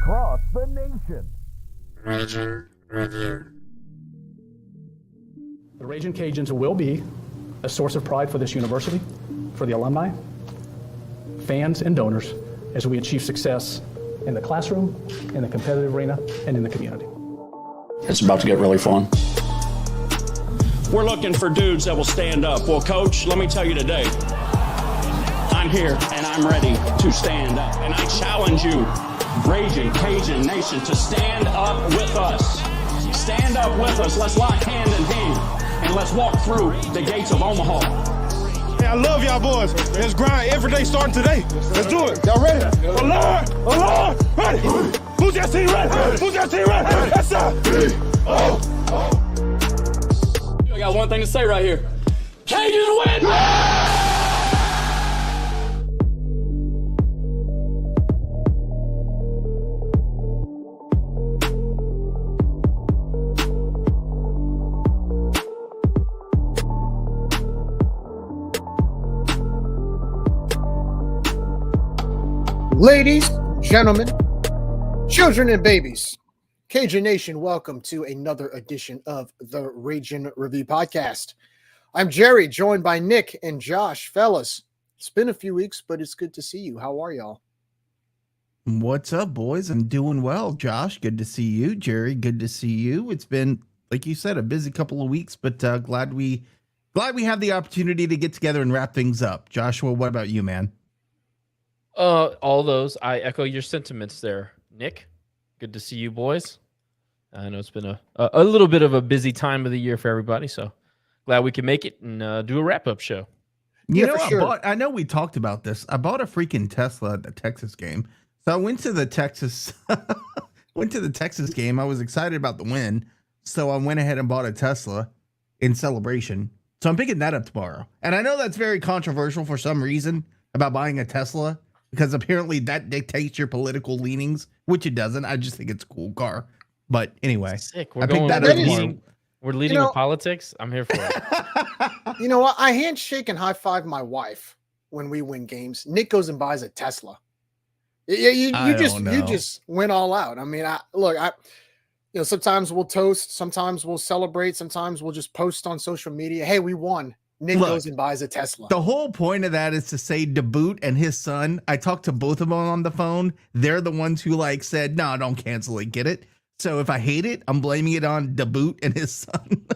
across the nation. Raging Review. The Raging Cajuns will be a source of pride for this university, for the alumni, fans, and donors as we achieve success in the classroom, in the competitive arena, and in the community. It's about to get really fun. We're looking for dudes that will stand up. Well, Coach, let me tell you today, I'm here and I'm ready to stand up. And I challenge you, Raging Cajun Nation, to stand up with us. Stand up with us. Let's lock hand in hand and let's walk through the gates of Omaha. Hey, I love y'all boys. Let's grind every day starting today. Let's do it. Y'all ready? Alert! Ready? Who's that team ready? Who's that team ready? Yes, sir. I got one thing to say right here. Cajuns win! Ladies, gentlemen, children and babies, Cajun Nation, welcome to another edition of the Raging Review podcast. I'm Gerry, joined by Nick and Josh. Fellas, it's been a few weeks, but it's good to see you. How are y'all? What's up, boys? I'm doing well. Josh, good to see you. Gerry, good to see you. It's been, like you said, a busy couple of weeks, but glad we have the opportunity to get together and wrap things up. Joshua, what about you, man? All those. I echo your sentiments there, Nick. Good to see you, boys. I know it's been a little bit of a busy time of the year for everybody, so glad we can make it and do a wrap-up show. You know, sure. I know we talked about this. I bought a freaking Tesla at the Texas game. So I went to the Texas game. I was excited about the win, so I went ahead and bought a Tesla in celebration. So I'm picking that up tomorrow. And I know that's very controversial for some reason about buying a Tesla, because apparently that dictates your political leanings, which it doesn't. I just think it's a cool car. But anyway, sick. We're leading with politics. I'm here for it. You know what? I handshake and high five my wife when we win games. Nick goes and buys a Tesla. You just went all out. I mean, sometimes we'll toast, sometimes we'll celebrate, sometimes we'll just post on social media. Hey, we won. Nick goes and buys a Tesla. The whole point of that is to say DeBoot and his son. I talked to both of them on the phone. They're the ones who said, no, don't cancel it. Get it? So if I hate it, I'm blaming it on DeBoot and his son.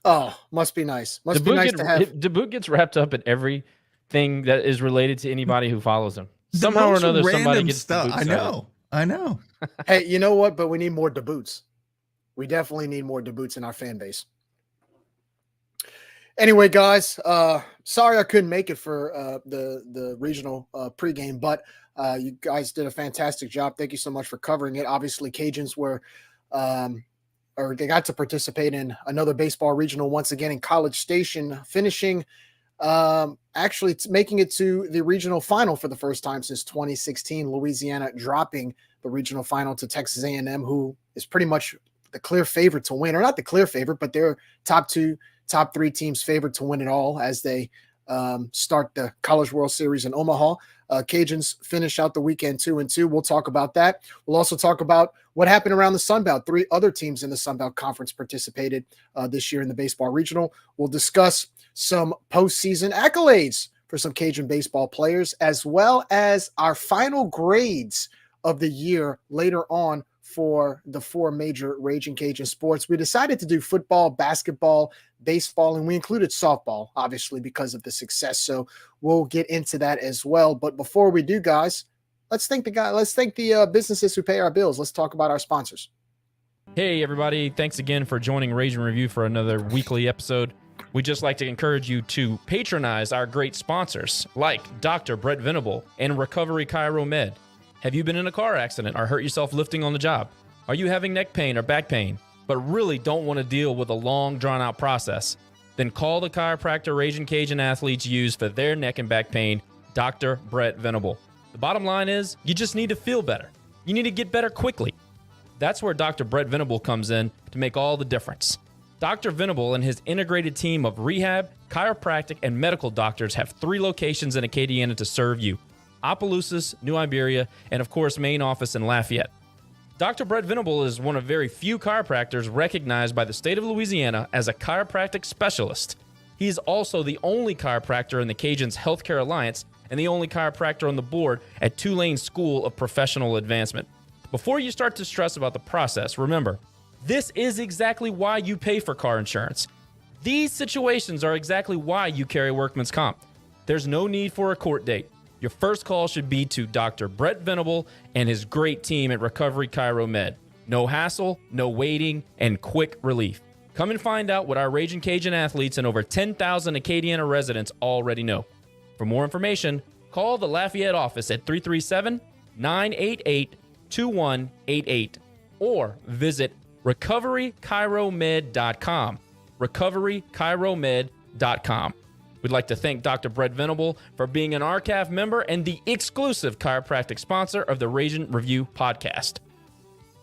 Oh, must be nice. Must be nice to have. DeBoot gets wrapped up in everything that is related to anybody who follows him. Somehow or another, somebody gets stuff. I know. Hey, you know what? But we need more DeBoots. We definitely need more DeBoots in our fan base. Anyway, guys, sorry I couldn't make it for the regional pregame, but you guys did a fantastic job. Thank you so much for covering it. Obviously, Cajuns they got to participate in another baseball regional once again in College Station, finishing, actually making it to the regional final for the first time since 2016. Louisiana dropping the regional final to Texas A&M, who is pretty much the clear favorite to win, or not the clear favorite, but they're top three teams favored to win it all as they start the College World Series in Omaha. Cajuns finish out the weekend 2-2. We'll talk about that. We'll also talk about what happened around the Sun Belt. 3 other teams in the Sun Belt Conference participated this year in the baseball regional. We'll discuss some postseason accolades for some Cajun baseball players, as well as our final grades of the year later on for the 4 major Raging Cajun sports. We decided to do football, basketball, baseball, and we included softball, obviously, because of the success. So we'll get into that as well. But before we do, guys, let's thank the businesses who pay our bills. Let's talk about our sponsors. Hey, everybody. Thanks again for joining Raging Review for another weekly episode. We'd just like to encourage you to patronize our great sponsors like Dr. Brett Venable and Recovery Chiro Med. Have you been in a car accident or hurt yourself lifting on the job? Are you having neck pain or back pain, but really don't want to deal with a long, drawn-out process? Then call the chiropractor Raging Cajun athletes use for their neck and back pain, Dr. Brett Venable. The bottom line is, you just need to feel better. You need to get better quickly. That's where Dr. Brett Venable comes in to make all the difference. Dr. Venable and his integrated team of rehab, chiropractic, and medical doctors have 3 locations in Acadiana to serve you. Opelousas, New Iberia, and of course, main office in Lafayette. Dr. Brett Venable is one of very few chiropractors recognized by the state of Louisiana as a chiropractic specialist. He is also the only chiropractor in the Cajuns Healthcare Alliance and the only chiropractor on the board at Tulane School of Professional Advancement. Before you start to stress about the process, remember, this is exactly why you pay for car insurance. These situations are exactly why you carry workman's comp. There's no need for a court date. Your first call should be to Dr. Brett Venable and his great team at Recovery Chiro Med. No hassle, no waiting, and quick relief. Come and find out what our Raging Cajun athletes and over 10,000 Acadiana residents already know. For more information, call the Lafayette office at 337-988-2188 or visit recoverychiromed.com. recoverychiromed.com. We'd like to thank Dr. Brett Venable for being an RCAF member and the exclusive chiropractic sponsor of the Raging Review podcast.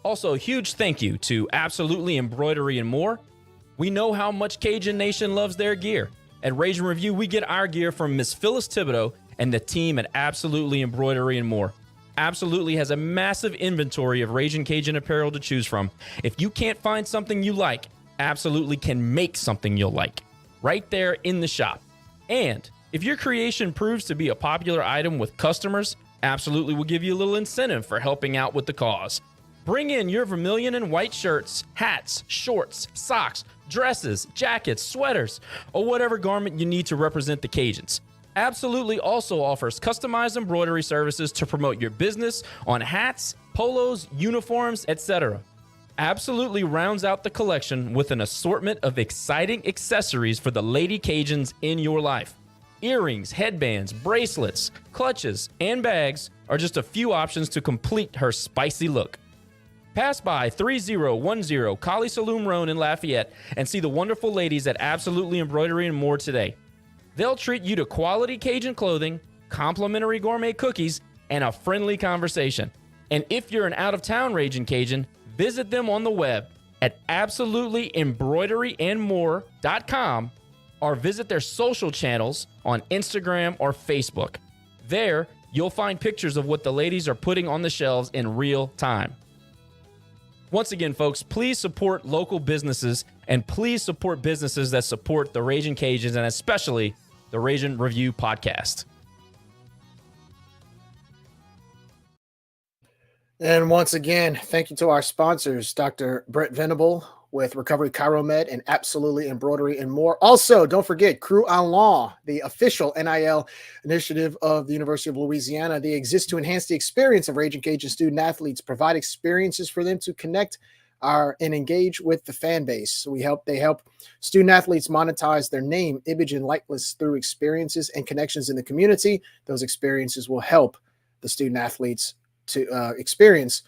Also, a huge thank you to Absolutely Embroidery and More. We know how much Cajun Nation loves their gear. At Raging Review, we get our gear from Miss Phyllis Thibodeau and the team at Absolutely Embroidery and More. Absolutely has a massive inventory of Raging Cajun apparel to choose from. If you can't find something you like, Absolutely can make something you'll like right there in the shop. And if your creation proves to be a popular item with customers, Absolutely will give you a little incentive for helping out with the cause. Bring in your vermilion and white shirts, hats, shorts, socks, dresses, jackets, sweaters, or whatever garment you need to represent the Cajuns. Absolutely also offers customized embroidery services to promote your business on hats, polos, uniforms, etc. Absolutely rounds out the collection with an assortment of exciting accessories for the lady Cajuns in your life. Earrings, headbands, bracelets, clutches, and bags are just a few options to complete her spicy look. Pass by 3010 Collie Saloon Road in Lafayette and see the wonderful ladies at Absolutely Embroidery and More today. They'll treat you to quality Cajun clothing, complimentary gourmet cookies, and a friendly conversation. And if you're an out-of-town Raging Cajun, visit them on the web at absolutelyembroideryandmore.com or visit their social channels on Instagram or Facebook. There, you'll find pictures of what the ladies are putting on the shelves in real time. Once again, folks, please support local businesses and please support businesses that support the Raging Cajuns and especially the Raging Review podcast. And once again, thank you to our sponsors, Dr. Brett Venable with Recovery Chiro Med and Absolutely Embroidery and More. Also, don't forget Crew en Law, the official NIL initiative of the University of Louisiana. They exist to enhance the experience of Raging Cajun student athletes, provide experiences for them to connect and engage with the fan base. So they help student athletes monetize their name, image, and likeness through experiences and connections in the community. Those experiences will help the student athletes to experience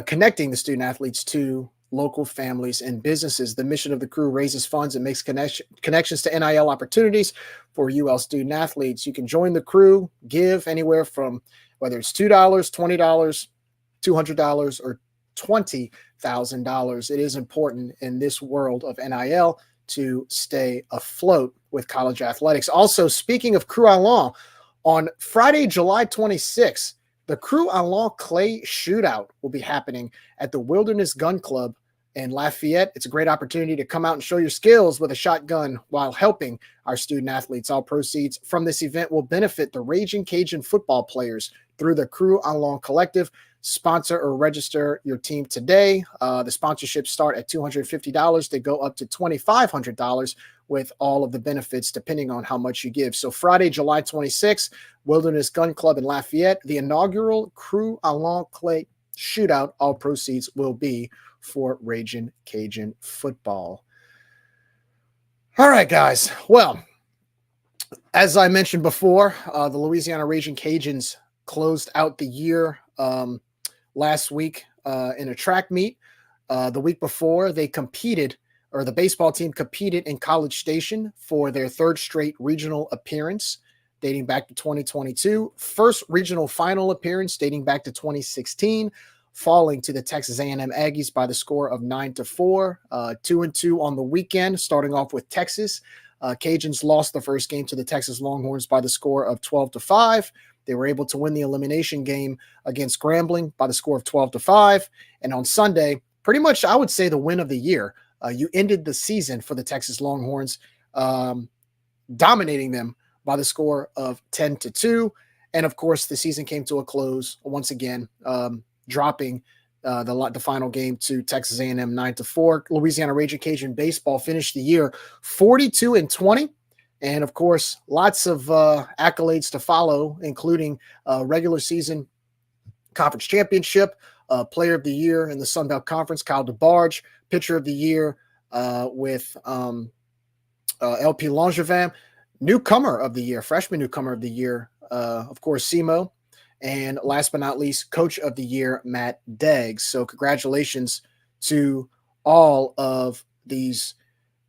connecting the student athletes to local families and businesses. The mission of the crew raises funds and makes connections to NIL opportunities for UL student athletes. You can join the crew, give anywhere from whether it's $2, $20, $200, or $20,000. It is important in this world of NIL to stay afloat with college athletics. Also, speaking of Crew en Law, on Friday, July 26th, the Crew en Law Clay Shootout will be happening at the Wilderness Gun Club in Lafayette. It's a great opportunity to come out and show your skills with a shotgun while helping our student athletes. All proceeds from this event will benefit the Raging Cajun football players through the Crew en Law Collective. Sponsor or register your team today. The sponsorships start at $250. They go up to $2,500 with all of the benefits depending on how much you give. So Friday, July 26th, Wilderness Gun Club in Lafayette, the inaugural Crew en Law Clay Shootout. All proceeds will be for Raging Cajun football. All right, guys. Well, as I mentioned before, the Louisiana Raging Cajuns closed out the year last week in a track meet. The week before, they competed, or the baseball team competed in College Station for their third straight regional appearance dating back to 2022. First regional final appearance dating back to 2016. Falling to the Texas A&M Aggies by the score of 9-4, 2-2 on the weekend, starting off with Texas. Cajuns lost the first game to the Texas Longhorns by the score of 12-5. They were able to win the elimination game against Grambling by the score of 12-5. And on Sunday, pretty much, I would say, the win of the year. You ended the season for the Texas Longhorns, dominating them by the score of 10-2. And of course, the season came to a close once again, dropping the final game to Texas A&M 9-4. Louisiana Raging Cajun baseball finished the year 42-20. And of course, lots of accolades to follow, including regular season conference championship, player of the year in the Sun Belt Conference, Kyle DeBarge, pitcher of the year with LP Langevin, newcomer of the year, freshman newcomer of the year, of course, Simo, and last but not least, coach of the year, Matt Deggs. So congratulations to all of these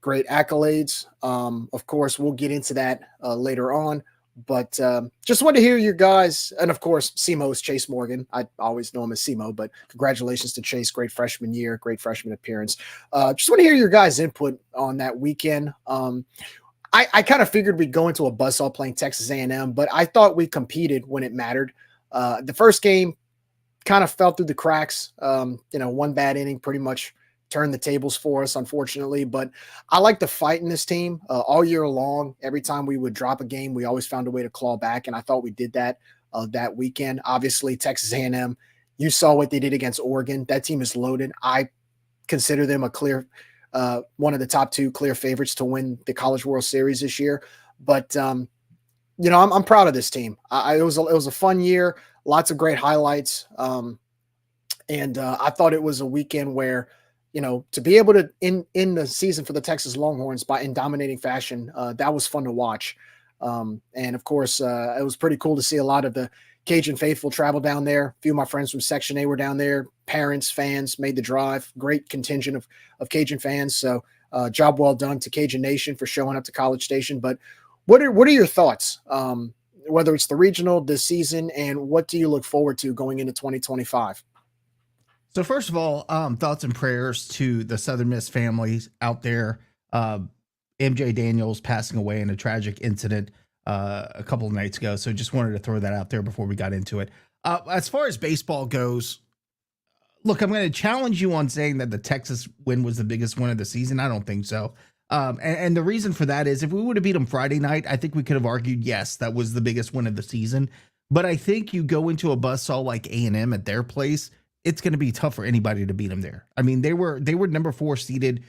great accolades. Of course, we'll get into that later on, but just wanted to hear your guys. And of course, Simo's Chase Morgan. I always know him as Simo, but congratulations to Chase. Great freshman year, great freshman appearance. Just want to hear your guys' input on that weekend. I kind of figured we'd go into a buzzsaw playing Texas A&M, but I thought we competed when it mattered. The first game kind of fell through the cracks. One bad inning pretty much turned the tables for us, unfortunately. But I like to fight in this team all year long. Every time we would drop a game, we always found a way to claw back, and I thought we did that that weekend. Obviously, Texas A&M, you saw what they did against Oregon. That team is loaded. I consider them a clear one of the top two clear favorites to win the College World Series this year. But I'm proud of this team. It was a fun year, lots of great highlights, and I thought it was a weekend where, to be able to end the season for the Texas Longhorns in dominating fashion, that was fun to watch. And of course, it was pretty cool to see a lot of the Cajun faithful travel down there. A few of my friends from Section A were down there. Parents, fans made the drive. Great contingent of Cajun fans. So job well done to Cajun Nation for showing up to College Station. But what are your thoughts, whether it's the regional this season, and what do you look forward to going into 2025? So first of all, thoughts and prayers to the Southern Miss families out there. MJ Daniels passing away in a tragic incident a couple of nights ago. So just wanted to throw that out there before we got into it. As far as baseball goes, look, I'm going to challenge you on saying that the Texas win was the biggest win of the season. I don't think so. And the reason for that is if we would have beat them Friday night, I think we could have argued, yes, that was the biggest win of the season. But I think you go into a buzzsaw like A&M at their place, it's going to be tough for anybody to beat them there. I mean, they were number 4 seeded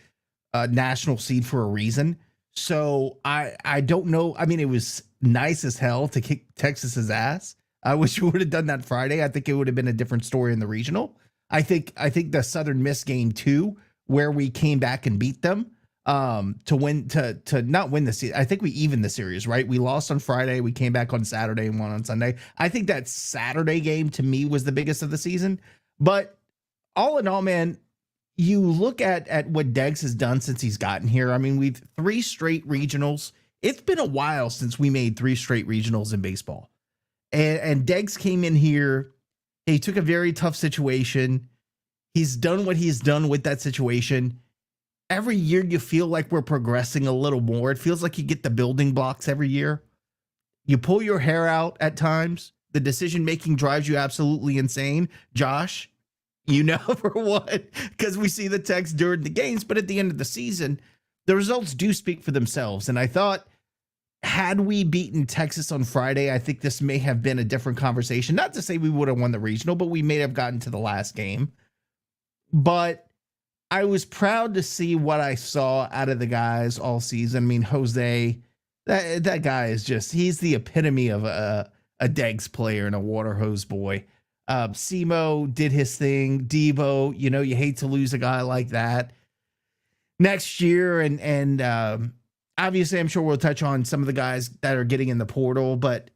national seed for a reason. So I don't know. I mean, it was nice as hell to kick Texas's ass. I wish we would have done that Friday. I think it would have been a different story in the regional. I think the Southern Miss game too, where we came back and beat them to not win the series. I think we evened the series, right? We lost on Friday. We came back on Saturday and won on Sunday. I think that Saturday game to me was the biggest of the season. But all in all, man, you look at what Deggs has done since he's gotten here. I mean, we've 3 straight regionals. It's been a while since we made 3 straight regionals in baseball. And Deggs came in here. He took a very tough situation. He's done what he's done with that situation. Every year you feel like we're progressing a little more. It feels like you get the building blocks every year. You pull your hair out at times. The decision-making drives you absolutely insane. Josh, for what? Because we see the text during the games, but at the end of the season, the results do speak for themselves. And I thought, had we beaten Texas on Friday, I think this may have been a different conversation. Not to say we would have won the regional, but we may have gotten to the last game. But I was proud to see what I saw out of the guys all season. I mean, Jose, that guy is he's the epitome of a Deggs player and a water hose boy. Simo did his thing. Devo, you hate to lose a guy like that next year. And obviously I'm sure we'll touch on some of the guys that are getting in the portal, but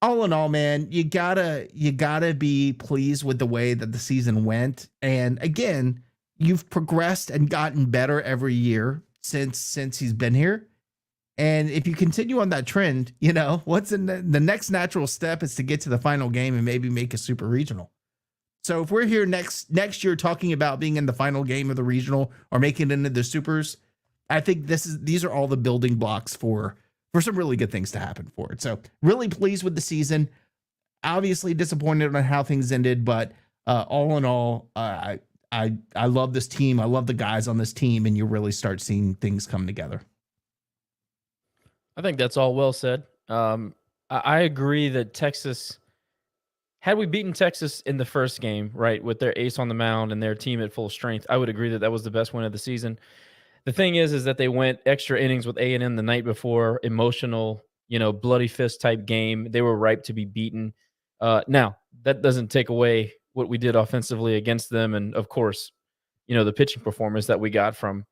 all in all, man, you gotta be pleased with the way that the season went. And again, you've progressed and gotten better every year since he's been here. And if you continue on that trend, what's in the next natural step is to get to the final game and maybe make a super regional. So if we're here next year talking about being in the final game of the regional or making it into the supers, I think these are all the building blocks for some really good things to happen for it. So really pleased with the season. obviously disappointed on how things ended, but all in all, I love this team. I love the guys on this team, and you really start seeing things come together. I think that's all well said. I agree that Texas, had we beaten Texas in the first game, right, with their ace on the mound and their team at full strength, I would agree that that was the best win of the season. The thing is that they went extra innings with A&M the night before, emotional, bloody fist type game. They were ripe to be beaten. Now, that doesn't take away what we did offensively against them. And of course, the pitching performance that we got from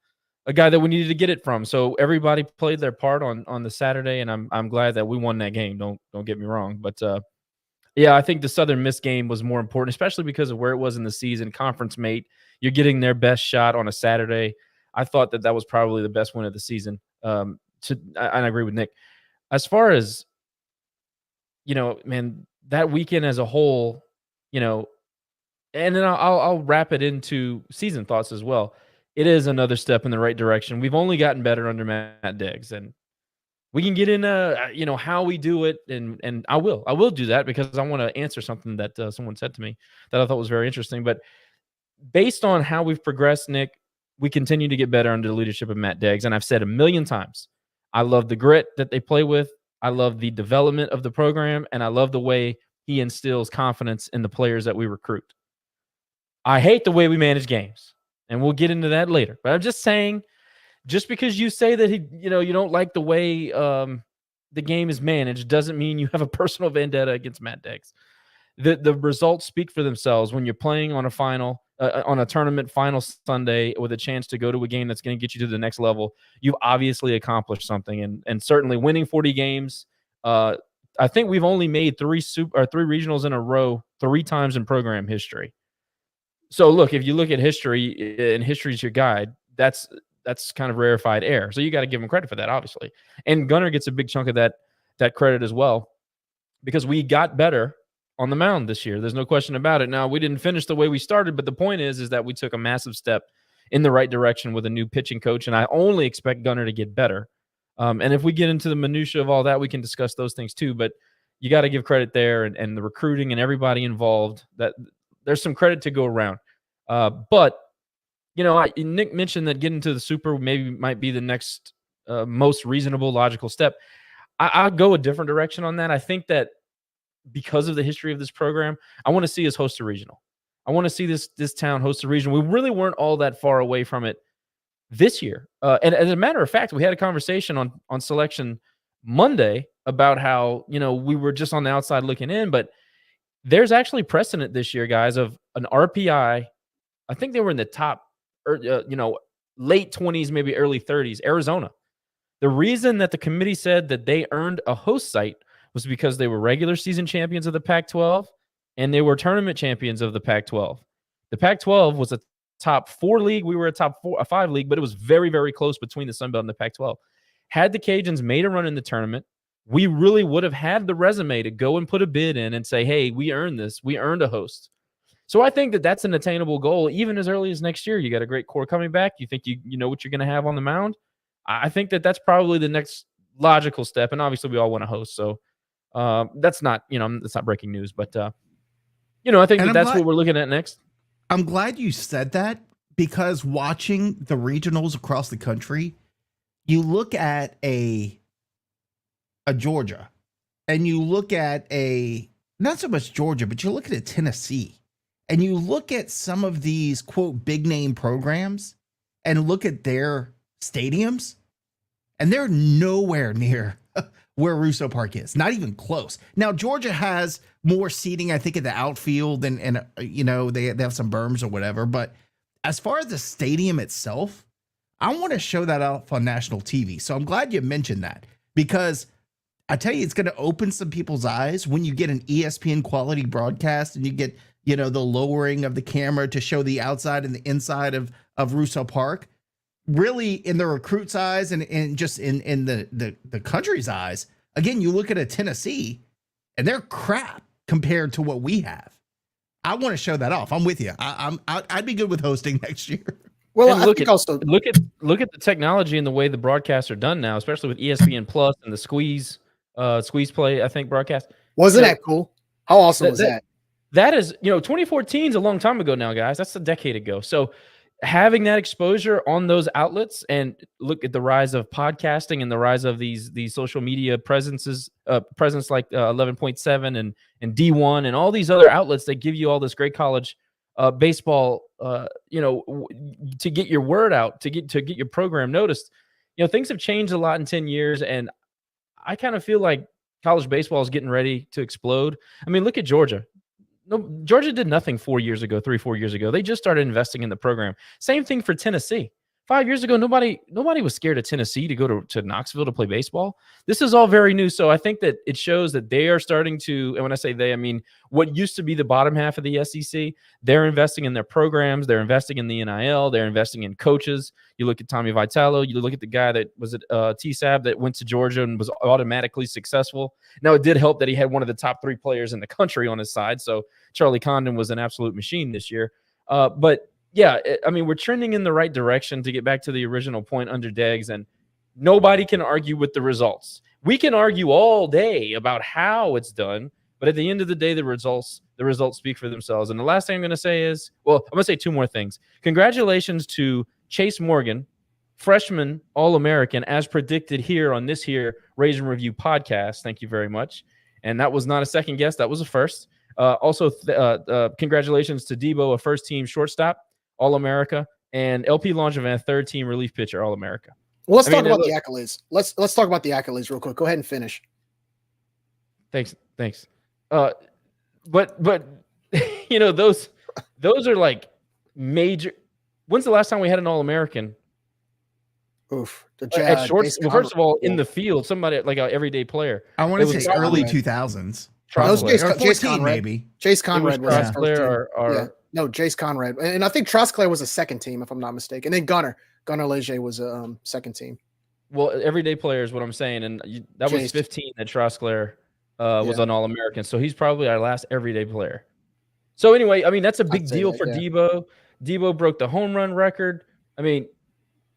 a guy that we needed to get it from. So everybody played their part on the Saturday, and I'm glad that we won that game. Don't get me wrong. But yeah, I think the Southern Miss game was more important, especially because of where it was in the season. Conference mate, you're getting their best shot on a Saturday. I thought that was probably the best win of the season. And I agree with Nick. As far as, man, that weekend as a whole, and then I'll wrap it into season thoughts as well. It is another step in the right direction. We've only gotten better under Matt Diggs, and we can get into, how we do it. And I will do that because I want to answer something that someone said to me that I thought was very interesting. But based on how we've progressed, Nick, we continue to get better under the leadership of Matt Diggs. And I've said a million times, I love the grit that they play with. I love the development of the program, and I love the way he instills confidence in the players that we recruit. I hate the way we manage games, and we'll get into that later. But I'm just saying, just because you say that you don't like the way the game is managed doesn't mean you have a personal vendetta against Matt Diggs. The results speak for themselves when you're playing on a tournament final Sunday with a chance to go to a game that's going to get you to the next level. You've obviously accomplished something, and certainly winning 40 games. I think we've only made three regionals in a row 3 times in program history. So look, if you look at history, and history's your guide, that's kind of rarefied air. So you got to give him credit for that, obviously. And Gunnar gets a big chunk of that credit as well, because we got better on the mound this year. There's no question about it. Now, we didn't finish the way we started, but the point is that we took a massive step in the right direction with a new pitching coach, and I only expect Gunnar to get better. And if we get into the minutia of all that, we can discuss those things too, but you got to give credit there and the recruiting and everybody involved. That there's some credit to go around. But, Nick mentioned that getting to the Super maybe might be the next most reasonable, logical step. I'll go a different direction on that. I think that because of the history of this program, I want to see us host a regional. I want to see this town host a regional. We really weren't all that far away from it this year. And as a matter of fact, we had a conversation on Selection Monday about how, we were just on the outside looking in, but there's actually precedent this year, guys, of an RPI. I think they were in the top, late 20s, maybe early 30s, Arizona. The reason that the committee said that they earned a host site was because they were regular season champions of the Pac-12 and they were tournament champions of the Pac-12. The Pac-12 was a top 4 league. We were a top 5 league, but it was very, very close between the Sun Belt and the Pac-12. Had the Cajuns made a run in the tournament, we really would have had the resume to go and put a bid in and say, hey, we earned this. We earned a host. So I think that that's an attainable goal, even as early as next year. You got a great core coming back. You think you know what you're going to have on the mound. I think that that's probably the next logical step. And obviously we all want to host. So that's not, that's not breaking news, but I think that's what we're looking at next. I'm glad you said that, because watching the regionals across the country, you look at a Georgia, and you look at not so much Georgia, but you look at a Tennessee, and you look at some of these quote big name programs and look at their stadiums, and they're nowhere near where Russo Park is, not even close. Now, Georgia has more seating, I think, at the outfield, and they have some berms or whatever. But as far as the stadium itself, I want to show that off on national TV. So I'm glad you mentioned that, because I tell you, it's going to open some people's eyes when you get an ESPN quality broadcast and you get, the lowering of the camera to show the outside and the inside of Russo Park. Really, in the recruit's eyes and just in the country's eyes, again, you look at a Tennessee and they're crap compared to what we have. I want to show that off. I'm with you. I'd be good with hosting next year. Well, and look at the technology and the way the broadcasts are done now, especially with ESPN Plus and the squeeze play, I think, broadcast. Wasn't that cool? How awesome was that? That is, 2014 is a long time ago now, guys. That's a decade ago. So having that exposure on those outlets, and look at the rise of podcasting and the rise of these social media presence like 11.7 and D1 and all these other outlets that give you all this great college baseball, to get your word out, to get your program noticed. Things have changed a lot in 10 years, and I kind of feel like college baseball is getting ready to explode. I mean, look at Georgia. No, Georgia did nothing 4 years ago, 4 years ago. They just started investing in the program. Same thing for Tennessee. 5 years ago, nobody was scared of Tennessee to go to Knoxville to play baseball. This is all very new. So I think that it shows that they are starting to, and when I say they, I mean what used to be the bottom half of the SEC, they're investing in their programs, they're investing in the NIL, they're investing in coaches. You look at Tommy Vitello, you look at the guy that was at TSAB that went to Georgia and was automatically successful. Now, it did help that he had one of the top 3 players in the country on his side. So Charlie Condon was an absolute machine this year. But yeah, I mean, we're trending in the right direction, to get back to the original point under Deggs, and nobody can argue with the results. We can argue all day about how it's done, but at the end of the day, the results speak for themselves. And the last thing I'm going to say is, well, I'm going to say 2 more things. Congratulations to Chase Morgan, freshman All-American, as predicted here on this here Raise and Review podcast. Thank you very much. And that was not a second guess. That was a first. Also, congratulations to Debo, a first-team shortstop, All-America, and LP Langevin, third-team relief pitcher, All-America. Well, let's talk about the accolades. Let's talk about the accolades real quick. Go ahead and finish. Thanks. But those are like major. When's the last time we had an All-American? Oof. At shorts. Well, first of all, in the field, somebody like an everyday player. I want to say early 2000s. Jace Conrad, maybe. Jace Conrad was his first team. No, Jace Conrad. And I think Trosclair was a second team, if I'm not mistaken. And then Gunnar Leger was a second team. Well, everyday player is what I'm saying. And that was 15 that Trosclair was an All-American. So he's probably our last everyday player. So anyway, I mean, that's a big deal for Debo. Debo broke the home run record. I mean,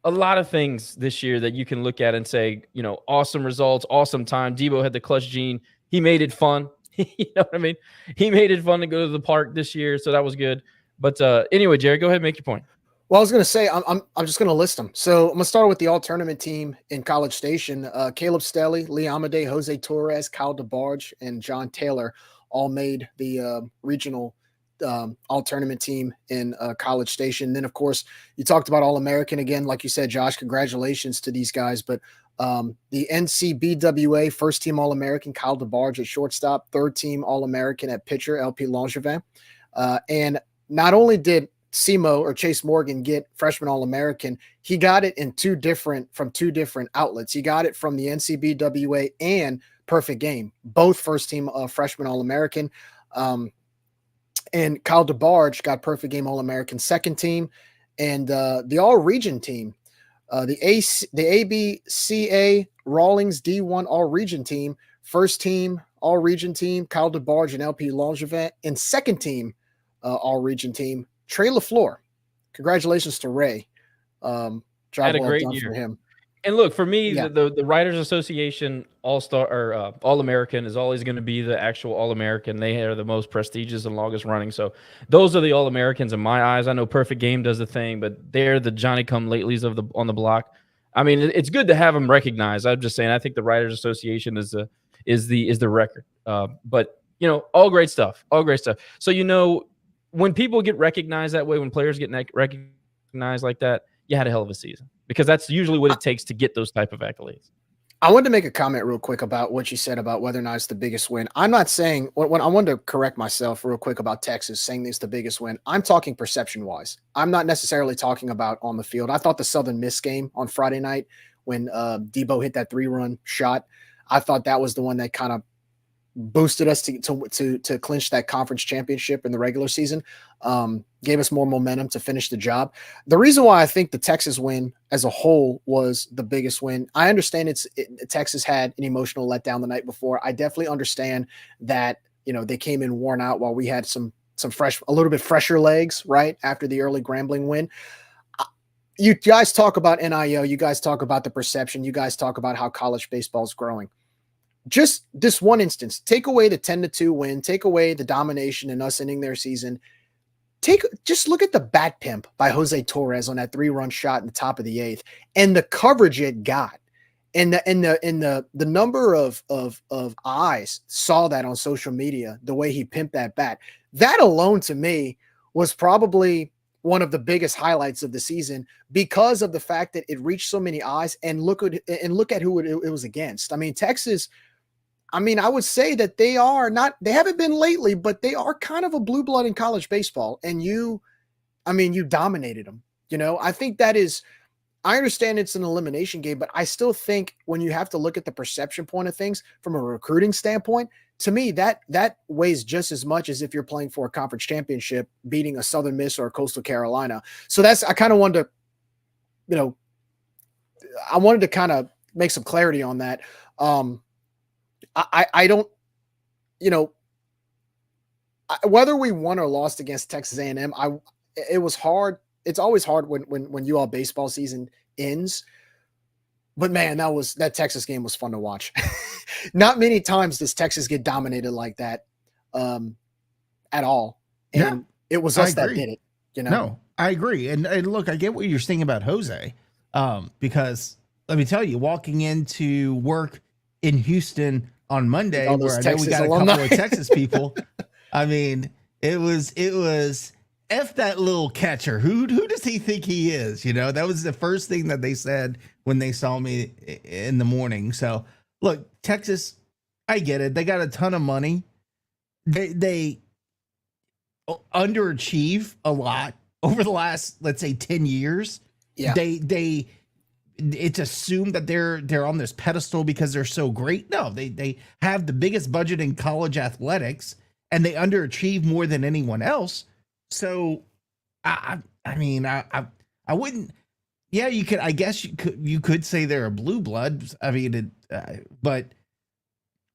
a lot of things this year that you can look at and say, awesome results, awesome time. Debo had the clutch gene. He made it fun. You know what I mean? He made it fun to go to the park this year, so that was good. But anyway, Jerry, go ahead and make your point. Well, I was going to say, I'm just going to list them. So I'm going to start with the all-tournament team in College Station. Caleb Stelly, Lee Amade, Jose Torres, Kyle DeBarge, and John Taylor all made the regional all-tournament team in College Station. Then, of course, you talked about All-American again. Like you said, Josh, congratulations to these guys. But the NCBWA first-team All-American, Kyle DeBarge at shortstop, third-team All-American at pitcher, LP Langevin. And not only did Simo or Chase Morgan get freshman All-American, he got it from two different outlets. He got it from the NCBWA and Perfect Game, both first-team freshman All-American. And Kyle DeBarge got Perfect Game All-American second team, and the All-Region team, the ABCA Rawlings D1 All-Region team, first team All-Region team, Kyle DeBarge and LP Langevin, and second team All-Region team, Trey LaFleur. Congratulations to Ray. Job had a well great done year for him. And look, for me, the Writers Association All-Star or All-American is always going to be the actual All-American. They are the most prestigious and longest running. So those are the All-Americans in my eyes. I know Perfect Game does the thing, but they're the Johnny-come-latelys on the block. I mean, it's good to have them recognized. I'm just saying, I think the Writers Association is the record. But all great stuff. All great stuff. So when people get recognized that way, when players get recognized like that, you had a hell of a season, because that's usually what it takes to get those type of accolades. I wanted to make a comment real quick about what you said about whether or not it's the biggest win. I'm not saying, when I wanted to correct myself real quick about Texas saying it's the biggest win. I'm talking perception wise. I'm not necessarily talking about on the field. I thought the Southern Miss game on Friday night when Debo hit that 3-run shot, I thought that was the one that kind of boosted us to clinch that conference championship in the regular season, gave us more momentum to finish the job. The reason why I think the Texas win as a whole was the biggest win, I understand Texas had an emotional letdown the night before. I definitely understand that, they came in worn out while we had some a little bit fresher legs, right, after the early Grambling win. You guys talk about NIL, you guys talk about the perception, you guys talk about how college baseball is growing. just this one instance, take away the 10-2 win, take away the domination and us ending their season. Just look at the bat pimp by Jose Torres on that 3-run shot in the top of the 8th and the coverage it got. And the number of eyes saw that on social media, the way he pimped that bat. That alone to me was probably one of the biggest highlights of the season because of the fact that it reached so many eyes, and look at who it was against. I mean, Texas, I would say that they haven't been lately, but they are kind of a blue blood in college baseball. And you dominated them. I think I understand it's an elimination game, but I still think when you have to look at the perception point of things from a recruiting standpoint, to me, that weighs just as much as if you're playing for a conference championship, beating a Southern Miss or a Coastal Carolina. So I kind of wanted to, I wanted to kind of make some clarity on that. I don't, whether we won or lost against Texas A&M, it was hard. It's always hard when you all baseball season ends. But man, that Texas game was fun to watch. Not many times does Texas get dominated like that at all. And it was us that did it. No, I agree. And look, I get what you're saying about Jose, because let me tell you, walking into work in Houston on Monday, where I know we got a couple of Texas people, it was F that little catcher. Who does he think he is? That was the first thing that they said when they saw me in the morning. So look, Texas, I get it. They got a ton of money. They underachieve a lot over the last, let's say, 10 years. Yeah. It's assumed that they're on this pedestal because they're so great. No, they have the biggest budget in college athletics, and they underachieve more than anyone else. So, I wouldn't. Yeah, you could. I guess you could say they're a blue blood. But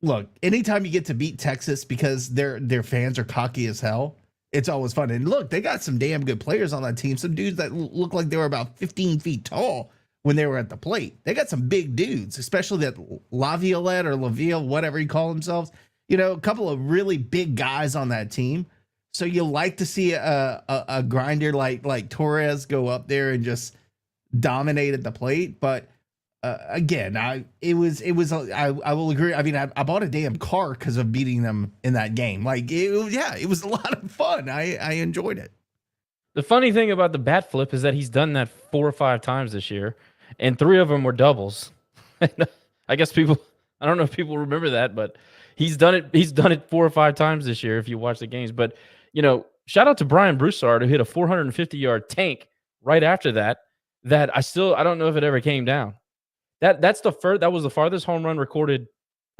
look, anytime you get to beat Texas because their fans are cocky as hell, it's always fun. And look, they got some damn good players on that team. Some dudes that look like they were about 15 feet tall when they were at the plate. They got some big dudes, especially that Laviolette or Laville, whatever you call themselves. A couple of really big guys on that team. So you like to see a grinder like Torres go up there and just dominate at the plate. But again, I will agree. I bought a damn car because of beating them in that game. It was a lot of fun. I enjoyed it. The funny thing about the bat flip is that he's done that 4 or 5 times this year, and 3 of them were doubles. I guess I don't know if people remember that, but he's done it 4 or 5 times this year if you watch the games. But shout out to Brian Broussard, who hit a 450-yard tank right after that I don't know if it ever came down. That was the farthest home run recorded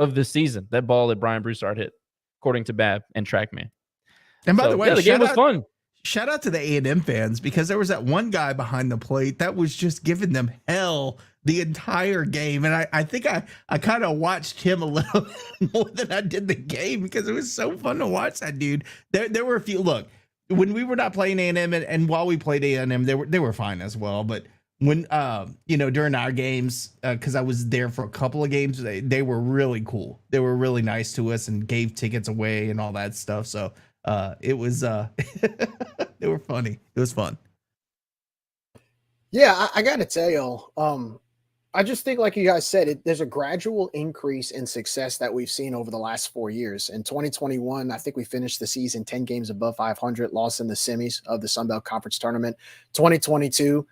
of the season, that ball that Brian Broussard hit, according to Bab and TrackMan. And by the way, the game was fun. Shout out to the A&M fans, because there was that one guy behind the plate that was just giving them hell the entire game. And I think I kind of watched him a little more than I did the game, because it was so fun to watch that dude. There were a few, look, when we were not playing A&M and while we played A&M, they were fine as well. But when, during our games, cause I was there for a couple of games, they were really cool. They were really nice to us and gave tickets away and all that stuff. So, it was they were funny. It was fun. Yeah, I gotta tell y'all, I just think, like you guys said, there's a gradual increase in success that we've seen over the last 4 years. In 2021, I think we finished the season 10 games above 500, lost in the semis of the Sun Belt Conference Tournament. 2022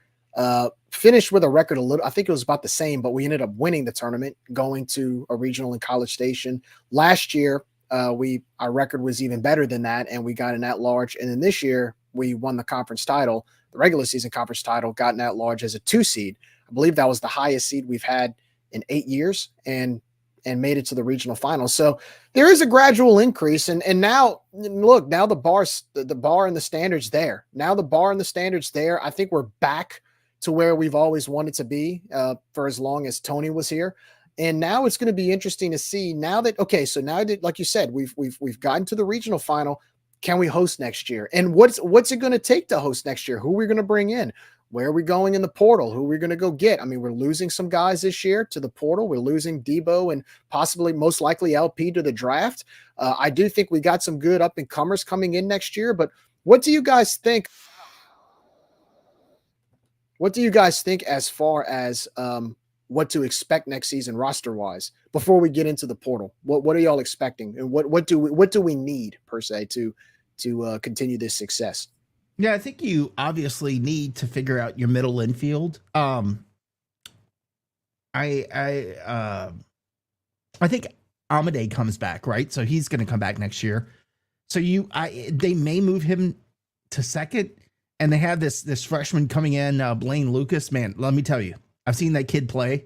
finished with a record I think it was about the same, but we ended up winning the tournament, going to a regional in College Station. Last year, our record was even better than that, and we got an at-large. And then this year, we won the conference title, the regular season conference title, got an at-large as a 2 seed. I believe that was the highest seed we've had in 8 years, and made it to the regional final. So there is a gradual increase. And now, look, now the bar and the standards there. Now the bar and the standards there. I think we're back to where we've always wanted to be for as long as Tony was here. And now it's going to be interesting to see now that, like you said, we've gotten to the regional final. Can we host next year? And what's it going to take to host next year? Who are we going to bring in? where are we going in the portal? Who are we going to go get? I mean, we're losing some guys this year to the portal. We're losing Debo and possibly most likely LP to the draft. I do think we got some good up and comers coming in next year, but what do you guys think? What do you guys think as far as what to expect next season roster wise before we get into the portal? What are y'all expecting, and what do we need per se to continue this success? Yeah, I think you obviously need to figure out your middle infield. I think Amade comes back, right? So he's going to come back next year. So they may move him to second, and they have this freshman coming in, Blaine Lucas. Man, let me tell you, I've seen that kid play.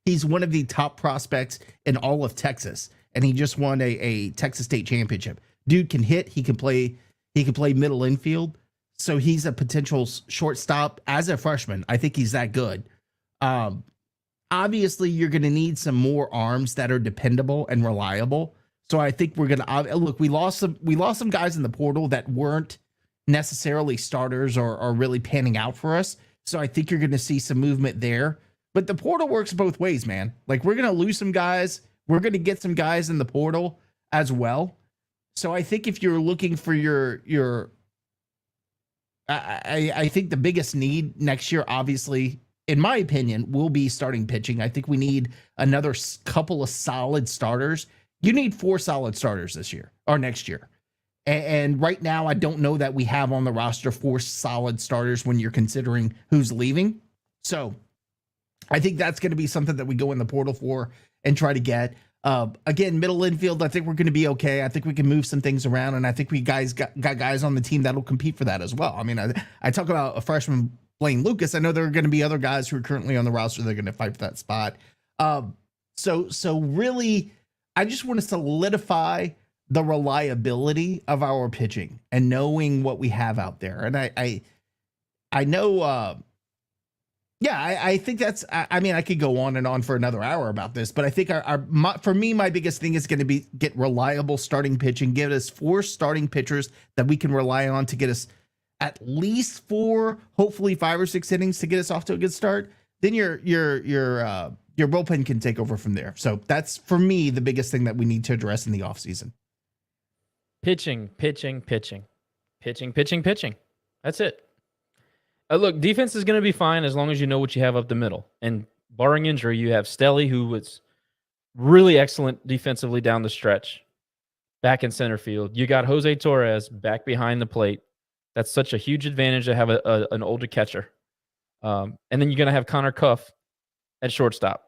He's one of the top prospects in all of Texas, and he just won a Texas State championship. Dude can hit. He can play middle infield. So he's a potential shortstop as a freshman. I think he's that good. Obviously, you're going to need some more arms that are dependable and reliable. So I think we're going to look. We lost some guys in the portal that weren't necessarily starters or really panning out for us. So I think you're going to see some movement there. But the portal works both ways, man. Like, we're going to lose some guys. We're going to get some guys in the portal as well. So I think if you're looking for I think the biggest need next year, obviously, in my opinion, will be starting pitching. I think we need another couple of solid starters. You need 4 solid starters this year or next year. And right now, I don't know that we have on the roster 4 solid starters when you're considering who's leaving. So I think that's going to be something that we go in the portal for and try to get. Again, middle infield, I think we're going to be okay. I think we can move some things around, and I think we got guys on the team that'll compete for that as well. I mean, I talk about a freshman, Blaine Lucas. I know there are going to be other guys who are currently on the roster that are going to fight for that spot. So really, I just want to solidify the reliability of our pitching and knowing what we have out there. And I know, I think that's, I mean, I could go on and on for another hour about this, but I think for me, my biggest thing is going to be get reliable starting pitching, give us 4 starting pitchers that we can rely on to get us at least 4, hopefully 5 or 6 innings to get us off to a good start. Then your bullpen can take over from there. So that's, for me, the biggest thing that we need to address in the offseason. Pitching. That's it. Look, defense is going to be fine as long as you know what you have up the middle. And barring injury, you have Stelly, who was really excellent defensively down the stretch, back in center field. You got Jose Torres back behind the plate. That's such a huge advantage to have an older catcher. And then you're going to have Connor Cuff at shortstop.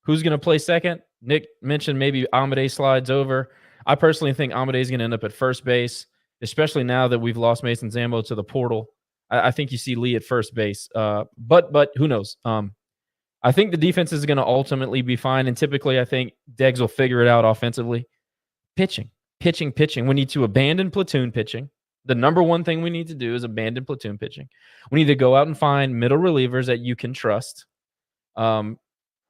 Who's going to play second? Nick mentioned maybe Amade slides over. I personally think Amade is going to end up at first base, especially now that we've lost Mason Zambo to the portal. I think you see Lee at first base, but who knows? I think the defense is going to ultimately be fine, and typically I think Deggs will figure it out offensively. Pitching. We need to abandon platoon pitching. The number one thing we need to do is abandon platoon pitching. We need to go out and find middle relievers that you can trust, and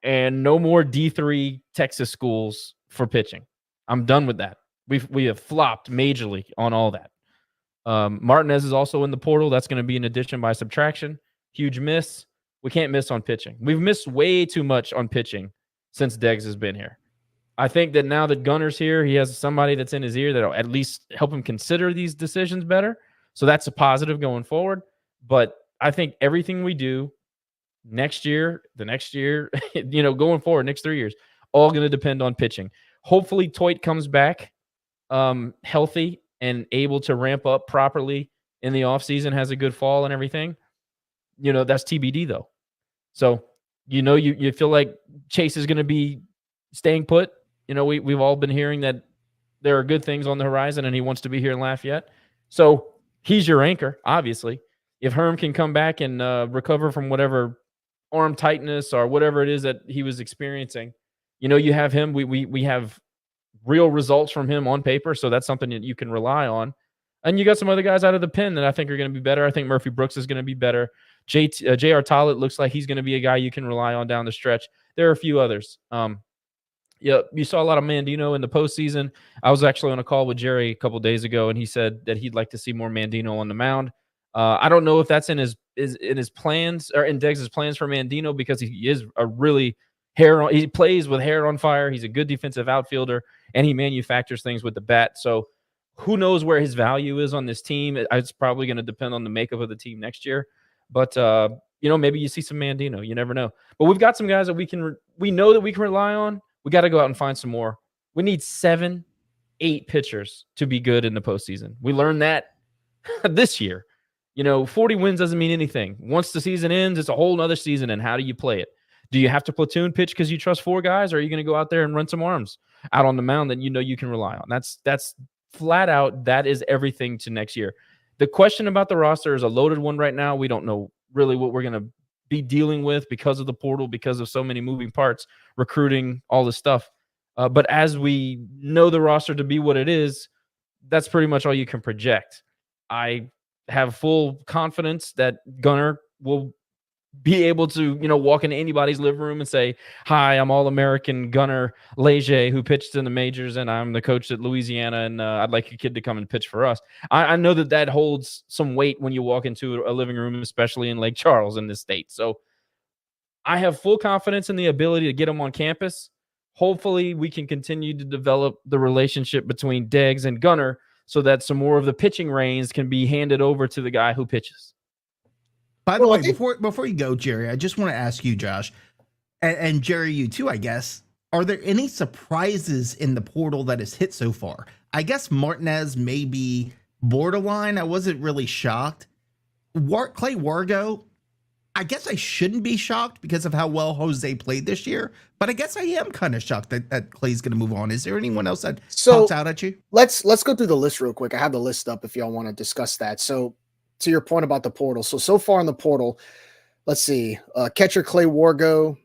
no more D3 Texas schools for pitching. I'm done with that. We have flopped majorly on all that. Martinez is also in the portal. That's going to be an addition by subtraction. Huge miss. We can't miss on pitching. We've missed way too much on pitching since Deggs has been here. I think that now that Gunner's here, he has somebody that's in his ear that'll at least help him consider these decisions better. So that's a positive going forward. But I think everything we do next year, the next year, going forward, next 3 years, all going to depend on pitching. Hopefully Toit comes back healthy and able to ramp up properly in the offseason, has a good fall and everything. That's TBD though. So, you feel like Chase is going to be staying put. We've all been hearing that there are good things on the horizon and he wants to be here in Lafayette. So he's your anchor, obviously. If Herm can come back and recover from whatever arm tightness or whatever it is that he was experiencing, you have him. We have real results from him on paper, so that's something that you can rely on. And you got some other guys out of the pen that I think are going to be better. I think Murphy Brooks is going to be better. J.R. Tollett looks like he's going to be a guy you can rely on down the stretch. There are a few others. You saw a lot of Mandino in the postseason. I was actually on a call with Jerry a couple days ago, and he said that he'd like to see more Mandino on the mound. I don't know if that's in his is in his plans or in Deggs' plans for Mandino because he is a really he plays with hair on fire. He's a good defensive outfielder and he manufactures things with the bat. So who knows where his value is on this team? It's probably going to depend on the makeup of the team next year. But maybe you see some Mandino. You never know. But we've got some guys that we know that we can rely on. We got to go out and find some more. We need 7-8 pitchers to be good in the postseason. We learned that this year. 40 wins doesn't mean anything. Once the season ends, it's a whole nother season. And how do you play it? Do you have to platoon pitch because you trust 4 guys, or are you going to go out there and run some arms out on the mound that you can rely on? That's flat out. That is everything to next year. The question about the roster is a loaded one right now. We don't know really what we're going to be dealing with because of the portal, because of so many moving parts, recruiting, all this stuff. But as we know the roster to be what it is, that's pretty much all you can project. I have full confidence that Gunnar will be able to, walk into anybody's living room and say, "Hi, I'm All-American Gunnar Leger, who pitched in the majors, and I'm the coach at Louisiana, and I'd like your kid to come and pitch for us." I know that holds some weight when you walk into a living room, especially in Lake Charles in this state. So I have full confidence in the ability to get him on campus. Hopefully, we can continue to develop the relationship between Deggs and Gunnar so that some more of the pitching reins can be handed over to the guy who pitches. By the way, before you go, Gerry, I just want to ask you, Josh, and Gerry, you too, I guess, are there any surprises in the portal that has hit so far? I guess Martinez may be borderline. I wasn't really shocked. Clay Wargo, I guess I shouldn't be shocked because of how well Jose played this year, but I guess I am kind of shocked that Clay's going to move on. Is there anyone else that pops out at you? Let's go through the list real quick. I have the list up if y'all want to discuss that. So to your point about the portal. So far in the portal, let's see, catcher Clay Wargo,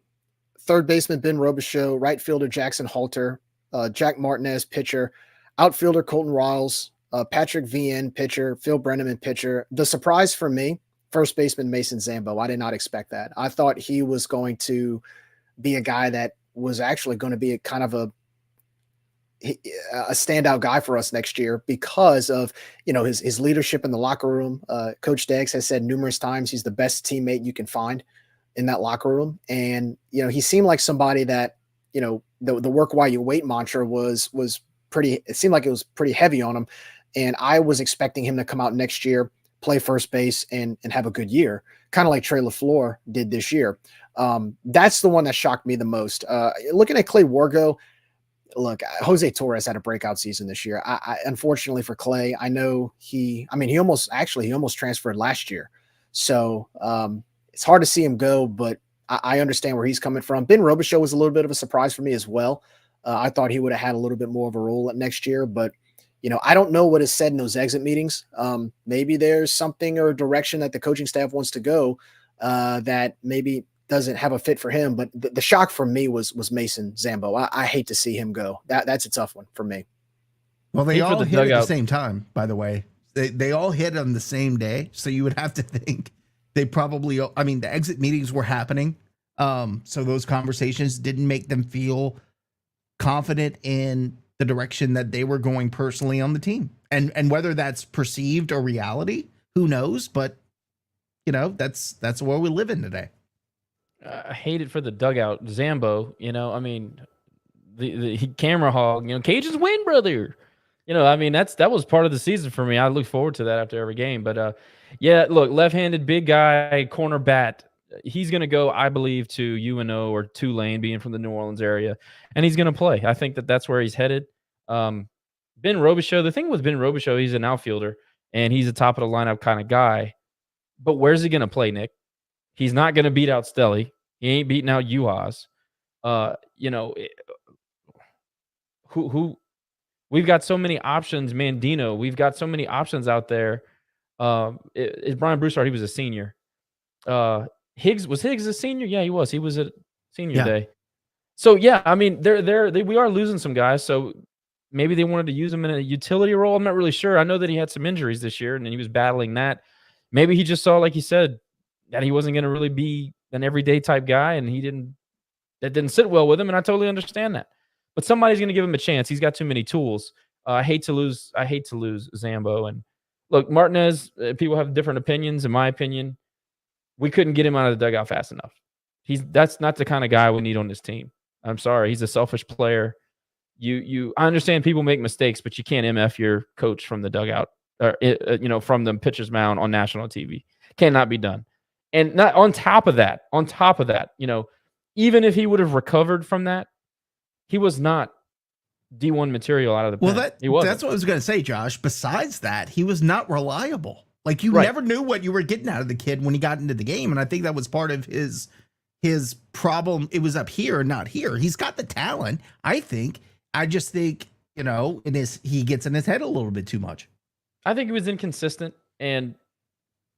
third baseman Ben Robichaux, right fielder Jackson Halter, Jack Martinez, pitcher, outfielder Colton Riles, Patrick Vien, pitcher, Phil Brenneman, pitcher. The surprise for me, first baseman Mason Zambo. I did not expect that. I thought he was going to be a guy that was actually going to be a kind of a standout guy for us next year because of, his leadership in the locker room. Coach Deggs has said numerous times he's the best teammate you can find in that locker room. And, he seemed like somebody that, the work while you wait mantra was pretty, it seemed like it was pretty heavy on him. And I was expecting him to come out next year, play first base and have a good year, kind of like Trey LaFleur did this year. That's the one that shocked me the most. Looking at Clay Wargo, look, Jose Torres had a breakout season this year. I unfortunately for Clay, I know he almost transferred last year. So it's hard to see him go, but I understand where he's coming from. Ben Robichaux was a little bit of a surprise for me as well. I thought he would have had a little bit more of a role next year, but I don't know what is said in those exit meetings. Maybe there's something or direction that the coaching staff wants to go that maybe doesn't have a fit for him. But the shock for me was Mason Zambo. I hate to see him go. That's a tough one for me. Well, they all hit at the same time, by the way. They all hit on the same day. So you would have to think they probably, the exit meetings were happening. So those conversations didn't make them feel confident in the direction that they were going personally on the team. And whether that's perceived or reality, who knows? But, that's where we live in today. I hate it for the dugout. Zambo, the camera hog, Cajuns win, brother. That was part of the season for me. I look forward to that after every game. But, look, left-handed, big guy, corner bat. He's going to go, I believe, to UNO or Tulane, being from the New Orleans area, and he's going to play. I think that's where he's headed. Ben Robichaux, the thing with Ben Robichaux, he's an outfielder, and he's a top-of-the-lineup kind of guy. But where's he going to play, Nick? He's not going to beat out Stelly. He ain't beating out Uhas. Who we've got so many options. Mandino, we've got so many options out there. Is Brian Broussard? He was a senior. Higgs a senior? Yeah, he was. He was at senior day. So we are losing some guys. So maybe they wanted to use him in a utility role. I'm not really sure. I know that he had some injuries this year, and he was battling that. Maybe he just saw, like he said, that he wasn't going to really be an everyday type guy, and that didn't sit well with him, and I totally understand that. But somebody's going to give him a chance. He's got too many tools. I hate to lose Zambo. And look, Martinez, people have different opinions. In my opinion, we couldn't get him out of the dugout fast enough. That's not the kind of guy we need on this team. I'm sorry. He's a selfish player. I understand people make mistakes, but you can't MF your coach from the dugout or, from the pitcher's mound on national TV. Cannot be done. And not on top of that, even if he would have recovered from that, he was not D1 material out of the pen. Well, that's what I was going to say, Josh. Besides that, he was not reliable. Like, you never knew what you were getting out of the kid when he got into the game. And I think that was part of his problem. It was up here, not here. He's got the talent, I think. I just think, he gets in his head a little bit too much. I think he was inconsistent. And,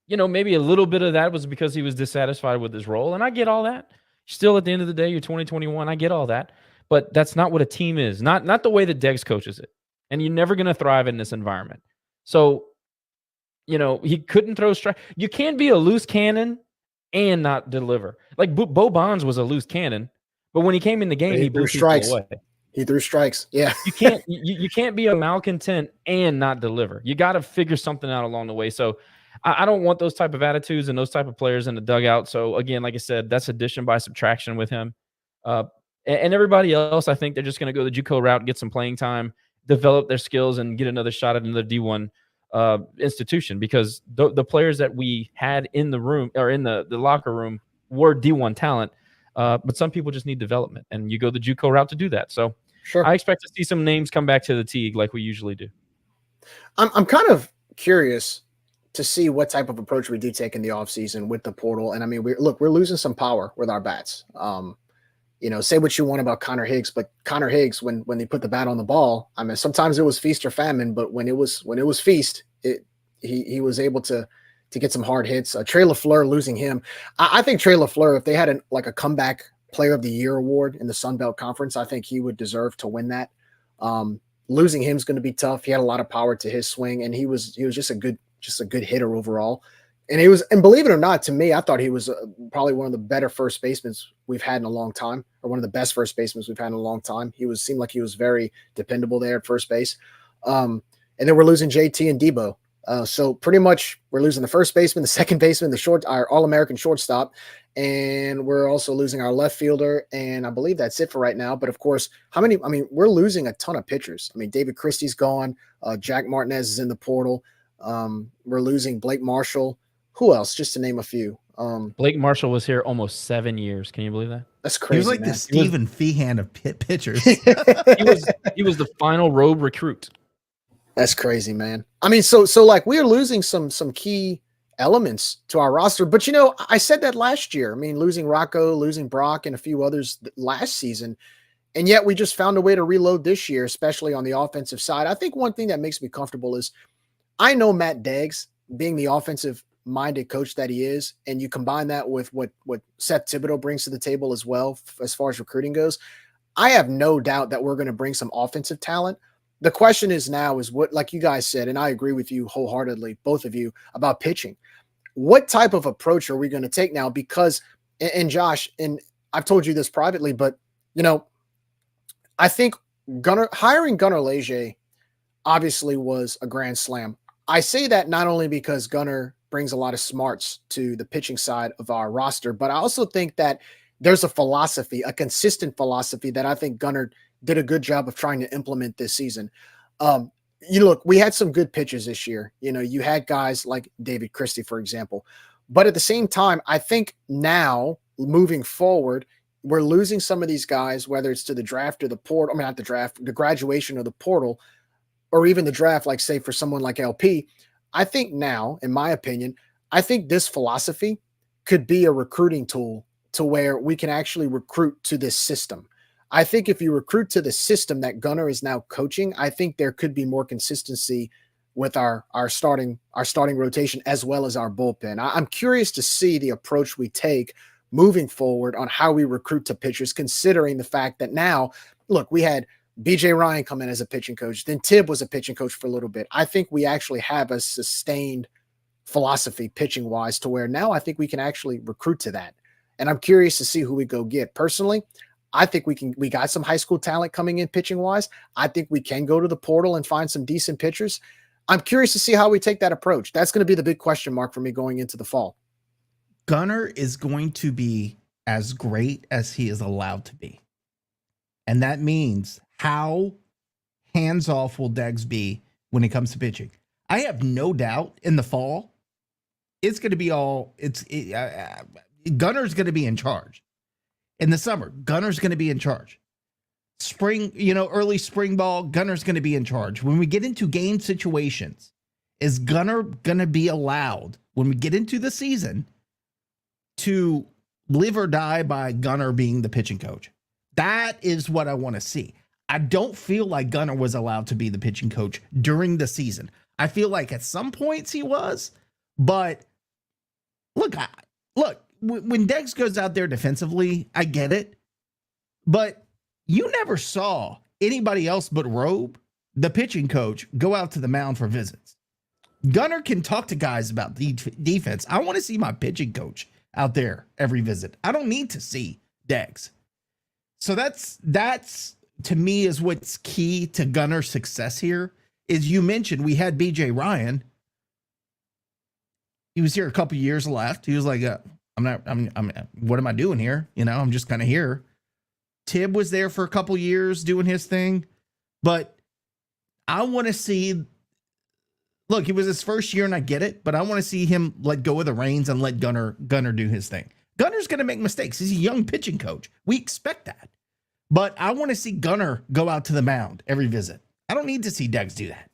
maybe a little bit of that was because he was dissatisfied with his role. And I get all that. Still, at the end of the day, you're 2021. I get all that. But that's not what a team is. Not the way that Deggs coaches it. And you're never going to thrive in this environment. So, he couldn't throw strike. You can't be a loose cannon and not deliver. Like Bo Bonds was a loose cannon, but when he came in the game, he blew strikes away. He threw strikes. Yeah. You can't be a malcontent and not deliver. You got to figure something out along the way. So I don't want those type of attitudes and those type of players in the dugout. So again, like I said, that's addition by subtraction with him. And everybody else, I think they're just going to go the JUCO route, get some playing time, develop their skills, and get another shot at another D1 institution, because the players that we had in the room or in the locker room were D1 talent. But some people just need development, and you go the JUCO route to do that. So sure, I expect to see some names come back to the Teague like we usually do. I'm kind of curious to see what type of approach we do take in the offseason with the portal. And I mean, we're losing some power with our bats. Say what you want about Connor Higgs, but Connor Higgs, when they put the bat on the ball, I mean, sometimes it was feast or famine, but when it was feast, he was able to get some hard hits. Trey LaFleur, losing him, I think Trey LaFleur, if they had a comeback player of the year award in the Sun Belt Conference, I think he would deserve to win that. Losing him is going to be tough. He had a lot of power to his swing, and he was just a good hitter overall. And believe it or not, to me, I thought he was probably one of the better first basemen we've had in a long time, or one of the best first basemen we've had in a long time. Seemed like he was very dependable there at first base. And then we're losing JT and Debo. So pretty much we're losing the first baseman, the second baseman, our All-American shortstop, and we're also losing our left fielder. And I believe that's it for right now. But of course, we're losing a ton of pitchers. I mean, David Christie's gone. Jack Martinez is in the portal. We're losing Blake Marshall. Who else? Just to name a few. Blake Marshall was here almost 7 years. Can you believe that? That's crazy. He was like the Stephen Feehan of pitchers. he was the final road recruit. That's crazy, man. I mean, so like we are losing some key elements to our roster. But I said that last year. I mean, losing Rocco, losing Brock, and a few others last season, and yet we just found a way to reload this year, especially on the offensive side. I think one thing that makes me comfortable is I know Matt Deggs, being the offensive-minded coach that he is, and you combine that with what Seth Thibodeau brings to the table as well, as far as recruiting goes, I have no doubt that we're going to bring some offensive talent. The question is now is what, like you guys said, and I agree with you wholeheartedly, both of you, about pitching. What type of approach are we going to take now? Because, and Josh, and I've told you this privately, but, I think hiring Gunnar Leger obviously was a grand slam. I say that not only because Gunnar brings a lot of smarts to the pitching side of our roster, but I also think that there's a philosophy, a consistent philosophy that I think Gunnar did a good job of trying to implement this season. Look, we had some good pitchers this year. You had guys like David Christie, for example. But at the same time, I think now, moving forward, we're losing some of these guys, whether it's to the draft or the portal. I mean, not the draft, the graduation or the portal, or even the draft, like say for someone like LP. I think now, in my opinion, I think this philosophy could be a recruiting tool to where we can actually recruit to this system. I think if you recruit to the system that Gunnar is now coaching, I think there could be more consistency with our starting rotation as well as our bullpen. I'm curious to see the approach we take moving forward on how we recruit to pitchers, considering the fact that now, look, we had BJ Ryan come in as a pitching coach. Then Tibb was a pitching coach for a little bit. I think we actually have a sustained philosophy pitching wise to where now I think we can actually recruit to that. And I'm curious to see who we go get. Personally, I think we got some high school talent coming in pitching wise. I think we can go to the portal and find some decent pitchers. I'm curious to see how we take that approach. That's going to be the big question mark for me going into the fall. Gunnar is going to be as great as he is allowed to be. And that means how hands off will Deggs be when it comes to pitching? I have no doubt in the fall, it's going to be Gunnar's going to be in charge. In the summer, Gunnar's going to be in charge. Spring, early spring ball, Gunnar's going to be in charge. When we get into game situations, is Gunnar going to be allowed, when we get into the season, to live or die by Gunnar being the pitching coach? That is what I want to see. I don't feel like Gunnar was allowed to be the pitching coach during the season. I feel like at some points he was, but look, when Deggs goes out there defensively, I get it, but you never saw anybody else but Robe, the pitching coach, go out to the mound for visits. Gunnar can talk to guys about defense. I want to see my pitching coach out there every visit. I don't need to see Deggs. So that's to me is what's key to Gunnar's success here. Is you mentioned we had BJ Ryan. He was here a couple years left. He was like, what am I doing here? I'm just kind of here. Tibb was there for a couple years doing his thing, but I want to see, look, it was his first year and I get it, but I want to see him let go of the reins and let Gunnar do his thing. Gunnar's going to make mistakes. He's a young pitching coach. We expect that, but I want to see Gunnar go out to the mound every visit. I don't need to see Deggs do that.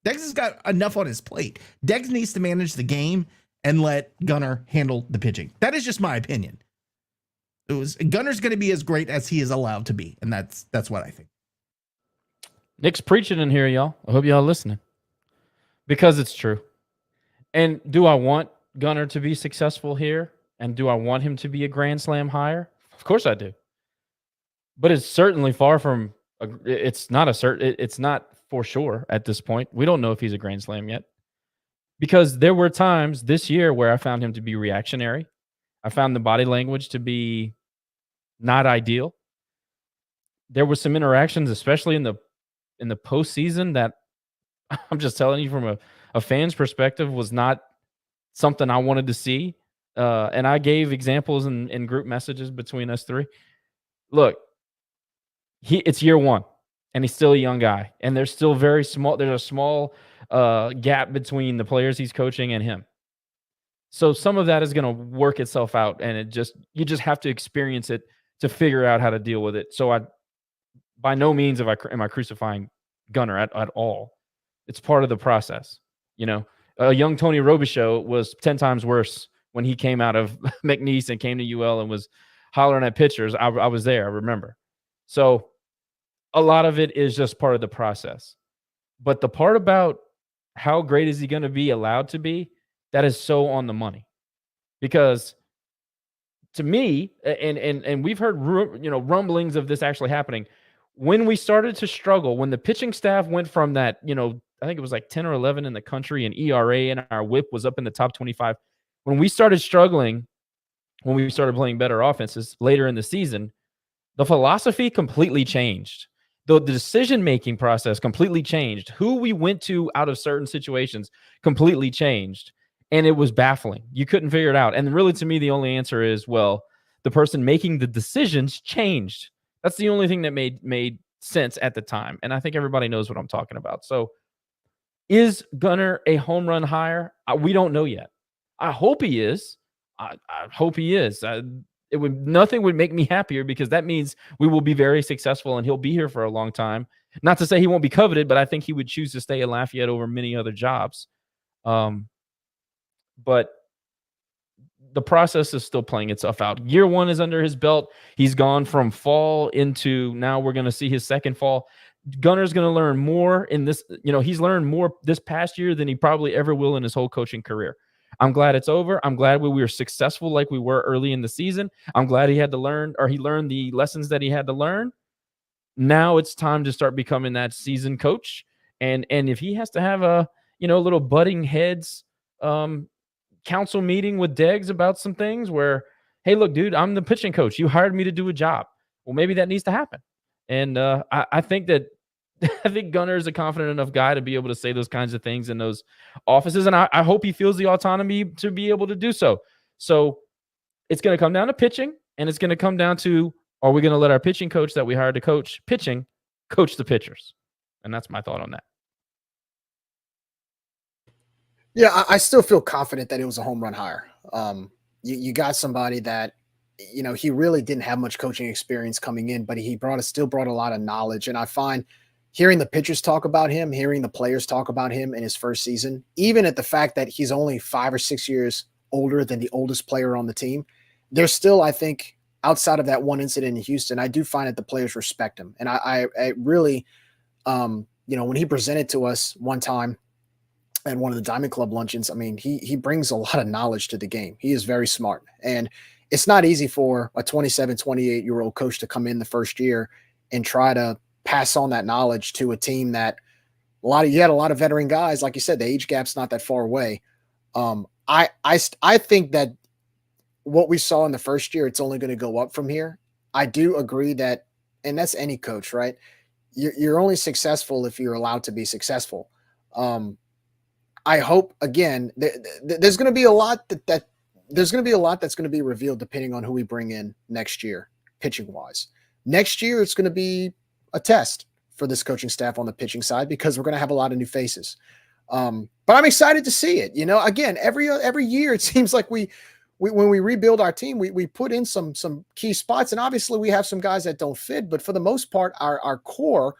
Deggs has got enough on his plate. Deggs needs to manage the game and let Gunnar handle the pitching. That is just my opinion. Gunnar's going to be as great as he is allowed to be, and that's what I think. Nick's preaching in here, y'all. I hope y'all listening, because it's true. And do I want Gunnar to be successful here? And do I want him to be a Grand Slam hire? Of course I do. But it's certainly far from. It's not for sure at this point. We don't know if he's a Grand Slam yet, because there were times this year where I found him to be reactionary. I found the body language to be not ideal. There were some interactions, especially in the postseason, that I'm just telling you from a fan's perspective was not something I wanted to see. And I gave examples in group messages between us three. Look, it's year one, and he's still a young guy, and there's still there's a small gap between the players he's coaching and him. So some of that is going to work itself out, and you just have to experience it to figure out how to deal with it. So by no means am I crucifying Gunnar at all. It's part of the process. A young Tony Robichaux was 10 times worse when he came out of McNeese and came to UL and was hollering at pitchers. I was there, I remember. So a lot of it is just part of the process. But the part about how great is he going to be allowed to be, that is so on the money. Because to me, and we've heard rumblings of this actually happening, when we started to struggle, when the pitching staff went from that, I think it was like 10 or 11 in the country in ERA, and our whip was up in the top 25. When we started struggling, when we started playing better offenses later in the season, the philosophy completely changed. The decision-making process completely changed. Who we went to out of certain situations completely changed. And it was baffling. You couldn't figure it out. And really, to me, the only answer is, well, the person making the decisions changed. That's the only thing that made sense at the time. And I think everybody knows what I'm talking about. So is Gunnar a home run hire? We don't know yet. I hope he is. I hope he is. Nothing would make me happier, because that means we will be very successful and he'll be here for a long time. Not to say he won't be coveted, but I think he would choose to stay at Lafayette over many other jobs. But the process is still playing itself out. Year one is under his belt. He's gone from fall into now we're going to see his second fall. Gunnar's going to learn more in this. He's learned more this past year than he probably ever will in his whole coaching career. I'm glad it's over. I'm glad we were successful like we were early in the season. I'm glad he learned the lessons that he had to learn. Now it's time to start becoming that seasoned coach. And if he has to have a little butting heads council meeting with Deggs about some things where, hey, look, dude, I'm the pitching coach. You hired me to do a job. Well, maybe that needs to happen. And I think Gunnar is a confident enough guy to be able to say those kinds of things in those offices. And I hope he feels the autonomy to be able to do so. So it's going to come down to pitching, and it's going to come down to, are we going to let our pitching coach that we hired to coach pitching coach the pitchers? And that's my thought on that. Yeah, I still feel confident that it was a home run hire. You got somebody that, he really didn't have much coaching experience coming in, but he still brought a lot of knowledge. And I find hearing the pitchers talk about him, hearing the players talk about him in his first season, even at the fact that he's only 5 or 6 years older than the oldest player on the team, there's still, I think, outside of that one incident in Houston, I do find that the players respect him. And I really, when he presented to us one time at one of the Diamond Club luncheons, I mean, he brings a lot of knowledge to the game. He is very smart. And it's not easy for a 27, 28-year-old coach to come in the first year and try to pass on that knowledge to a team that you had a lot of veteran guys. Like you said, the age gap's not that far away. I think that what we saw in the first year, it's only going to go up from here. I do agree that, and that's any coach, right? You're only successful if you're allowed to be successful. I hope, again, there's going to be a lot there's going to be a lot that's going to be revealed depending on who we bring in next year, pitching wise. Next year, it's going to be a test for this coaching staff on the pitching side because we're going to have a lot of new faces. But I'm excited to see it. Again, every year it seems like when we rebuild our team, we put in some key spots, and obviously we have some guys that don't fit. But for the most part, our core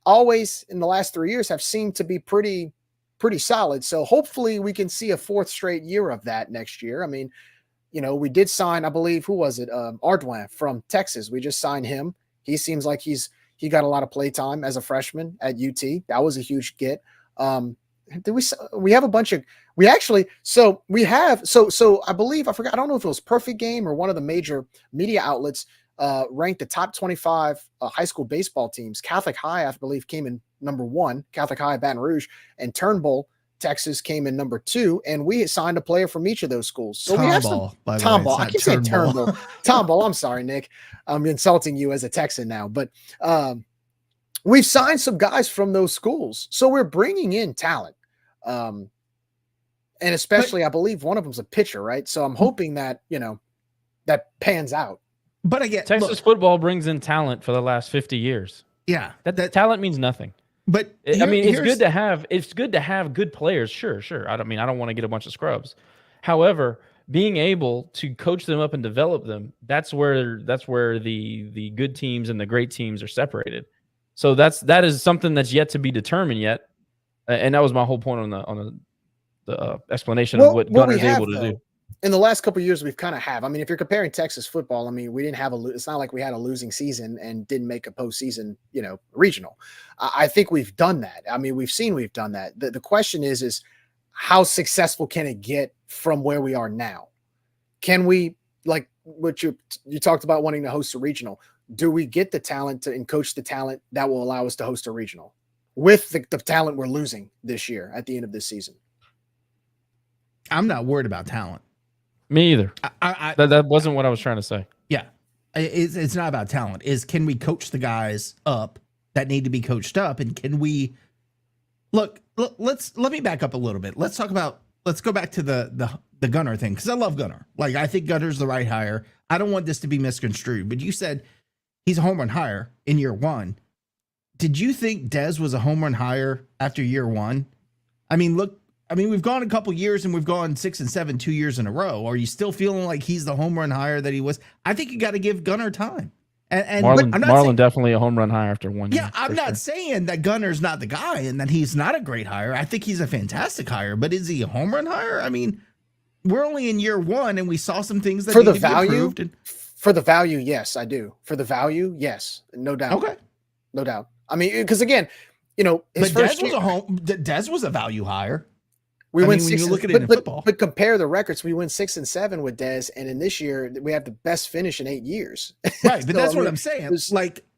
always in the last 3 years have seemed to be pretty solid. So hopefully we can see a 4th straight year of that next year. I mean, we did sign, I believe, who was it? Ardoin from Texas. We just signed him. He seems like he got a lot of play time as a freshman at UT. That was a huge get. We have a bunch of, so I believe, I forgot, I don't know if it was Perfect Game or one of the major media outlets ranked the top 25 high school baseball teams. Catholic High, I believe, came in number 1, Catholic High Baton Rouge, and Turnbull, Texas, came in number 2, and we signed a player from each of those schools. So we have some Tomball. I keep saying Turnbull. Tomball. I'm sorry, Nick. I'm insulting you as a Texan now, but we've signed some guys from those schools, so we're bringing in talent, and especially, I believe one of them's a pitcher, right? So I'm hoping that that pans out. But again, Texas football brings in talent for the last 50 years. Yeah, that talent means nothing. But it's good to have good players. Sure. I don't want to get a bunch of scrubs. However, being able to coach them up and develop them, that's where the good teams and the great teams are separated. So that is something that's yet to be determined yet. And that was my whole point on the explanation of what Gunner's able to do. In the last couple of years, we've kind of have. I mean, if you're comparing Texas football, I mean, we didn't have it's not like we had a losing season and didn't make a postseason, regional. I think we've done that. I mean, we've done that. The question is how successful can it get from where we are now? Can we, like what you talked about wanting to host a regional, do we get the talent and coach the talent that will allow us to host a regional with the talent we're losing this year at the end of this season? I'm not worried about talent. Me either. That wasn't what I was trying to say. Yeah. It's not about talent. Can we coach the guys up that need to be coached up? And can we let me back up a little bit. Let's go back to the Gunner thing. Cause I love Gunner. Like, I think Gunner's the right hire. I don't want this to be misconstrued, but you said he's a home run hire in year 1. Did you think Dez was a home run hire after year 1? I mean, we've gone a couple years and we've gone 6 and 7 2 years in a row. Are you still feeling like he's the home run hire that he was? I think you got to give Gunner time. And Marlon definitely a home run hire after 1 year. Yeah, I'm not saying that Gunner's not the guy and that he's not a great hire. I think he's a fantastic hire, but is he a home run hire? I mean, we're only in year 1 and we saw some things that for the value. For the value, yes, I do. For the value, yes, no doubt. Okay, no doubt. I mean, because again, his but Dez was a value hire. We win 6. When you look at it in football, but compare the records. We win 6 and 7 with Dez, and in this year we have the best finish in 8 years. Right, but that's what I'm saying.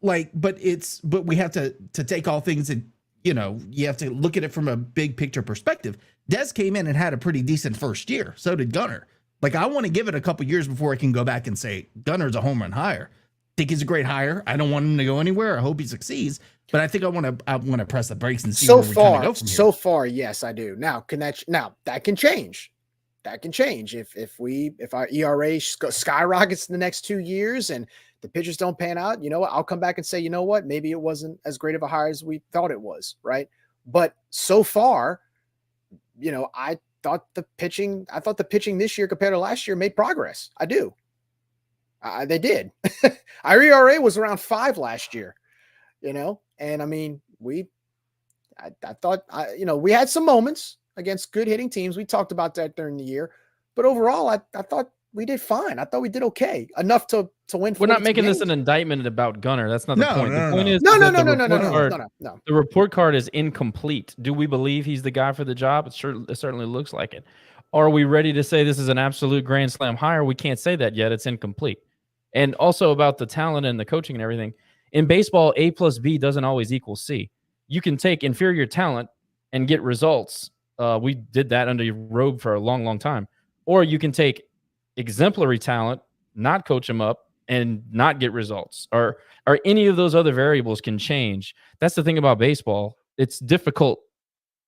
But we have to take all things and you have to look at it from a big picture perspective. Dez came in and had a pretty decent first year. So did Gunner. Like, I want to give it a couple years before I can go back and say Gunner's a home run hire. Think he's a great hire. I don't want him to go anywhere. I hope he succeeds. But I think I want to press the brakes and see where we kind of go from here. So far, yes, I do. Now, that can change. that can change. If our ERA skyrockets in the next 2 years and the pitchers don't pan out, you know what? I'll come back and say, you know what? Maybe it wasn't as great of a hire as we thought it was, right? But so far, you know, I thought the pitching this year compared to last year made progress. I do. They did. Our ERA was around 5 last year, you know, and I mean, I thought, you know, we had some moments against good hitting teams. We talked about that during the year, but overall, I thought we did fine. I thought we did okay, enough to win. We're not making this an indictment about Gunner. That's not the point. The point is no. The report card is incomplete. Do we believe he's the guy for the job? It certainly looks like it. Are we ready to say this is an absolute grand slam hire? We can't say that yet. It's incomplete. And also about the talent and the coaching and everything. In baseball, A plus B doesn't always equal C. You can take inferior talent and get results. We did that under Robe for a long, long time. Or you can take exemplary talent, not coach them up, and not get results. Or any of those other variables can change. That's the thing about baseball. It's difficult.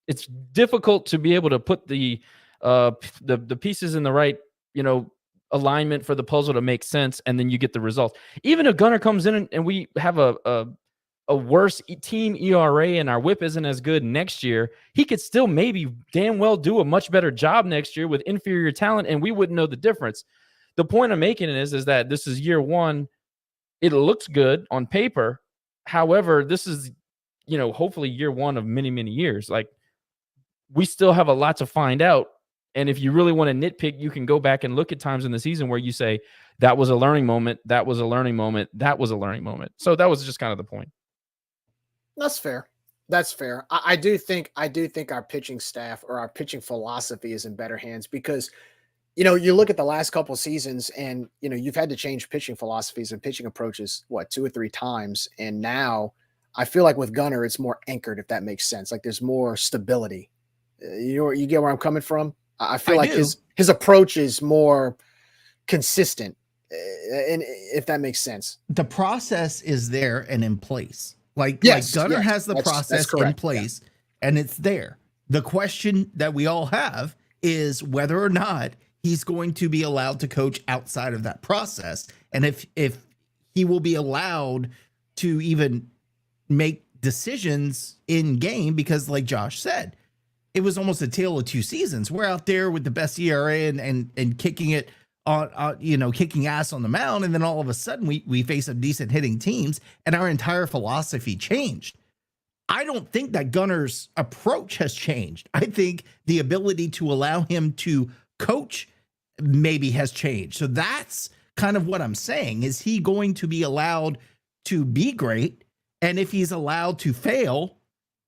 It's difficult to be able to put the pieces in the right, you know, alignment for the puzzle to make sense, and then you get the results. Even if Gunner comes in and we have a worse team ERA and our whip isn't as good next year, he could still maybe damn well do a much better job next year with inferior talent, and we wouldn't know the difference. The point I'm making is that this is year one. It looks good on paper. However, this is, you know, hopefully year one of many, many years. Like, we still have a lot to find out. And if you really want to nitpick, you can go back and look at times in the season where you say, that was a learning moment, that was a learning moment, that was a learning moment. So that was just kind of the point. That's fair. That's fair. I do think our pitching staff or our pitching philosophy is in better hands because, you know, you look at the last couple of seasons and, you know, you've had to change pitching philosophies and pitching approaches, 2 or 3 times. And now I feel like with Gunner, it's more anchored, if that makes sense. Like there's more stability. You get where I'm coming from? I feel like his approach is more consistent, and if that makes sense. The process is there and in place. Like Gunner has the process in place, and it's there. The question that we all have is whether or not he's going to be allowed to coach outside of that process, and if he will be allowed to even make decisions in game, because like Josh said, it was almost a tale of 2 seasons. We're out there with the best ERA and kicking it on, you know, kicking ass on the mound. And then all of a sudden we face some decent hitting teams and our entire philosophy changed. I don't think that Gunner's approach has changed. I think the ability to allow him to coach maybe has changed. So that's kind of what I'm saying. Is he going to be allowed to be great? And if he's allowed to fail,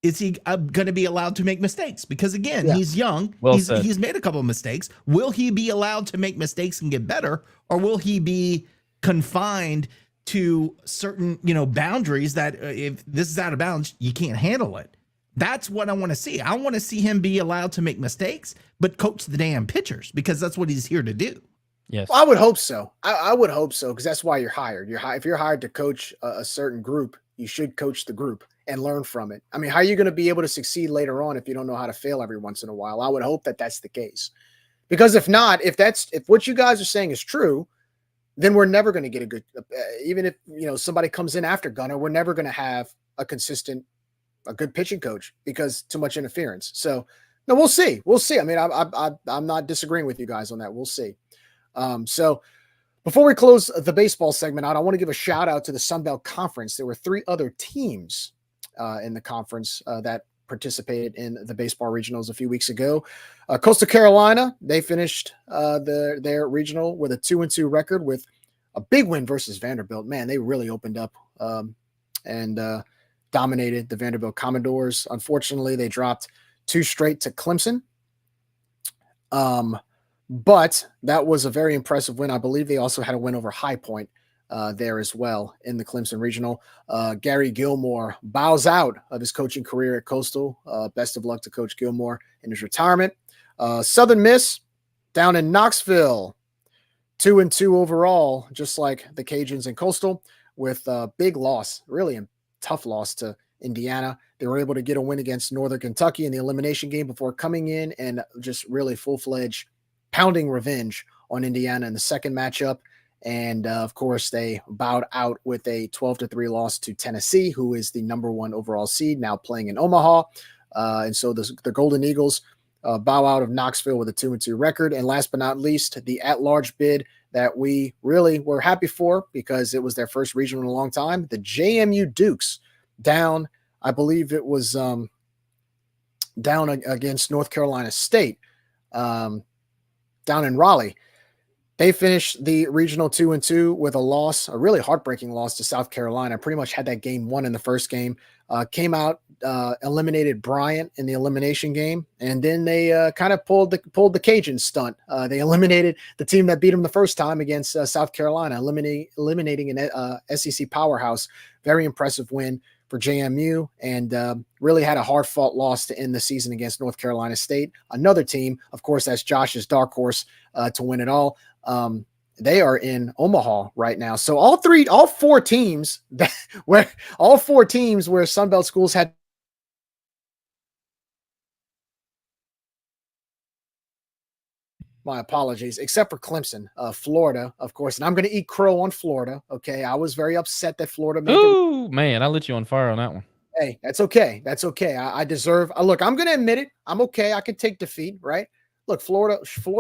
is he going to be allowed to make mistakes? Because again, he's young. He's made a couple of mistakes. Will he be allowed to make mistakes and get better, or will he be confined to certain, you know, boundaries that if this is out of bounds, you can't handle it? That's what I want to see. I want to see him be allowed to make mistakes, but coach the damn pitchers, because that's what he's here to do. Yes, well, I would hope so. I would hope so, because that's why you're hired. If you're hired to coach a certain group, you should coach the group and learn from it. I mean, how are you going to be able to succeed later on if you don't know how to fail every once in a while? I would hope that that's the case, because if not, if what you guys are saying is true, then we're never going to get a good, even if, you know, somebody comes in after Gunner, we're never going to have a good pitching coach because too much interference. So no, we'll see. We'll see. I mean, I'm not disagreeing with you guys on that. We'll see. So before we close the baseball segment out, I want to give a shout out to the Sun Belt Conference. There were 3 other teams in the conference that participated in the baseball regionals a few weeks ago. Coastal Carolina, they finished their regional with a 2-2 record with a big win versus Vanderbilt. Man, they really opened up and dominated the Vanderbilt Commodores. Unfortunately, they dropped 2 straight to Clemson. But that was a very impressive win. I believe they also had a win over High Point there as well in the Clemson Regional. Gary Gilmore bows out of his coaching career at Coastal. Best of luck to Coach Gilmore in his retirement. Southern Miss down in Knoxville, 2-2 overall, just like the Cajuns and Coastal, with a big loss, really a tough loss to Indiana. They were able to get a win against Northern Kentucky in the elimination game before coming in and just really full-fledged pounding revenge on Indiana in the second matchup. And of course, they bowed out with a 12-3 loss to Tennessee, who is the number 1 overall seed, now playing in Omaha. And so the Golden Eagles bow out of Knoxville with a 2-2 record. And last but not least, the at-large bid that we really were happy for because it was their first regional in a long time. The JMU Dukes down, I believe it was down against North Carolina State, down in Raleigh. They finished the regional 2-2 with a loss, a really heartbreaking loss to South Carolina. Pretty much had that game won in the first game. Came out, eliminated Bryant in the elimination game, and then they kind of pulled the Cajun stunt. They eliminated the team that beat them the first time against South Carolina, eliminating an SEC powerhouse. Very impressive win for JMU, and really had a hard-fought loss to end the season against North Carolina State. Another team, of course, that's Josh's dark horse to win it all. They are in Omaha right now. So all four teams where Sunbelt schools had my apologies, except for Clemson, Florida, of course. And I'm going to eat crow on Florida. Okay. I was very upset that Florida made Ooh, man, I lit you on fire on that one. Hey, that's okay. That's okay. I deserve, look, I'm going to admit it. I'm okay. I can take defeat, right? Look, Florida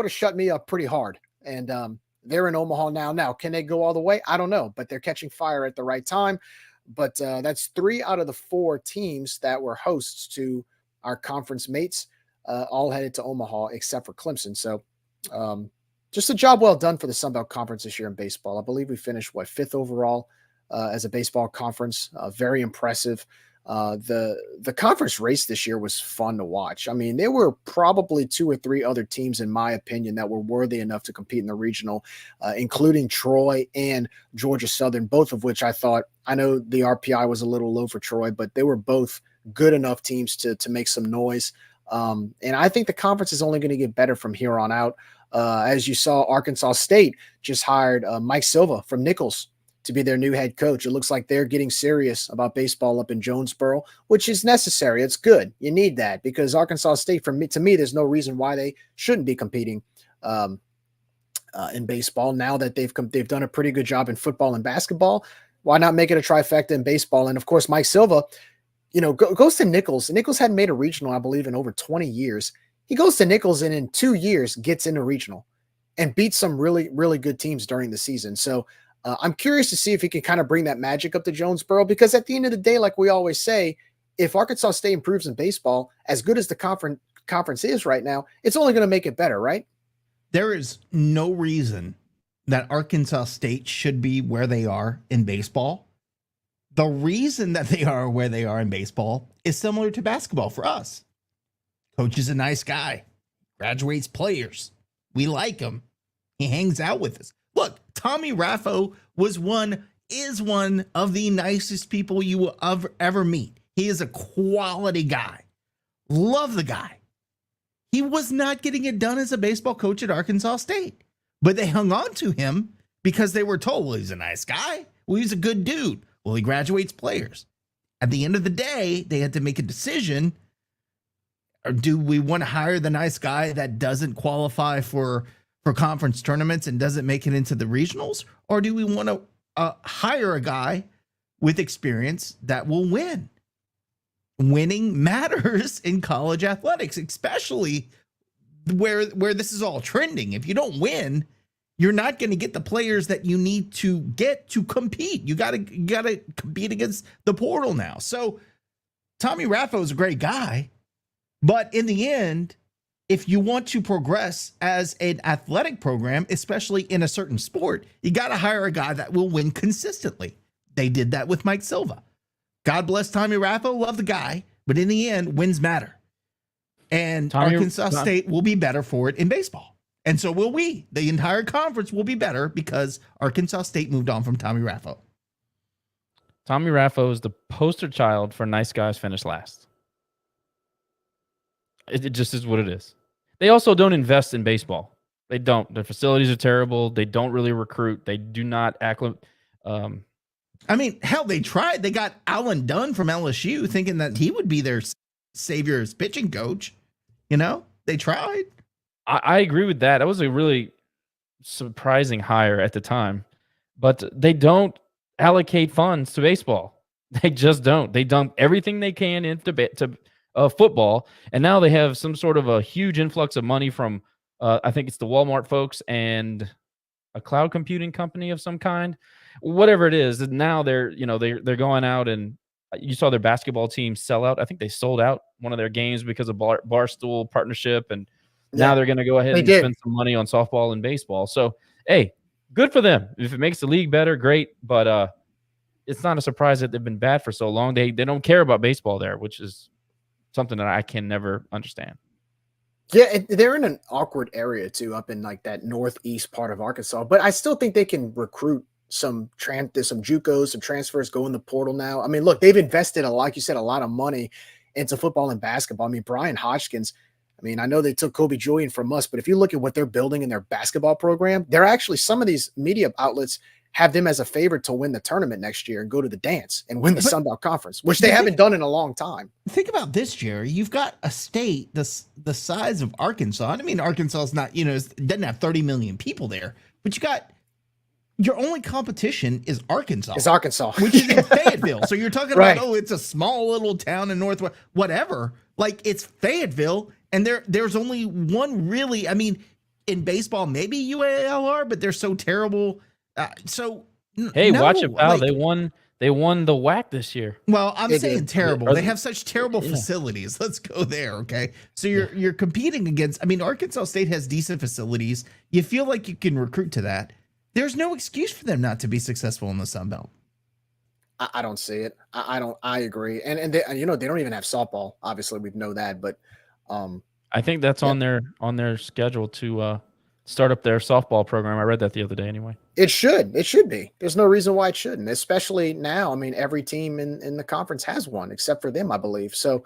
shut me up pretty hard. And they're in Omaha now. Now, can they go all the way? I don't know, but they're catching fire at the right time. But that's 3 out of the 4 teams that were hosts to our conference mates, all headed to Omaha except for Clemson. So just a job well done for the Sun Belt Conference this year in baseball. I believe we finished 5th overall as a baseball conference. Very impressive. The conference race this year was fun to watch. I mean, there were probably 2 or 3 other teams, in my opinion, that were worthy enough to compete in the regional, including Troy and Georgia Southern, both of which I know the RPI was a little low for Troy, but they were both good enough teams to make some noise. And I think the conference is only going to get better from here on out. As you saw, Arkansas State just hired Mike Silva from Nichols to be their new head coach. It looks like they're getting serious about baseball up in Jonesboro, which is necessary. It's good. You need that because Arkansas State, to me, there's no reason why they shouldn't be competing in baseball now that they've done a pretty good job in football and basketball. Why not make it a trifecta in baseball? And of course, Mike Silva, goes to Nichols. Nichols hadn't made a regional, I believe, in over 20 years. He goes to Nichols and in 2 years gets into regional and beats some really, really good teams during the season. So I'm curious to see if he can kind of bring that magic up to Jonesboro, because at the end of the day, like we always say, if Arkansas State improves in baseball, as good as the conference is right now, it's only going to make it better, right? There is no reason that Arkansas State should be where they are in baseball. The reason that they are where they are in baseball is similar to basketball for us. Coach is a nice guy, graduates players. We like him. He hangs out with us. Look, Tommy Raffo is one of the nicest people you will ever meet. He is a quality guy. Love the guy. He was not getting it done as a baseball coach at Arkansas State, but they hung on to him because they were told, well, he's a nice guy. Well, he's a good dude. Well, he graduates players. At the end of the day, they had to make a decision. Or do we want to hire the nice guy that doesn't qualify for conference tournaments and doesn't make it into the regionals? Or do we want to hire a guy with experience that will win? Winning matters in college athletics, especially where this is all trending. If you don't win, you're not going to get the players that you need to get to compete. You got to compete against the portal now. So Tommy Raffo is a great guy, but in the end, if you want to progress as an athletic program, especially in a certain sport, you got to hire a guy that will win consistently. They did that with Mike Silva. God bless Tommy Raffo. Love the guy. But in the end, wins matter. And Arkansas State will be better for it in baseball. And so will we. The entire conference will be better because Arkansas State moved on from Tommy Raffo. Tommy Raffo is the poster child for nice guys finish last. It just is what it is. They also don't invest in baseball. They don't. Their facilities are terrible. They don't really recruit. They do not acclimate. I mean, hell, they tried. They got Alan Dunn from LSU thinking that he would be their savior as pitching coach. They tried. I agree with that. That was a really surprising hire at the time, but they don't allocate funds to baseball. They just don't. They dump everything they can into football, and now they have some sort of a huge influx of money from I think it's the Walmart folks and a cloud computing company of some kind, whatever it is. And now they're going out, and you saw their basketball team sell out. I think they sold out one of their games because of Barstool partnership, and now Yeah, they're going to go ahead they and did. spend some money on softball and baseball. So hey, good for them. If it makes the league better, great. But it's not a surprise that they've been bad for so long. They don't care about baseball there, which is something that I can never understand. Yeah, they're in an awkward area too, up in like that northeast part of Arkansas. But I still think they can recruit there's some JUCOs, some transfers go in the portal now. I mean, look, they've invested like you said, a lot of money into football and basketball. I mean, Brian Hodgkins. I mean, I know they took Kobe Julian from us, but if you look at what they're building in their basketball program, they're actually some of these media outlets have them as a favorite to win the tournament next year and go to the dance and win the Sun Belt Conference, which they haven't done in a long time. Think about this, Jerry. You've got a state the size of Arkansas. I mean, Arkansas is not, it doesn't have 30 million people there, but you got your only competition is Arkansas. It's Arkansas, which is in Fayetteville. So you're talking Right. about, it's a small little town in Northwest, whatever. Like, it's Fayetteville, and there's only one really. I mean, in baseball, maybe UALR, but they're so terrible. Hey, no, watch it, pal. like, They won the WAC this year. well, I'm They saying did. terrible. They have such terrible facilities. Let's go there, okay? So you're competing against. I mean, Arkansas State has decent facilities. You feel like you can recruit to that. There's no excuse for them not to be successful in the Sun Belt. I don't see it. I don't. I agree. And they don't even have softball. Obviously, we know that, but I think that's on their schedule to start up their softball program. I read that the other day anyway. it should. It should be. There's no reason why it shouldn't, especially now. I mean, every team in the conference has one except for them, I believe. So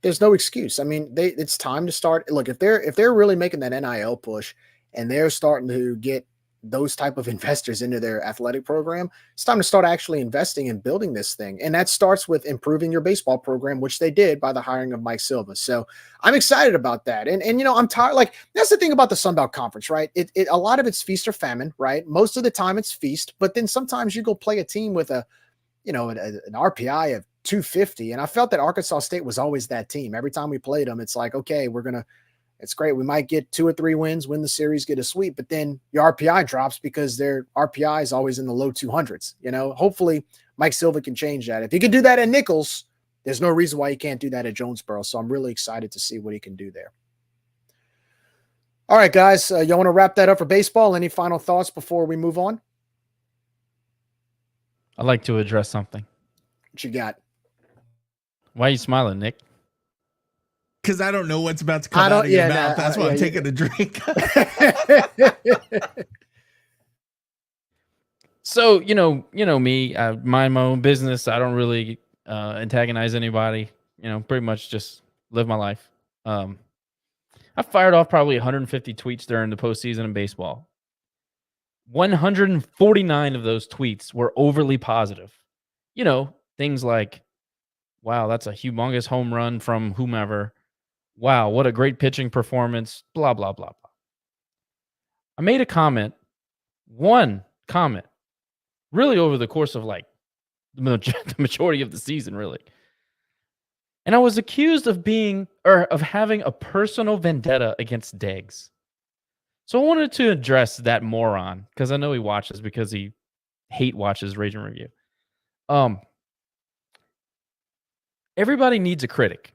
there's no excuse. I mean, it's time to start. Look, if they're really making that NIL push and they're starting to get those type of investors into their athletic program, it's time to start actually investing and building this thing. And that starts with improving your baseball program, which they did by the hiring of Mike Silva. So I'm excited about that. And I'm tired. Like, that's the thing about the Sun Belt Conference, right? A lot of it's feast or famine, right? Most of the time it's feast, but then sometimes you go play a team with an RPI of 250. And I felt that Arkansas State was always that team. Every time we played them, it's like, okay, it's great. We might get 2 or 3 wins, win the series, get a sweep, but then your RPI drops because their RPI is always in the low 200s. Hopefully Mike Silva can change that. If he could do that at Nichols, there's no reason why he can't do that at Jonesboro. So I'm really excited to see what he can do there. All right, guys, y'all want to wrap that up for baseball? Any final thoughts before we move on? I'd like to address something. What you got? Why are you smiling, Nick? Because I don't know what's about to come out of your mouth. That's why I'm taking a drink. So, you know me, I mind my own business. I don't really antagonize anybody, pretty much just live my life. I fired off probably 150 tweets during the postseason in baseball. 149 of those tweets were overly positive. Things like, wow, that's a humongous home run from whomever. Wow, what a great pitching performance, blah, blah, blah, blah. I made one comment, really over the course of like the majority of the season, really. And I was accused of having a personal vendetta against Deggs. So I wanted to address that moron, because I know he watches, because he hate watches Rage and Review. Everybody needs a critic.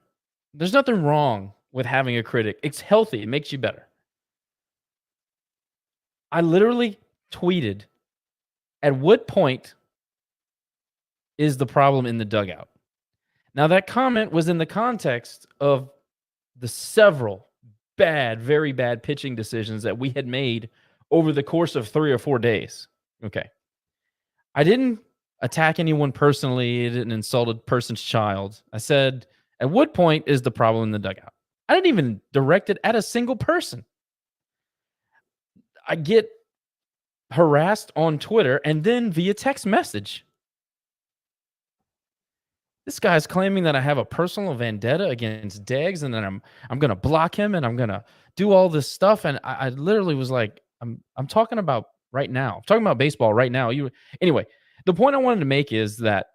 There's nothing wrong with having a critic. It's healthy. It makes you better. I literally tweeted, at what point is the problem in the dugout? Now, that comment was in the context of the several very bad pitching decisions that we had made over the course of 3 or 4 days. Okay. I didn't attack anyone personally. I didn't insult a person's child. I said, at what point is the problem in the dugout? I didn't even direct it at a single person. I get harassed on Twitter and then via text message. This guy's claiming that I have a personal vendetta against Deggs, and then I'm gonna block him, and I'm gonna do all this stuff. And I literally was like, I'm talking about right now. I'm talking about baseball right now. Anyway. The point I wanted to make is that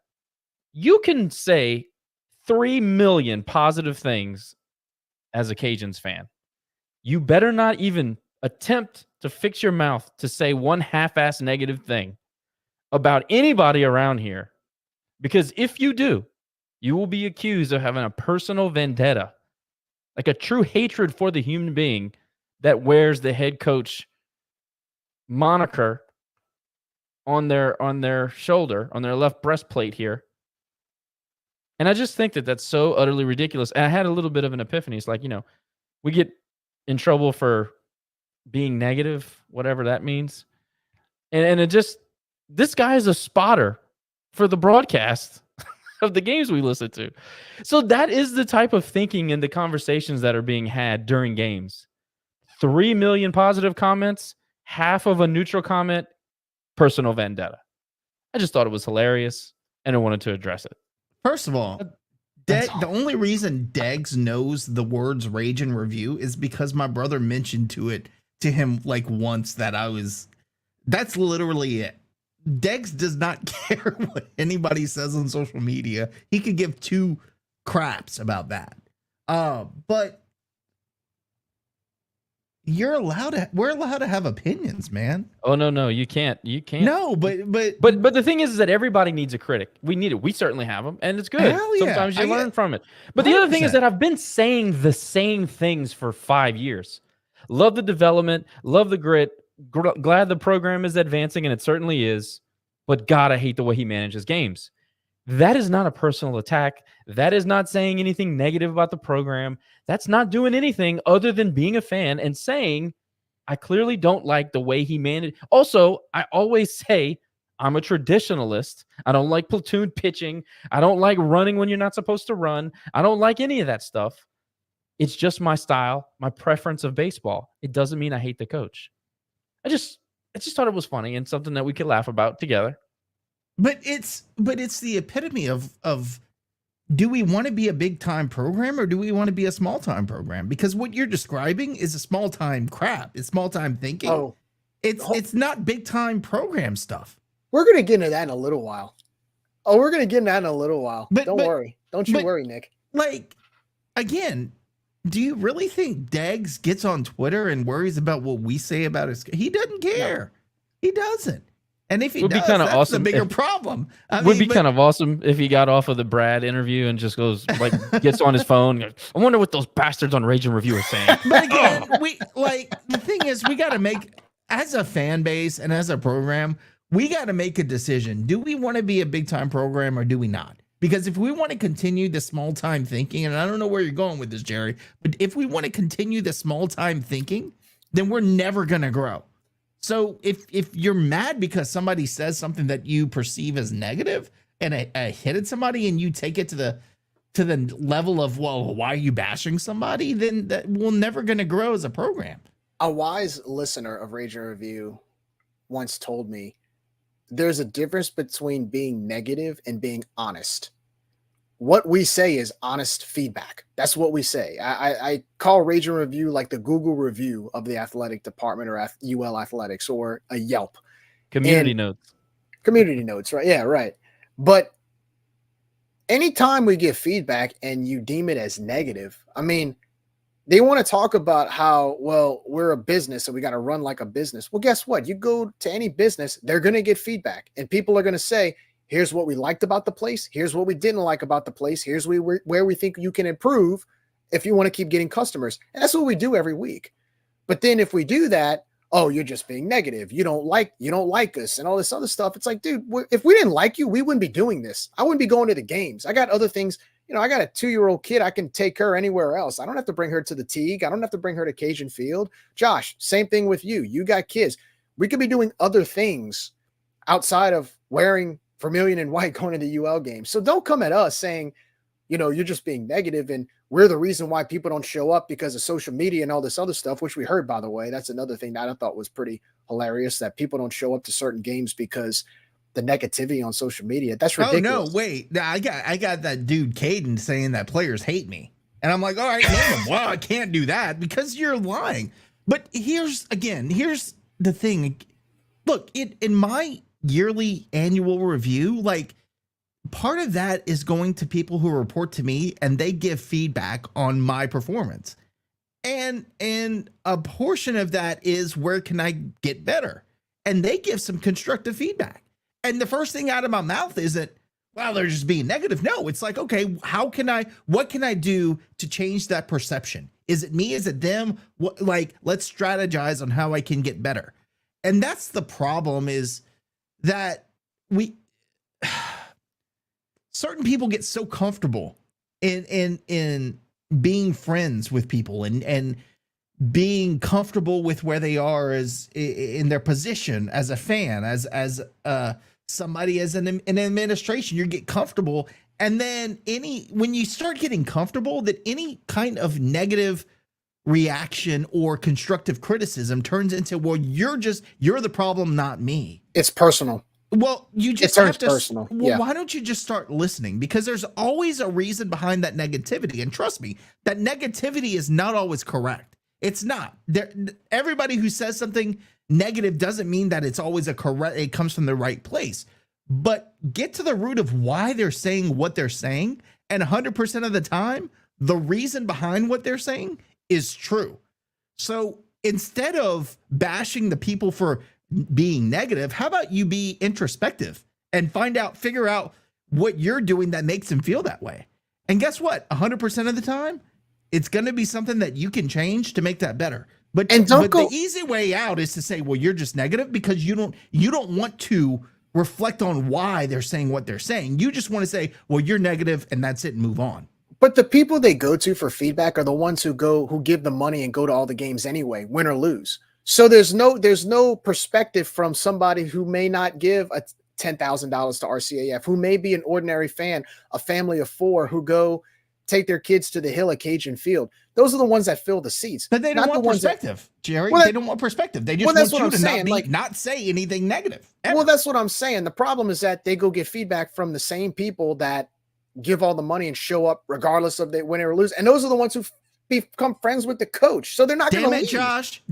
you can say 3 million positive things as a Cajuns fan. You better not even attempt to fix your mouth to say one half-ass negative thing about anybody around here. Because if you do, you will be accused of having a personal vendetta, like a true hatred for the human being that wears the head coach moniker on their shoulder, on their left breastplate here. And I just think that that's so utterly ridiculous. And I had a little bit of an epiphany. It's like, we get in trouble for being negative, whatever that means. And it just, this guy is a spotter for the broadcast of the games we listen to. So that is the type of thinking and the conversations that are being had during games. 3 million positive comments, half of a neutral comment, personal vendetta. I just thought it was hilarious, and I wanted to address it. First of all, the only reason Deggs knows the words rage and review is because my brother mentioned to him like once that's literally it. Deggs does not care what anybody says on social media. He could give two craps about that. But we're allowed to have opinions, man. Oh no, you can't. No, but the thing is that everybody needs a critic. We need it. We certainly have them, and it's good. Yeah. Sometimes you learn from it. But the other thing is that I've been saying the same things for 5 years. Love the development, love the grit. Glad the program is advancing, and it certainly is. But God, I hate the way he manages games. That is not a personal attack. That is not saying anything negative about the program. That's not doing anything other than being a fan and saying, I clearly don't like the way he managed. Also, I always say I'm a traditionalist. I don't like platoon pitching. I don't like running when you're not supposed to run. I don't like any of that stuff. It's just my style, my preference of baseball. It doesn't mean I hate the coach. I just thought it was funny and something that we could laugh about together. But it's the epitome of do we want to be a big time program or do we want to be a small time program? Because what you're describing is a small time crap. It's small time thinking. It's not big time program stuff. We're gonna get into that in a little while. But don't worry. Don't you worry, Nick. Like, again, do you really think Deggs gets on Twitter and worries about what we say about his? He doesn't care. No. He doesn't. And if he does, that's awesome. The bigger problem. It would be kind of awesome if he got off of the Brad interview and just goes, like, gets on his phone. Goes, I wonder what those bastards on Rage and Review are saying. But again, the thing is, we got to make, as a fan base and as a program, we got to make a decision. Do we want to be a big time program or do we not? Because if we want to continue the small time thinking, and I don't know where you're going with this, Jerry, but if we want to continue the small time thinking, then we're never going to grow. So if you're mad because somebody says something that you perceive as negative and I hit at somebody and you take it to the level of, well, why are you bashing somebody? Then that we're never going to grow as a program. A wise listener of Rage and Review once told me there's a difference between being negative and being honest. What we say is honest feedback. That's what we say. I call Rage and Review like the Google review of the athletic department or UL athletics or a Yelp. Community notes, right? Yeah, right. But anytime we get feedback and you deem it as negative, I mean, they want to talk about how, well, we're a business and we got to run like a business. Well, guess what? You go to any business, they're going to get feedback and people are going to say, here's what we liked about the place. Here's what we didn't like about the place. Here's where we think you can improve if you want to keep getting customers. And that's what we do every week. But then if we do that, oh, you're just being negative. You don't like us and all this other stuff. It's like, dude, if we didn't like you, we wouldn't be doing this. I wouldn't be going to the games. I got other things. I got a 2-year-old kid. I can take her anywhere else. I don't have to bring her to the Teague. I don't have to bring her to Cajun Field. Josh, same thing with you. You got kids. We could be doing other things outside of wearing Vermilion and white going to the UL game. So don't come at us saying, you're just being negative and we're the reason why people don't show up because of social media and all this other stuff, which we heard, by the way. That's another thing that I thought was pretty hilarious, that people don't show up to certain games because the negativity on social media. That's Oh ridiculous. no, wait. I got that dude Caden saying that players hate me. And I'm like, all right, name them. Well, I can't do that because you're lying. But here's the thing. Look, in my yearly annual review, like part of that is going to people who report to me and they give feedback on my performance. And a portion of that is where can I get better? And they give some constructive feedback. And the first thing out of my mouth isn't, well, they're just being negative. No, it's like, okay, what can I do to change that perception? Is it me? Is it them? What, like, let's strategize on how I can get better. And that's the problem, is that certain people get so comfortable in being friends with people and being comfortable with where they are as in their position as a fan, as somebody as an administration. You get comfortable, and then when you start getting comfortable, that any kind of negative reaction or constructive criticism turns into, well, you're the problem, not me. It's personal. Well, you just it have to. Personal. Well, yeah. Why don't you just start listening? Because there's always a reason behind that negativity, and trust me, that negativity is not always correct. It's not. Everybody who says something negative doesn't mean that it's always it comes from the right place. But get to the root of why they're saying what they're saying, and 100% of the time, the reason behind what they're saying is true. So instead of bashing the people for being negative, how about you be introspective and figure out what you're doing that makes them feel that way? And guess what? 100% of the time, it's going to be something that you can change to make that better. But the easy way out is to say, well, you're just negative, because you don't want to reflect on why they're saying what they're saying. You just want to say, well, you're negative, and that's it, and move on. But the people they go to for feedback are the ones who give the money and go to all the games anyway, win or lose. So there's no perspective from somebody who may not give a $10,000 to RCAF, who may be an ordinary fan, a family of 4 who go take their kids to the Hill at Cajun Field. Those are the ones that fill the seats. But they don't want perspective, Jerry. They don't want perspective. They just want you to not say anything negative. Ever. Well, that's what I'm saying. The problem is that they go get feedback from the same people that give all the money and show up regardless of they win or lose. And those are the ones who become friends with the coach. So they're not going to leave.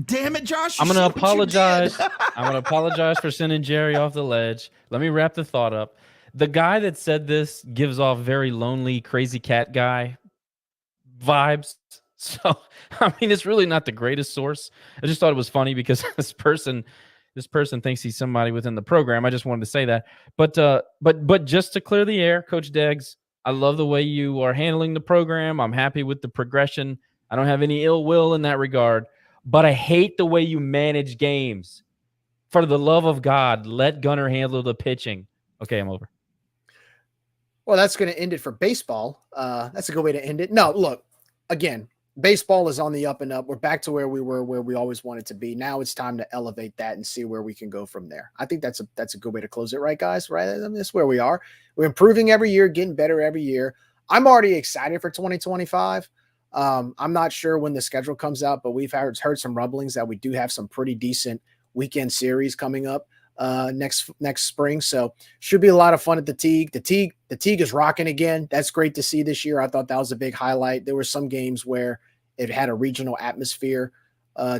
Damn it, Josh. I'm going to apologize. I'm going to apologize for sending Jerry off the ledge. Let me wrap the thought up. The guy that said this gives off very lonely, crazy cat guy vibes. So, I mean, it's really not the greatest source. I just thought it was funny because this person thinks he's somebody within the program. I just wanted to say that. But just to clear the air, Coach Deggs, I love the way you are handling the program. I'm happy with the progression. I don't have any ill will in that regard. But I hate the way you manage games. For the love of God, let Gunnar handle the pitching. Okay, I'm over. Well, that's going to end it for baseball. That's a good way to end it. No, look, again, baseball is on the up and up. We're back to where we were, where we always wanted to be. Now it's time to elevate that and see where we can go from there. I think that's a good way to close it, right, guys? Right? I mean, that's where we are. We're improving every year, getting better every year. I'm already excited for 2025. I'm not sure when the schedule comes out, but we've heard some rumblings that we do have some pretty decent weekend series coming up next spring. So should be a lot of fun at the Teague. The Teague is rocking again. That's great to see this year. I thought that was a big highlight. There were some games where it had a regional atmosphere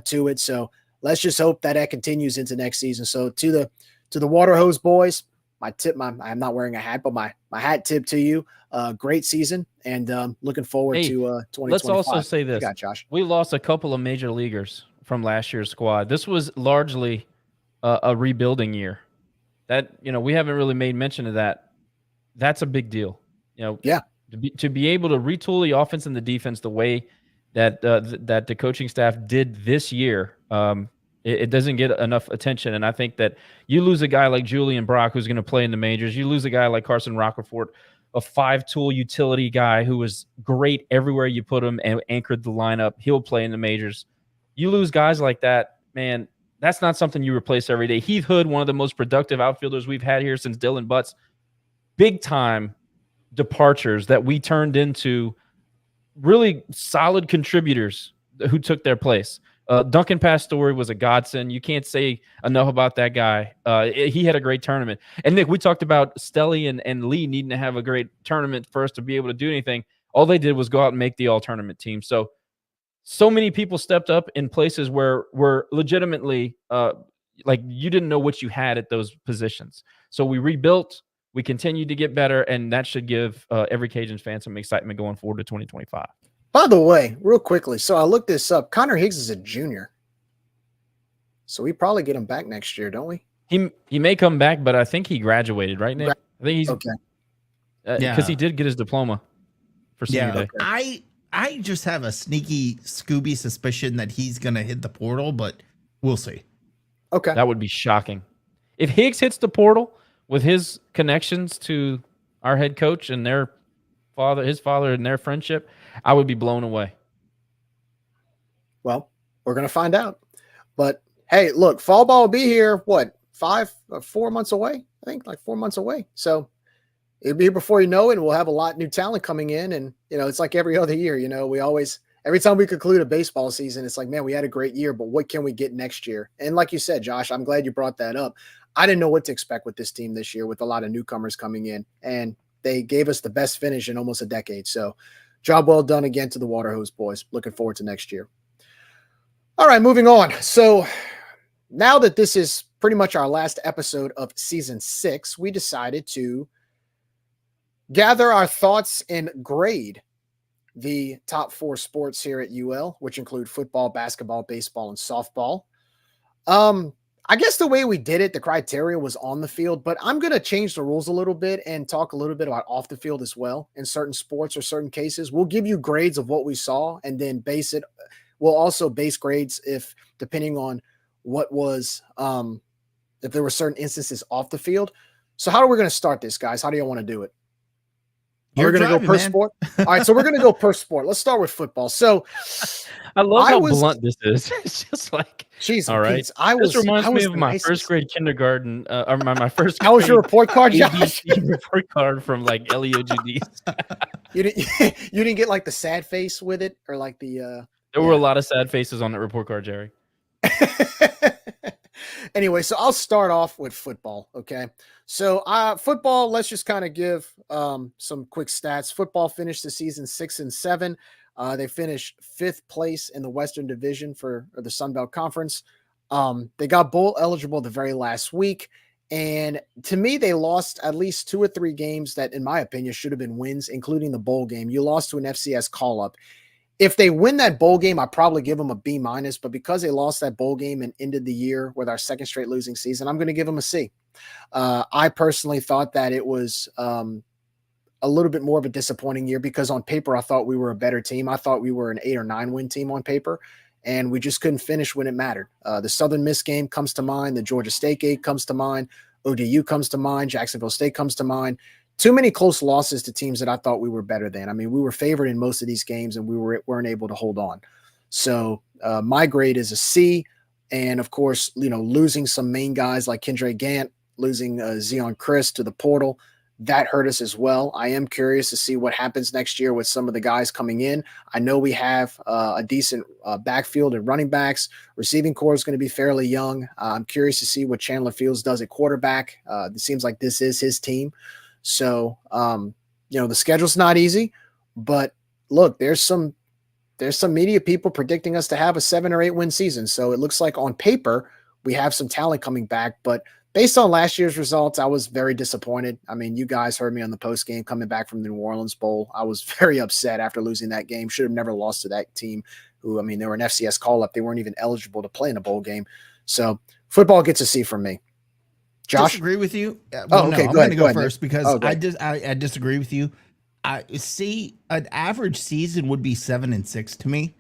to it. So let's just hope that continues into next season. So to the Water Hose boys, I'm not wearing a hat, but my hat tip to you. Great season, and looking forward to 2025. Let's also say this. Josh. We lost a couple of major leaguers from last year's squad. This was largely a rebuilding year. That, we haven't really made mention of that. That's a big deal. Yeah. To be able to retool the offense and the defense the way that the coaching staff did this year, it doesn't get enough attention. And I think that you lose a guy like Julian Brock, who's going to play in the majors. You lose a guy like Carson Rockerford, a 5-tool utility guy who was great everywhere you put him and anchored the lineup. He'll play in the majors. You lose guys like that, man, that's not something you replace every day. Heath Hood, one of the most productive outfielders we've had here since Dylan Butts. Big-time departures that we turned into really solid contributors who took their place. Duncan Pastore was a godsend. You can't say enough about that guy. He had a great tournament. And Nick, we talked about Stelly and Lee needing to have a great tournament for us to be able to do anything. All they did was go out and make the all-tournament team. So many people stepped up in places where were legitimately like you didn't know what you had at those positions. So we rebuilt, we continued to get better, and that should give every Cajuns fan some excitement going forward to 2025. By the way, real quickly, so I looked this up. Connor Higgs is a junior. So we probably get him back next year, don't we? He may come back, but I think he graduated, right, Nick? I think he's okay. Because he did get his diploma for senior day. Okay. I just have a sneaky Scooby suspicion that he's gonna hit the portal, but we'll see. Okay. That would be shocking. If Higgs hits the portal with his connections to our head coach and his father and their friendship, I would be blown away. Well, we're going to find out. But hey, look, fall ball will be here, 4 months away? I think like 4 months away. So it'll be here before you know it, and we'll have a lot of new talent coming in. And, it's like every other year, we always, every time we conclude a baseball season, it's like, man, we had a great year, but what can we get next year? And like you said, Josh, I'm glad you brought that up. I didn't know what to expect with this team this year with a lot of newcomers coming in, and they gave us the best finish in almost a decade. So job well done again to the Waterhose boys. Looking forward to next year. All right, moving on. So now that this is pretty much our last episode of season 6, we decided to gather our thoughts and grade the top 4 sports here at UL, which include football, basketball, baseball, and softball. I guess the way we did it, the criteria was on the field, but I'm going to change the rules a little bit and talk a little bit about off the field as well. In certain sports or certain cases, we'll give you grades of what we saw and then base it. We'll also base grades if depending on what was, if there were certain instances off the field. So how are we going to start this, guys? How do you want to do it? We're going to go per sport. All right, so we're going to go per sport. Let's start with football. So I love how blunt this is. It's just like, jeez, all right. This reminds me of my first grade kindergarten, or my first. How was your report card, Josh? Report card from like LEOGD. You didn't get like the sad face with it, or like the. There were a lot of sad faces on that report card, Jerry. Anyway, so I'll start off with football. Okay. So football, let's just kind of give some quick stats. Football finished the season 6-7. They finished 5th place in the Western Division for the Sun Belt Conference. They got bowl eligible the very last week. And to me, they lost at least 2 or 3 games that, in my opinion, should have been wins, including the bowl game. You lost to an FCS call-up. If they win that bowl game, I'd probably give them a B-, but because they lost that bowl game and ended the year with our 2nd straight losing season, I'm going to give them a C. I personally thought that it was a little bit more of a disappointing year because on paper, I thought we were a better team. I thought we were an 8 or 9 win team on paper, and we just couldn't finish when it mattered. The Southern Miss game comes to mind. The Georgia State game comes to mind. ODU comes to mind. Jacksonville State comes to mind. Too many close losses to teams that I thought we were better than. I mean, we were favored in most of these games, and we weren't able to hold on. So my grade is a C. And, of course, losing some main guys like Kendra Gant, losing Zion Chris to the portal, that hurt us as well. I am curious to see what happens next year with some of the guys coming in. I know we have a decent backfield and running backs. Receiving core is going to be fairly young. I'm curious to see what Chandler Fields does at quarterback. It seems like this is his team. So, the schedule's not easy, but look, there's some media people predicting us to have a 7 or 8 win season. So it looks like on paper, we have some talent coming back, but based on last year's results, I was very disappointed. I mean, you guys heard me on the post game coming back from the New Orleans Bowl. I was very upset after losing that game. Should have never lost to that team who, they were an FCS call up. They weren't even eligible to play in a bowl game. So football gets a C from me. Josh? Disagree with you. Well, okay, I'm going to go first because I disagree with you. I see an average season would be 7-6 to me.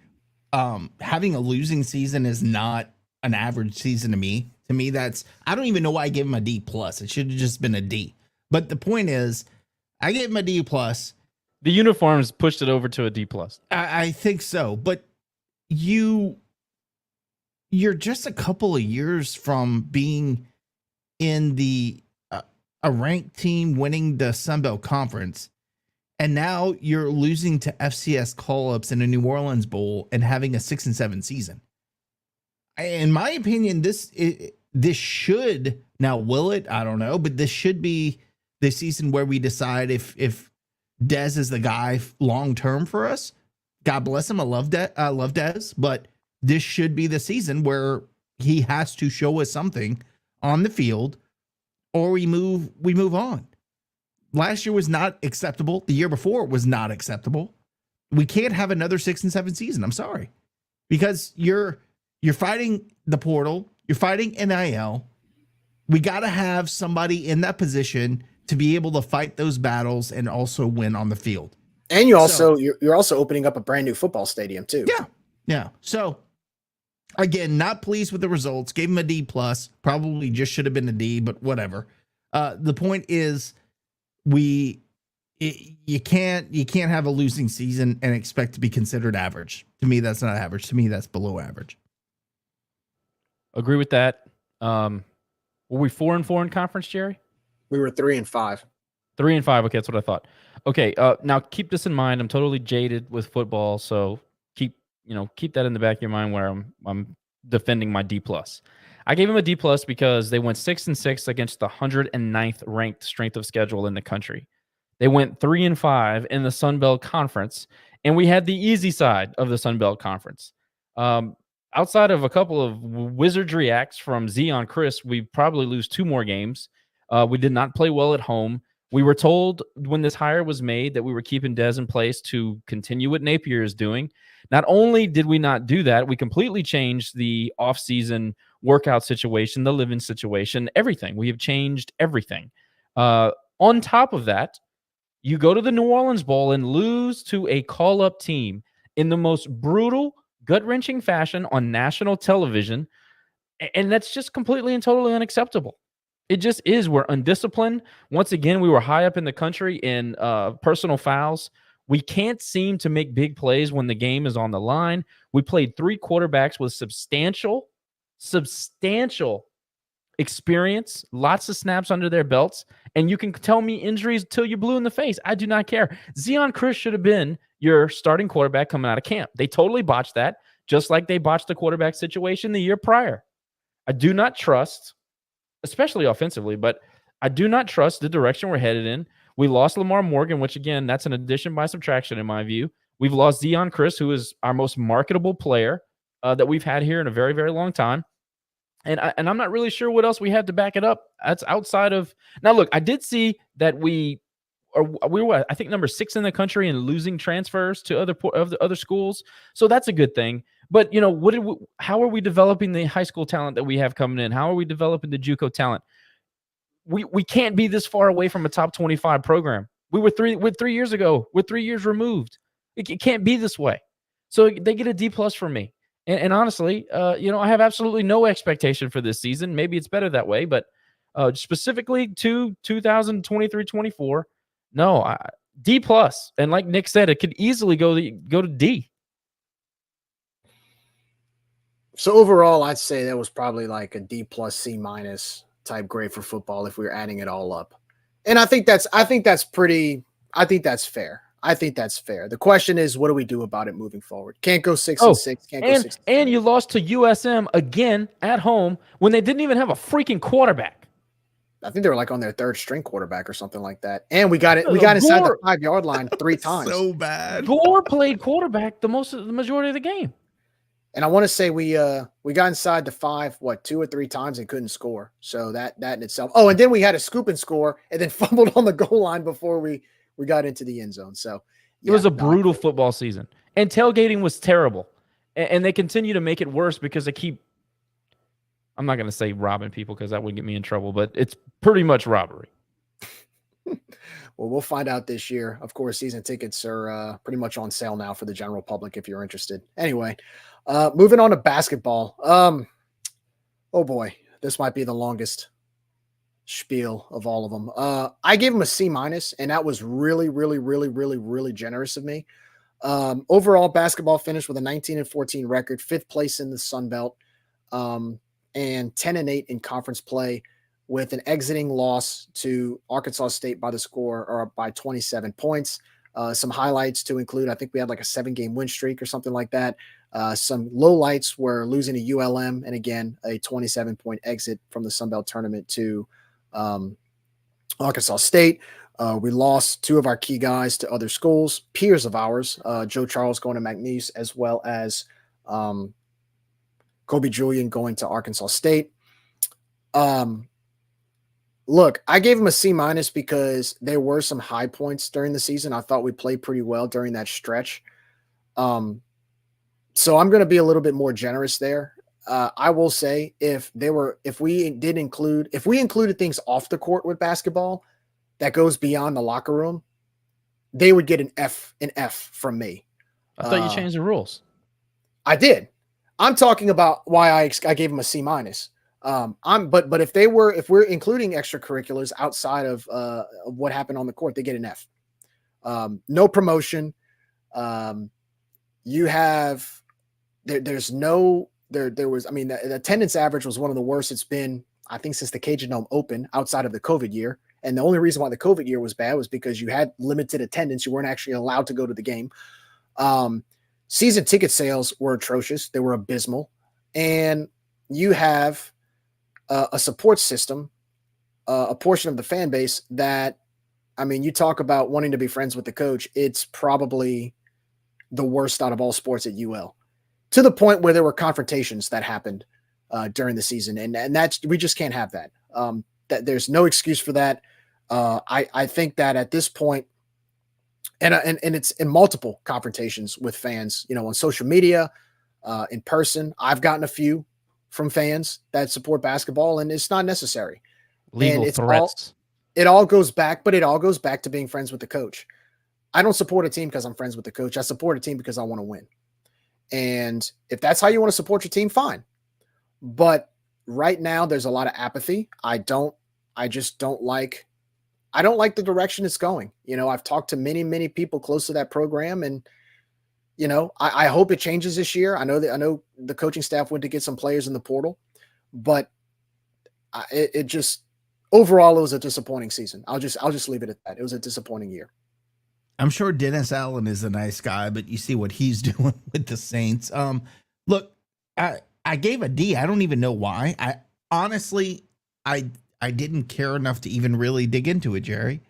Having a losing season is not an average season to me. To me, I don't even know why I gave him a D+. It should have just been a D. But the point is, I gave him a D+. The uniforms pushed it over to a D+. I think so. But you're just a couple of years from being in the a ranked team winning the Sun Belt Conference, and now you're losing to FCS call-ups in a New Orleans Bowl and having a 6-7 season. in my opinion, this should, now will it? I don't know, but this should be the season where we decide if Dez is the guy long term for us. God bless him. I love Dez, but this should be the season where he has to show us something on the field, or we move on. Last year was not acceptable. The year before was not acceptable. We can't have another 6-7 season. I'm sorry, because you're fighting the portal, you're fighting NIL. We got to have somebody in that position to be able to fight those battles and also win on the field. And you're also opening up a brand new football stadium too. Yeah. So again, not pleased with the results. Gave him a D+. Probably just should have been a D, but whatever. The point is, you can't have a losing season and expect to be considered average. To me, that's not average. To me, that's below average. Agree with that. Were we 4-4 in conference, Jerry? We were 3-5. 3-5. Okay, that's what I thought. Okay, now keep this in mind. I'm totally jaded with football, so keep that in the back of your mind where I'm defending my D+. I gave him a D+ because they went 6-6 against the 109th ranked strength of schedule in the country. They went 3-5 in the Sun Belt Conference, and we had the easy side of the Sun Belt Conference. Outside of a couple of wizardry acts from Zion Chris, we probably lose 2 more games. We did not play well at home. We were told when this hire was made that we were keeping Dez in place to continue what Napier is doing. Not only did we not do that, we completely changed the offseason workout situation, the living situation, everything. We have changed everything. On top of that, you go to the New Orleans Bowl and lose to a call-up team in the most brutal, gut-wrenching fashion on national television, and that's just completely and totally unacceptable. It just is. We're undisciplined. Once again, we were high up in the country in personal fouls. We can't seem to make big plays when the game is on the line. We played 3 quarterbacks with substantial experience, lots of snaps under their belts, and you can tell me injuries till you're blue in the face. I do not care. Zion Chris should have been your starting quarterback coming out of camp. They totally botched that, just like they botched the quarterback situation the year prior. I do not trust, especially offensively, but I do not trust the direction we're headed in. We lost Lamar Morgan, which, again, that's an addition by subtraction in my view. We've lost Zion Chris, who is our most marketable player that we've had here in a very, very long time. And I'm not really sure what else we had to back it up. That's outside of – now, look, I did see that we were, I think, number 6 in the country in losing transfers to other schools. So that's a good thing. But, how are we developing the high school talent that we have coming in? How are we developing the JUCO talent? We can't be this far away from a top 25 program. We were 3 years ago. We're 3 years removed. It can't be this way. So they get a D+ from me. And honestly, I have absolutely no expectation for this season. Maybe it's better that way, but specifically to 2023-24, no, D+. And like Nick said, it could easily go to D. So overall, I'd say that was probably like a D+, C- type grade for football if we were adding it all up. And I think that's fair. I think that's fair. The question is, what do we do about it moving forward? Can't go 6-6. Can't go 6. And you lost to USM again at home when they didn't even have a freaking quarterback. I think they were like on their 3rd string quarterback or something like that. And we got inside the 5-yard line 3 times. So bad. Gore played quarterback the majority of the game. And I want to say we got inside the 5, 2 or 3 times and couldn't score. So that in itself. Oh, and then we had a scoop and score and then fumbled on the goal line before we got into the end zone. So it was a brutal football season. And tailgating was terrible. And they continue to make it worse because they keep, I'm not going to say robbing people because that would get me in trouble, but it's pretty much robbery. Well, we'll find out this year. Of course, season tickets are pretty much on sale now for the general public if you're interested. Anyway, moving on to basketball. Oh boy, this might be the longest spiel of all of them. I gave him a C-, and that was really, really, really, really, really generous of me. Overall basketball finished with a 19-14 record, 5th place in the Sun Belt, and 10-8 in conference play, with an exiting loss to Arkansas State by the score or by 27 points. Some highlights to include, I think we had like a 7-game win streak or something like that. Some lowlights were losing to ULM, and again, a 27-point exit from the Sun Belt tournament to Arkansas State. We lost 2 of our key guys to other schools, peers of ours, Joe Charles going to McNeese, as well as Kobe Julian going to Arkansas State. Look, I gave him a C- because there were some high points during the season. I thought we played pretty well during that stretch. So I'm going to be a little bit more generous there. I will say if we included things off the court with basketball that goes beyond the locker room, they would get an F from me. I thought you changed the rules. I did. I'm talking about why I gave him a C-. But if we're including extracurriculars outside of what happened on the court, they get an F. No promotion. You have there's no there was, I mean, the attendance average was one of the worst it's been, I think, since the Cajun Dome opened outside of the COVID year. And the only reason why the COVID year was bad was because you had limited attendance. You weren't actually allowed to go to the game. Season ticket sales were atrocious. They were abysmal. And you have a support system, a portion of the fan base that, I mean, you talk about wanting to be friends with the coach. It's probably the worst out of all sports at UL, to the point where there were confrontations that happened during the season. And that's, we just can't have that. That there's no excuse for that. I think that at this point, and it's in multiple confrontations with fans, you know, on social media, in person. I've gotten a few from fans that support basketball, and it's not necessary. Legal threats. It all goes back to being friends with the coach. I don't support a team because I'm friends with the coach. I support a team because I want to win. And if that's how you want to support your team, fine. But right now there's a lot of apathy. I don't like the direction it's going. You know, I've talked to many people close to that program, and, you know, I hope it changes this year. I know the coaching staff went to get some players in the portal, but it just, overall, it was a disappointing season. I'll just leave it at that. It was a disappointing year. I'm sure Dennis Allen is a nice guy, but you see what he's doing with the Saints. Look, I gave a D. I don't even know why. I honestly didn't care enough to even really dig into it, Jerry.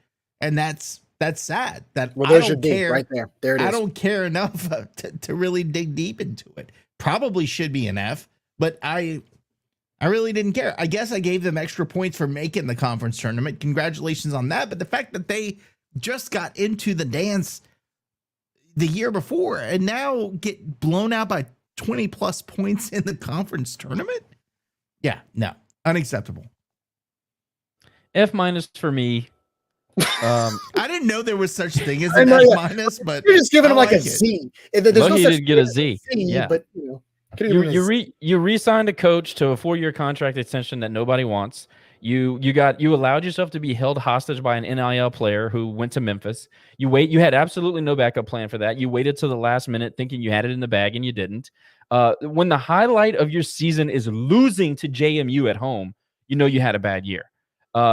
And that's sad. That, well, there's your D right there. There it is. I don't care enough to really dig deep into it. Probably should be an F, but I really didn't care. I guess I gave them extra points for making the conference tournament. Congratulations on that. But the fact that they just got into the dance the year before and now get blown out by 20 plus points in the conference tournament. Yeah, no, unacceptable. F- for me. I didn't know there was such thing as an F-, but you're just giving him like a Z. There's no such didn't get a Z. Yeah, but you know, you re-signed a coach to a 4-year contract extension that nobody wants. You allowed yourself to be held hostage by an NIL player who went to Memphis. You had absolutely no backup plan for that. You waited till the last minute thinking you had it in the bag, and you didn't. When the highlight of your season is losing to JMU at home, you know you had a bad year.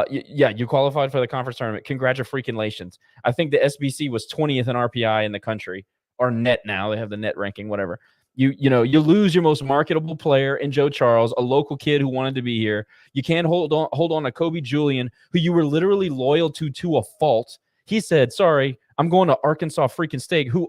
You qualified for the conference tournament. Congratulations. I think the SBC was 20th in RPI in the country, or net now. They have the net ranking, whatever. You lose your most marketable player in Joe Charles, a local kid who wanted to be here. You can't hold on to Kobe Julian, who you were literally loyal to a fault. He said, sorry, I'm going to Arkansas freaking State, who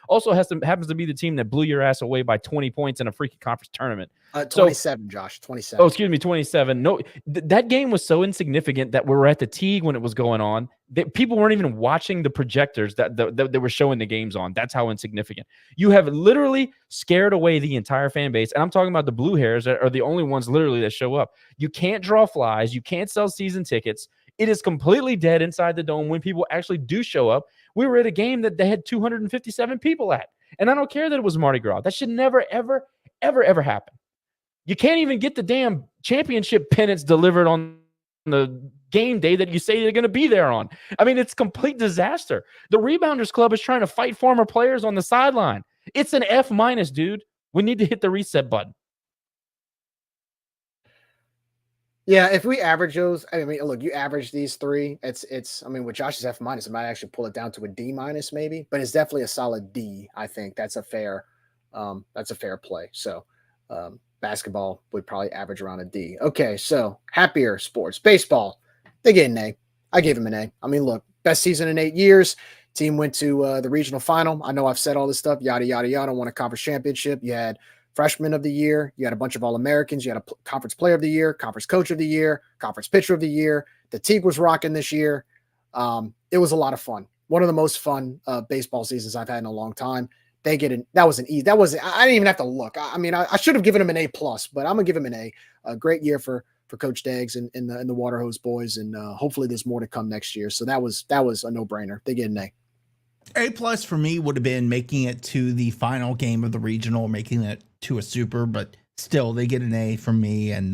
also happens to be the team that blew your ass away by 20 points in a freaking conference tournament. 27, Josh, 27. Oh, excuse me, 27. No, that game was so insignificant that we were at the Teague when it was going on. That people weren't even watching the projectors that they were showing the games on. That's how insignificant. You have literally scared away the entire fan base. And I'm talking about the blue hairs that are the only ones literally that show up. You can't draw flies. You can't sell season tickets. It is completely dead inside the dome when people actually do show up. We were at a game that they had 257 people at. And I don't care that it was Mardi Gras. That should never, ever, ever, ever happen. You can't even get the damn championship pennants delivered on the game day that you say they're going to be there on. I mean, it's complete disaster. The Rebounders Club is trying to fight former players on the sideline. It's an F-, dude. We need to hit the reset button. Yeah, if we average those, I mean, look, you average these three. It's. I mean, with Josh's F-, it might actually pull it down to a D- maybe, but it's definitely a solid D. I think that's a fair That's a fair play. So basketball would probably average around a D. Okay, so happier sports. Baseball, they get an A. I gave him an A. I mean, look, best season in 8 years. Team went to the regional final. I know I've said all this stuff, yada, yada, yada. Won a conference championship. You had freshman of the year. You had a bunch of All-Americans. You had a conference player of the year, conference coach of the year, conference pitcher of the year. The team was rocking this year. It was a lot of fun. One of the most fun baseball seasons I've had in a long time. They get an that was an E. That was I didn't even have to look. I mean, I should have given him an A plus, but I'm gonna give him an A. A great year for Coach Daggs and the Water Hose boys, and hopefully there's more to come next year. So that was a no brainer. They get an A. A plus for me would have been making it to the final game of the regional, making it to a super, but still they get an A from me. And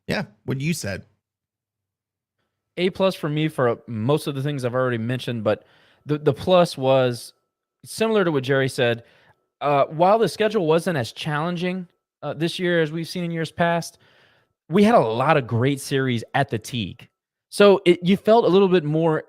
yeah, what you said. A plus for me for most of the things I've already mentioned, but the plus was similar to what Gerry said. While the schedule wasn't as challenging this year as we've seen in years past, we had a lot of great series at the Teague. So you felt a little bit more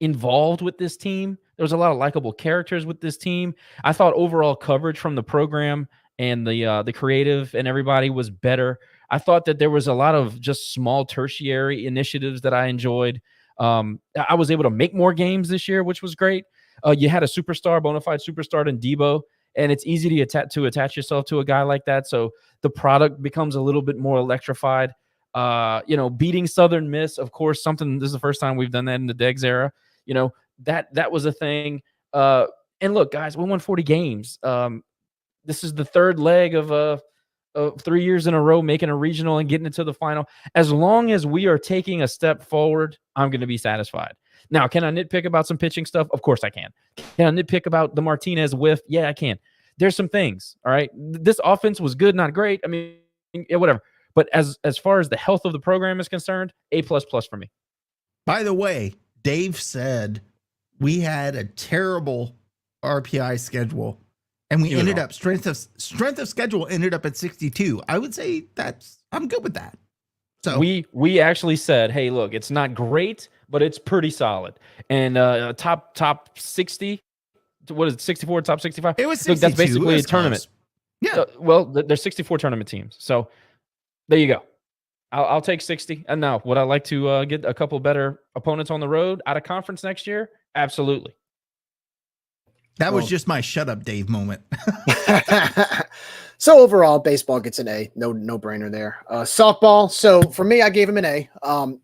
involved with this team. There was a lot of likable characters with this team. I thought overall coverage from the program and the creative and everybody was better. I thought that there was a lot of just small tertiary initiatives that I enjoyed. I was able to make more games this year, which was great. You had a superstar, bona fide superstar in Debo, and it's easy to attach yourself to a guy like that. So the product becomes a little bit more electrified. Beating Southern Miss, of course, this is the first time we've done that in the Deggs era. That was a thing. And look, guys, we won 40 games. This is the third leg of 3 years in a row, making a regional and getting into the final. As long as we are taking a step forward, I'm going to be satisfied. Now, can I nitpick about some pitching stuff? Of course I can. Can I nitpick about the Martinez whiff? Yeah, I can. There's some things, all right? This offense was good, not great. I mean, yeah, whatever. But as far as the health of the program is concerned, A++ for me. By the way, Dave said we had a terrible RPI schedule, and we ended up strength of schedule ended up at 62. I would say I'm good with that. So we actually said, hey, look, it's not great, but it's pretty solid. And top 60, what is it, 64, top 65? It was 62. Look, that's basically a tournament. Close. Yeah. There's 64 tournament teams. So there you go. I'll take 60. And now, would I like to get a couple better opponents on the road out of conference next year? Absolutely. That was just my shut up, Dave moment. So overall, baseball gets an A. No brainer there. Softball. So for me, I gave him an A.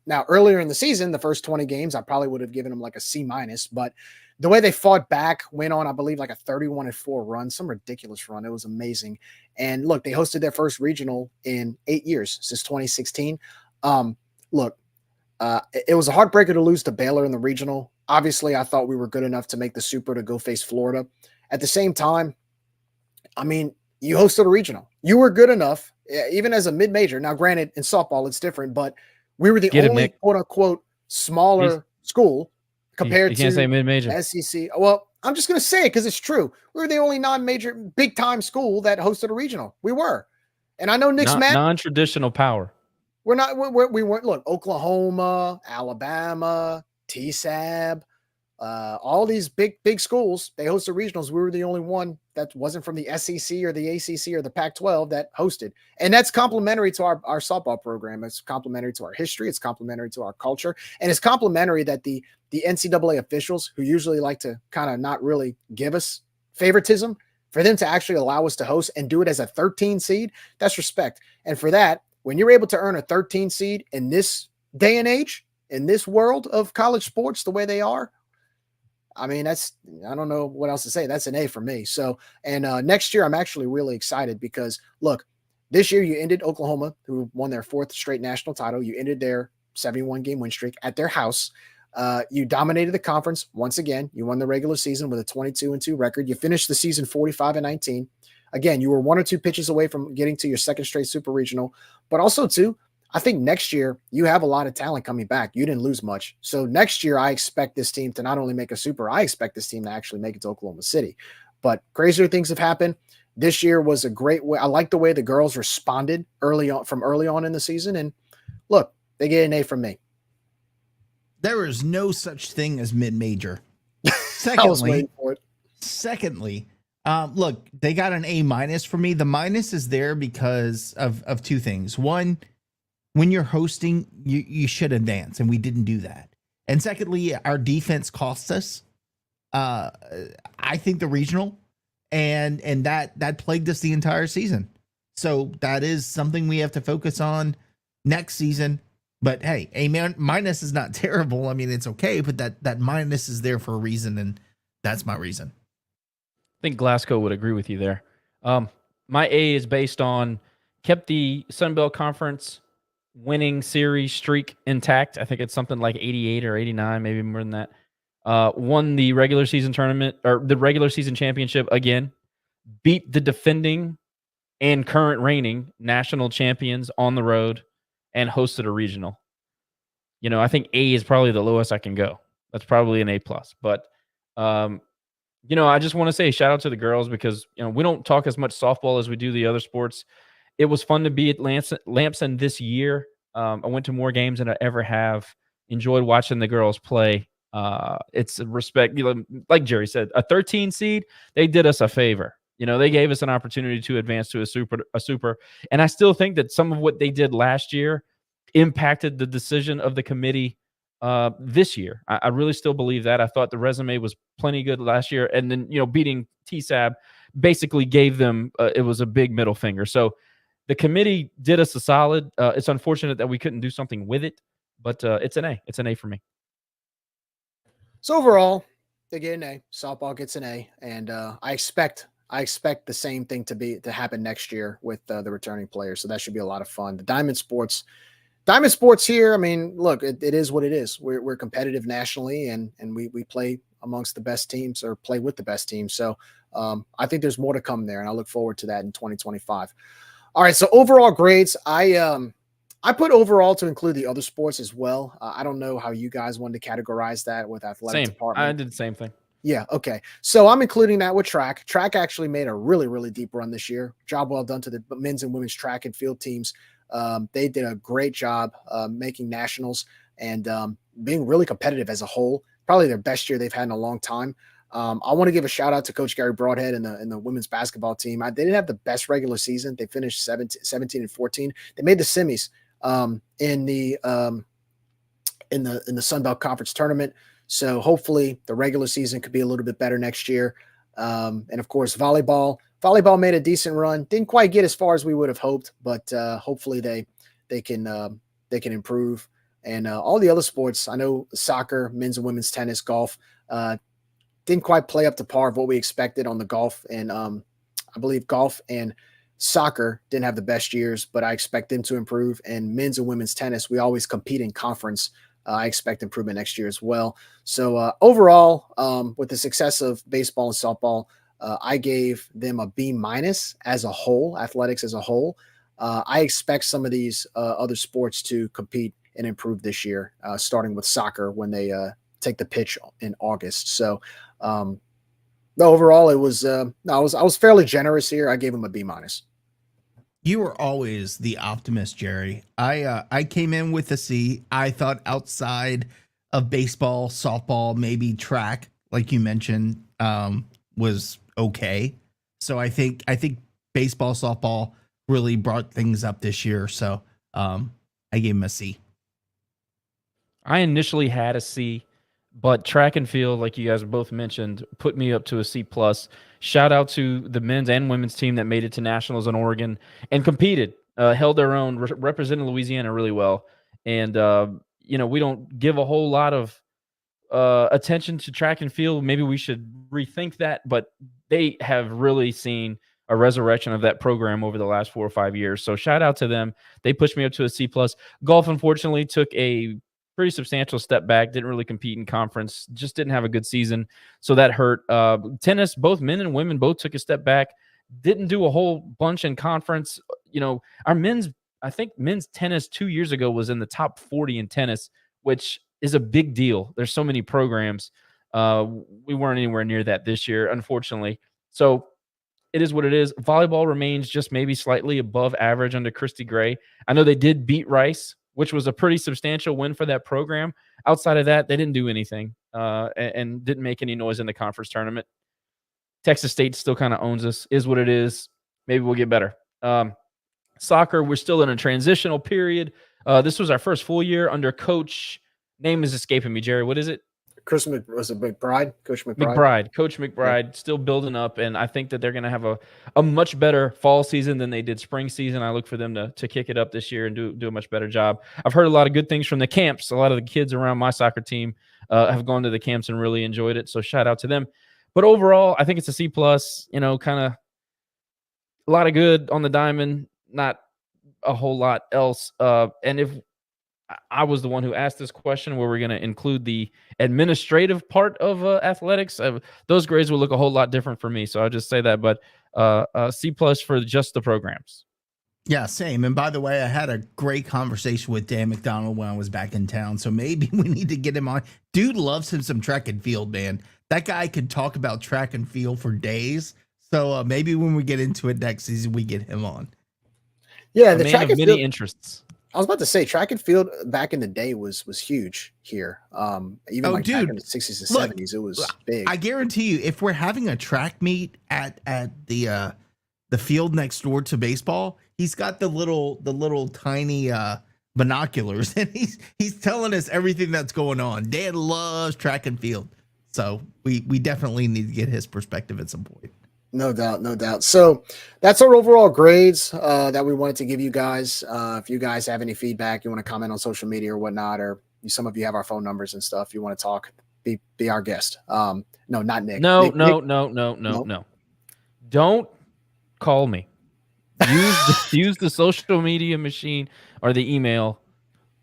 Now earlier in the season, the first 20 games, I probably would have given him like a C-, but the way they fought back, went on, I believe, like a 31-4 run, some ridiculous run. It was amazing. And look, they hosted their first regional in 8 years, since 2016. It was a heartbreaker to lose to Baylor in the regional. Obviously, I thought we were good enough to make the super to go face Florida. At the same time, I mean, you hosted a regional. You were good enough, even as a mid-major. Now, granted, in softball, it's different, but we were the only quote-unquote smaller school compared to say mid-major. SEC. Well, I'm just going to say it because it's true. We were the only non-major big-time school that hosted a regional. We were. And I know Nick's mad. Non-traditional power. We weren't. Look, Oklahoma, Alabama, TSAB, all these big schools, they hosted regionals. We were the only one that wasn't from the SEC or the ACC or the Pac-12 that hosted. And that's complimentary to our softball program. It's complimentary to our history. It's complimentary to our culture. And it's complimentary that the NCAA officials, who usually like to kind of not really give us favoritism, for them to actually allow us to host and do it as a 13 seed, that's respect. And for that, when you're able to earn a 13 seed in this day and age, in this world of college sports, the way they are, I mean, I don't know what else to say. That's an A for me. So, and next year, I'm actually really excited because, look, this year you ended Oklahoma, who won their 4th straight national title. You ended their 71-game win streak at their house. You dominated the conference once again. You won the regular season with a 22-2 record. You finished the season 45-19. Again, you were 1 or 2 pitches away from getting to your 2nd straight super regional, but also too, I think next year you have a lot of talent coming back. You didn't lose much. So next year, I expect this team to not only make a super, I expect this team to actually make it to Oklahoma City. But crazier things have happened. This year was a great way. I like the way the girls responded early on in the season. And look, they get an A from me. There is no such thing as mid-major. I was waiting for it. Secondly, Look, they got an A- for me. The minus is there because of two things. One, when you're hosting, you should advance, and we didn't do that. And secondly, our defense costs us. I think the regional, and that plagued us the entire season. So that is something we have to focus on next season. But hey, minus is not terrible. I mean, it's okay, but that minus is there for a reason, and that's my reason. I think Glasgow would agree with you there. My A is based on kept the Sun Belt Conference winning series streak intact. I think it's something like 88 or 89, maybe more than that. Won the regular season tournament or the regular season championship again. Beat the defending and current reigning national champions on the road and hosted a regional. I think A is probably the lowest I can go. That's probably an A plus. But I just want to say shout out to the girls because we don't talk as much softball as we do the other sports. It was fun to be at Lamson this year. I went to more games than I ever have. Enjoyed watching the girls play. It's a respect, like Gerry said, a 13 seed. They did us a favor. They gave us an opportunity to advance to a super. And I still think that some of what they did last year impacted the decision of the committee this year. I really still believe that. I thought the resume was plenty good last year. And then, beating TSAB basically gave them, it was a big middle finger. So the committee did us a solid. It's unfortunate that we couldn't do something with it, but it's an A. It's an A for me. So overall, they get an A. Softball gets an A, and I expect the same thing to happen next year with the returning players. So that should be a lot of fun. The Diamond Sports here. I mean, look, it is what it is. We're competitive nationally, and we play amongst the best teams or play with the best teams. So I think there's more to come there, and I look forward to that in 2025. All right. So overall grades, I put overall to include the other sports as well. I don't know how you guys wanted to categorize that with athletic department. I did the same thing. Yeah. Okay. So I'm including that with track. Track actually made a really, really deep run this year. Job well done to the men's and women's track and field teams. They did a great job making nationals and being really competitive as a whole. Probably their best year they've had in a long time. I want to give a shout out to Coach Gary Broadhead and the women's basketball team. They didn't have the best regular season. They finished 17 and 14. They made the semis in the Sun Belt Conference tournament. So hopefully the regular season could be a little bit better next year. And of course, volleyball made a decent run. Didn't quite get as far as we would have hoped, but hopefully they can improve. And all the other sports, I know soccer, men's and women's tennis, golf, didn't quite play up to par of what we expected on the golf. And I believe golf and soccer didn't have the best years, but I expect them to improve. And men's and women's tennis, we always compete in conference. I expect improvement next year as well. So overall, with the success of baseball and softball, I gave them a B- as a whole, athletics as a whole. I expect some of these other sports to compete and improve this year, starting with soccer when they take the pitch in August. So overall, it was I was fairly generous here. I gave them a B-. You were always the optimist, Gerry. I came in with a C. I thought outside of baseball, softball, maybe track, like you mentioned, was okay. So I think baseball, softball really brought things up this year. So I gave him a C. I initially had a C, but track and field, like you guys both mentioned, put me up to a C plus. Shout out to the men's and women's team that made it to nationals in Oregon and competed, held their own, represented Louisiana really well. And we don't give a whole lot of attention to track and field. Maybe we should rethink that, but they have really seen a resurrection of that program over the last 4 or 5 years. So shout out to them. They pushed me up to a C plus. Golf, unfortunately, took a pretty substantial step back. Didn't really compete in conference. Just didn't have a good season. So that hurt. Tennis, both men and women both took a step back. Didn't do a whole bunch in conference. Our men's tennis 2 years ago was in the top 40 in tennis, which is a big deal. There's so many programs. We weren't anywhere near that this year, unfortunately. So it is what it is. Volleyball remains just maybe slightly above average under Christy Gray. I know they did beat Rice, which was a pretty substantial win for that program. Outside of that, they didn't do anything and didn't make any noise in the conference tournament. Texas State still kind of owns us, is what it is. Maybe we'll get better. Soccer, we're still in a transitional period. This was our first full year under coach. Name is escaping me, Jerry. What is it? Was it McBride? Coach McBride. Coach McBride, still building up, and I think that they're going to have a much better fall season than they did spring season. I look for them to kick it up this year and do a much better job. I've heard a lot of good things from the camps. A lot of the kids around my soccer team have gone to the camps and really enjoyed it, so shout out to them. But overall, I think it's a C+, kind of a lot of good on the diamond, not a whole lot else. And if I was the one who asked this question, where we're going to include the administrative part of athletics, those grades will look a whole lot different for me. So I'll just say that, but C+ for just the programs. Yeah, same. And by the way, I had a great conversation with Dan McDonald when I was back in town. So maybe we need to get him on. Dude loves him some track and field, man. That guy could talk about track and field for days. So maybe when we get into it next season, we get him on. Yeah, the man of many interests. I was about to say track and field back in the day was huge here. Even back in the 60s and 70s, it was big. I guarantee you, if we're having a track meet at the field next door to baseball, he's got the little tiny binoculars, and he's telling us everything that's going on. Dan loves track and field, so we definitely need to get his perspective at some point. No doubt. So that's our overall grades that we wanted to give you guys. If you guys have any feedback, you want to comment on social media or whatnot, or some of you have our phone numbers and stuff, you want to talk, be our guest. No, not Nick. No. Don't call me. Use the social media machine or the email.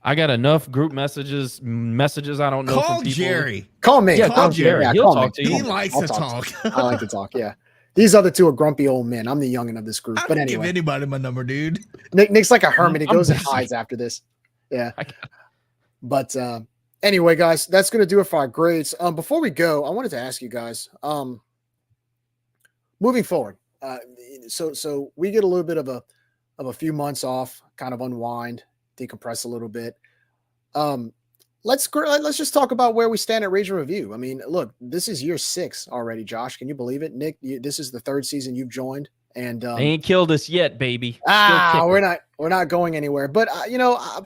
I got enough group messages I don't know call from people. Jerry. Call me. Yeah, call Jerry. Yeah, He'll call talk me. to you. He likes to talk. I like to talk. Yeah. These other two are grumpy old men. I'm the youngin' of this group. I But don't anyway, give anybody my number, dude. Nick's like a hermit. He I'm goes and busy. hides after this. Yeah. But anyway, guys, that's gonna do it for our grades. Before we go, I wanted to ask you guys, moving forward. So we get a little bit of a few months off, kind of unwind, decompress a little bit. Let's just talk about where we stand at Rage and Review. I mean, look, this is year 6 already, Josh. Can you believe it? Nick, this is the 3rd season you've joined, and They ain't killed us yet, baby. we're not going anywhere. But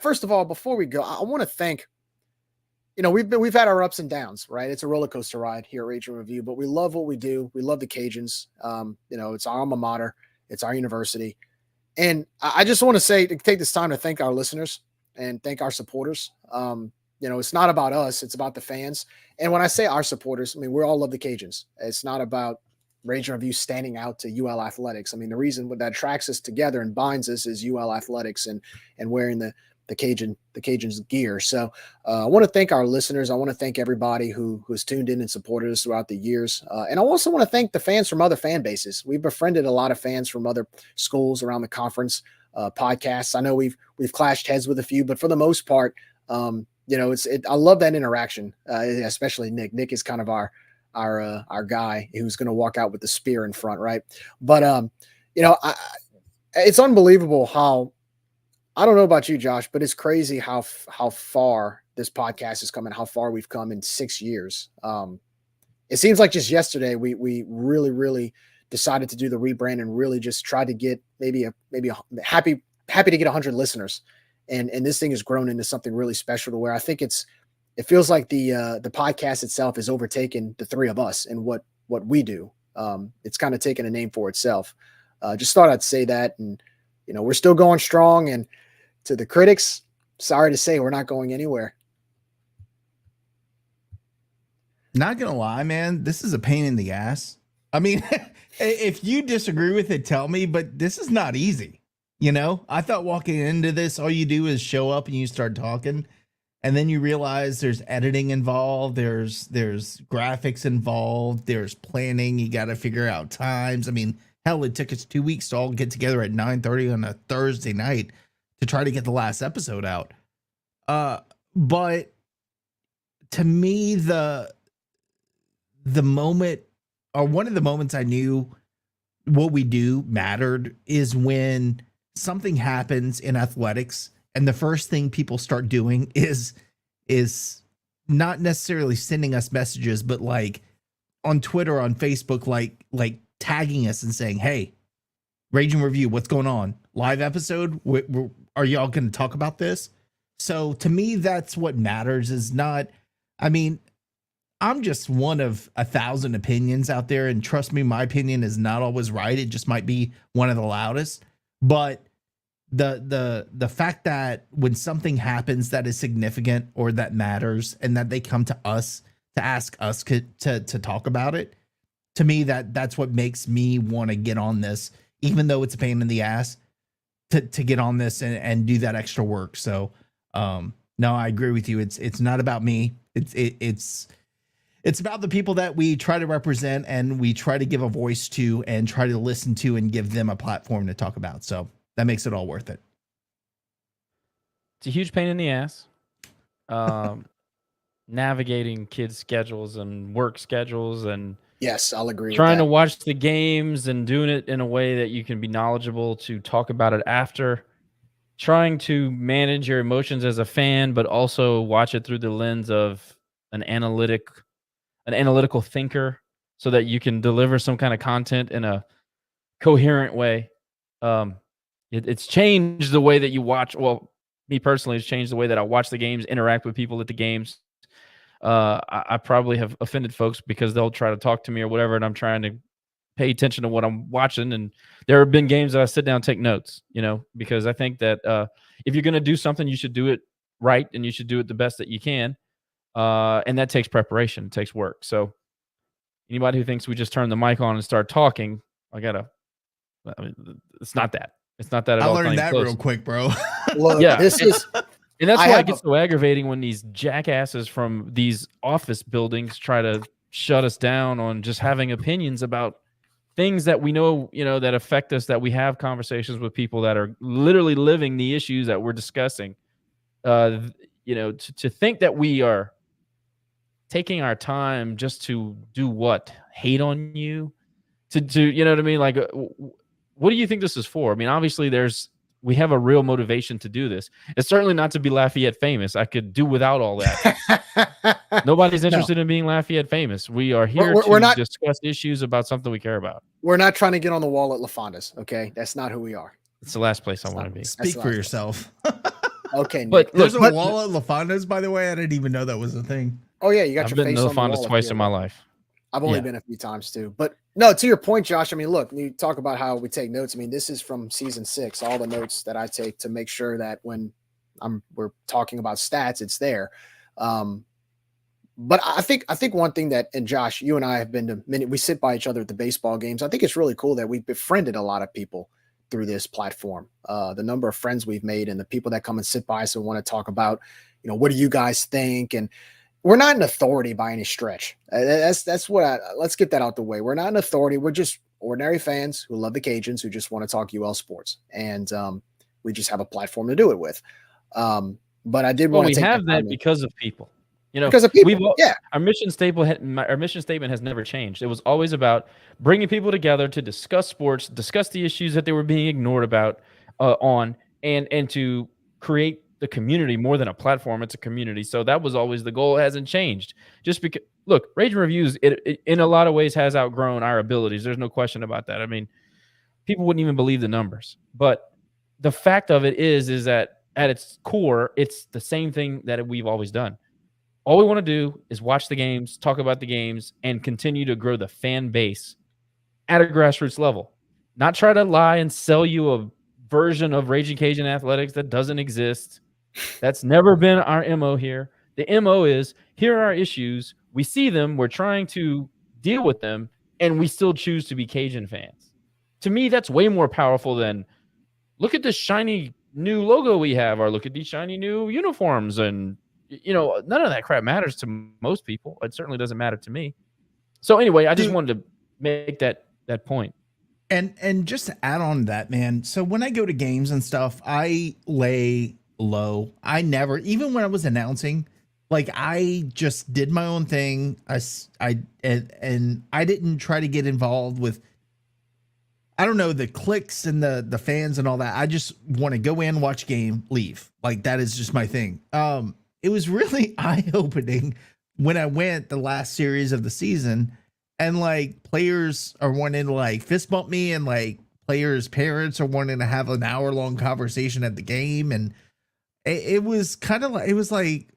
first of all, before we go, I want to thank. We've had our ups and downs, right? It's a roller coaster ride here at Rage and Review, but we love what we do. We love the Cajuns. It's our alma mater. It's our university, and I just want to take this time to thank our listeners and thank our supporters. It's not about us. It's about the fans. And when I say our supporters, I mean, we all love the Cajuns. It's not about Rage and Review standing out to UL Athletics. I mean, the reason that attracts us together and binds us is UL Athletics and wearing the Cajuns gear. So I want to thank our listeners. I want to thank everybody who's tuned in and supported us throughout the years. And I also want to thank the fans from other fan bases. We've befriended a lot of fans from other schools around the conference, podcasts. I know we've clashed heads with a few, but for the most part, I love that interaction, especially Nick. Nick is kind of our guy who's going to walk out with the spear in front, right? But it's unbelievable how, I don't know about you, Josh, but it's crazy how far this podcast has come and how far we've come in 6 years. It seems like just yesterday we really, really decided to do the rebrand and really just try to get maybe happy to get 100 listeners. And this thing has grown into something really special to where I think it feels like the podcast itself has overtaken the three of us and what we do. It's kind of taken a name for itself. Just thought I'd say that. And, we're still going strong. And to the critics, sorry to say, we're not going anywhere. Not going to lie, man. This is a pain in the ass. I mean, if you disagree with it, tell me, but this is not easy. I thought walking into this, all you do is show up and you start talking, and then you realize there's editing involved. There's graphics involved. There's planning. You got to figure out times. I mean, hell, it took us 2 weeks to all get together at 9:30 on a Thursday night to try to get the last episode out. But to me, the moment, or one of the moments I knew what we do mattered is when something happens in athletics and the first thing people start doing is not necessarily sending us messages, but like on Twitter, on Facebook, like tagging us and saying, "Hey, Rage and Review, what's going on? Live episode? Are y'all going to talk about this?" So to me, that's what matters. Is not, I mean, I'm just one of 1,000 opinions out there, and trust me, my opinion is not always right. It just might be one of the loudest. But the fact that when something happens that is significant or that matters, and that they come to us to ask us to talk about it, to me, that's what makes me want to get on this, even though it's a pain in the ass to get on this and do that extra work. So no, I agree with you. It's not about me. It's about the people that we try to represent and we try to give a voice to and try to listen to and give them a platform to talk about. So that makes it all worth it. It's a huge pain in the ass. Navigating kids' schedules and work schedules, and Yes, I'll agree. trying to with watch the games and doing it in a way that you can be knowledgeable to talk about it after. Trying to manage your emotions as a fan, but also watch it through the lens of an analytical thinker, so that you can deliver some kind of content in a coherent way. It's changed the way that you watch. Well, me personally, it's changed the way that I watch the games, interact with people at the games. I probably have offended folks because they'll try to talk to me or whatever, and I'm trying to pay attention to what I'm watching. And there have been games that I sit down and take notes, because I think that if you're going to do something, you should do it right, and you should do it the best that you can. And that takes preparation. It takes work. So anybody who thinks we just turn the mic on and start talking, it's not that. It's not that at all. I learned that real quick, bro. Look, Yeah. this is And that's I why have it gets so aggravating when these jackasses from these office buildings try to shut us down on just having opinions about things that we know, that affect us, that we have conversations with people that are literally living the issues that we're discussing. To think that we are taking our time just to do what? Hate on you? To you know what I mean? Like, what do you think this is for? I mean, obviously we have a real motivation to do this. It's certainly not to be Lafayette famous. I could do without all that. Nobody's interested in being Lafayette famous. We are here We're to not- discuss issues about something we care about. We're not trying to get on the wall at LaFonda's. Okay, that's not who we are. It's the last place I want to be. Speak for yourself. Okay, Nick. But There's look, a wall at LaFonda's, by the way. I didn't even know that was a thing. Oh yeah, you got I've your been face to on the LaFonda's wall twice if in you- my life. I've only Yeah. been a few times too. But no, to your point, Josh, I mean, look, you talk about how we take notes. I mean, this is from season 6, all the notes that I take to make sure that when we're talking about stats, it's there. But I think one thing that, and Josh, you and I have been to many, we sit by each other at the baseball games. I think it's really cool that we've befriended a lot of people through this platform. The number of friends we've made and the people that come and sit by us and want to talk about, what do you guys think? And we're not an authority by any stretch. That's what let's get that out the way. We're not an authority. We're just ordinary fans who love the Cajuns, who just want to talk UL sports. And we just have a platform to do it with. But I did want to we take have that time because of people. because of people. Yeah. Our mission statement has never changed. It was always about bringing people together to discuss sports, discuss the issues that they were being ignored about and to create the community more than a platform. It's a community. So that was always the goal. It hasn't changed. Just because, look, Rage and Reviews, it in a lot of ways has outgrown our abilities. There's no question about that. I mean, people wouldn't even believe the numbers. But the fact of it is that at its core, it's the same thing that we've always done. All we want to do is watch the games, talk about the games, and continue to grow the fan base at a grassroots level. Not try to lie and sell you a version of Raging Cajun athletics that doesn't exist. That's never been our MO here. The MO is, here are our issues. We see them. We're trying to deal with them, and we still choose to be Cajun fans. To me, that's way more powerful than, look at this shiny new logo we have, or look at these shiny new uniforms. And, none of that crap matters to most people. It certainly doesn't matter to me. So anyway, I just wanted to make that point. And just to add on to that, man. So when I go to games and stuff, I lay low. I never, even when I was announcing, like, I just did my own thing. And I didn't try to get involved with, I don't know, the clicks and the fans and all that. I just want to go in, watch game, leave. Like, that is just my thing. It was really eye-opening when I went the last series of the season and like players are wanting to like fist bump me, and like players' parents are wanting to have an hour-long conversation at the game. And it was kind of like, it was like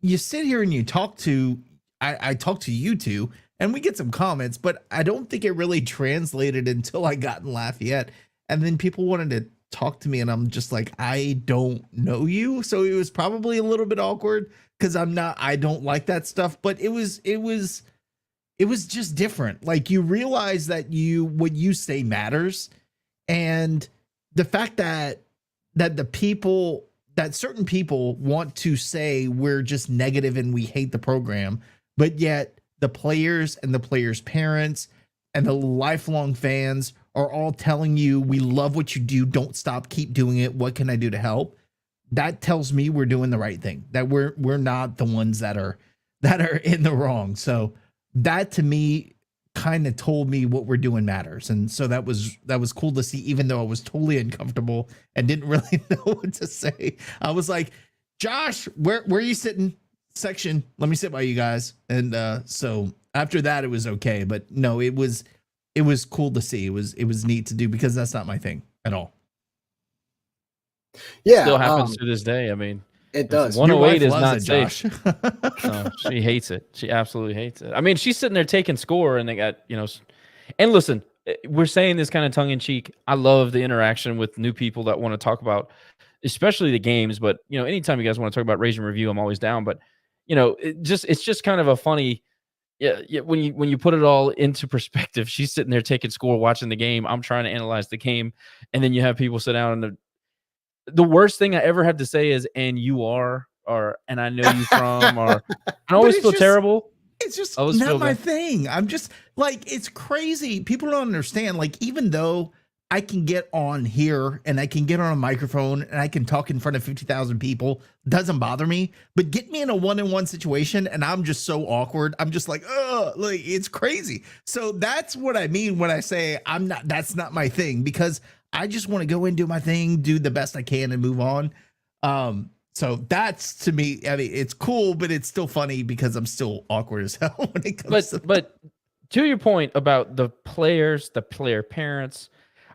you sit here and you talk to, I talk to you two, and we get some comments, but I don't think it really translated until I got in Lafayette. And then people wanted to talk to me, and I'm just like, I don't know you. So it was probably a little bit awkward because I don't like that stuff, but it was just different. Like, you realize that what you say matters. And the fact that certain people want to say we're just negative and we hate the program, but yet the players and the players' parents and the lifelong fans are all telling you, we love what you do. Don't stop. Keep doing it. What can I do to help? That tells me we're doing the right thing, that we're not the ones that are in the wrong. So that to me kind of told me what we're doing matters. And so that was cool to see, even though I was totally uncomfortable and didn't really know what to say. I was like, Josh, where are you sitting? Section, let me sit by you guys. And so after that, it was okay. But no, it was cool to see. It was neat to do, because that's not my thing at all. Yeah, Still happens to this day. I mean, it does. 108 is not it, safe. Josh. No, she hates it. She absolutely hates it. I mean, she's sitting there taking score, and they got, and listen, we're saying this kind of tongue in cheek. I love the interaction with new people that want to talk about, especially the games. But anytime you guys want to talk about Rage and Review, I'm always down. But it's just kind of a funny. Yeah, when you put it all into perspective, she's sitting there taking score, watching the game. I'm trying to analyze the game, and then you have people sit down, and the worst thing I ever have to say is, and you are, or, and I know you from, or, I always feel terrible. It's just not my thing. I'm just like, it's crazy. People don't understand. Like, even though I can get on here and I can get on a microphone and I can talk in front of 50,000 people, doesn't bother me. But get me in a one-on-one situation and I'm just so awkward. I'm just like, oh, like, it's crazy. So that's what I mean when I say that's not my thing, because I just want to go and do my thing, do the best I can, and move on. So that's, to me, I mean, it's cool, but it's still funny because I'm still awkward as hell when it comes but to your point about the players, the player parents,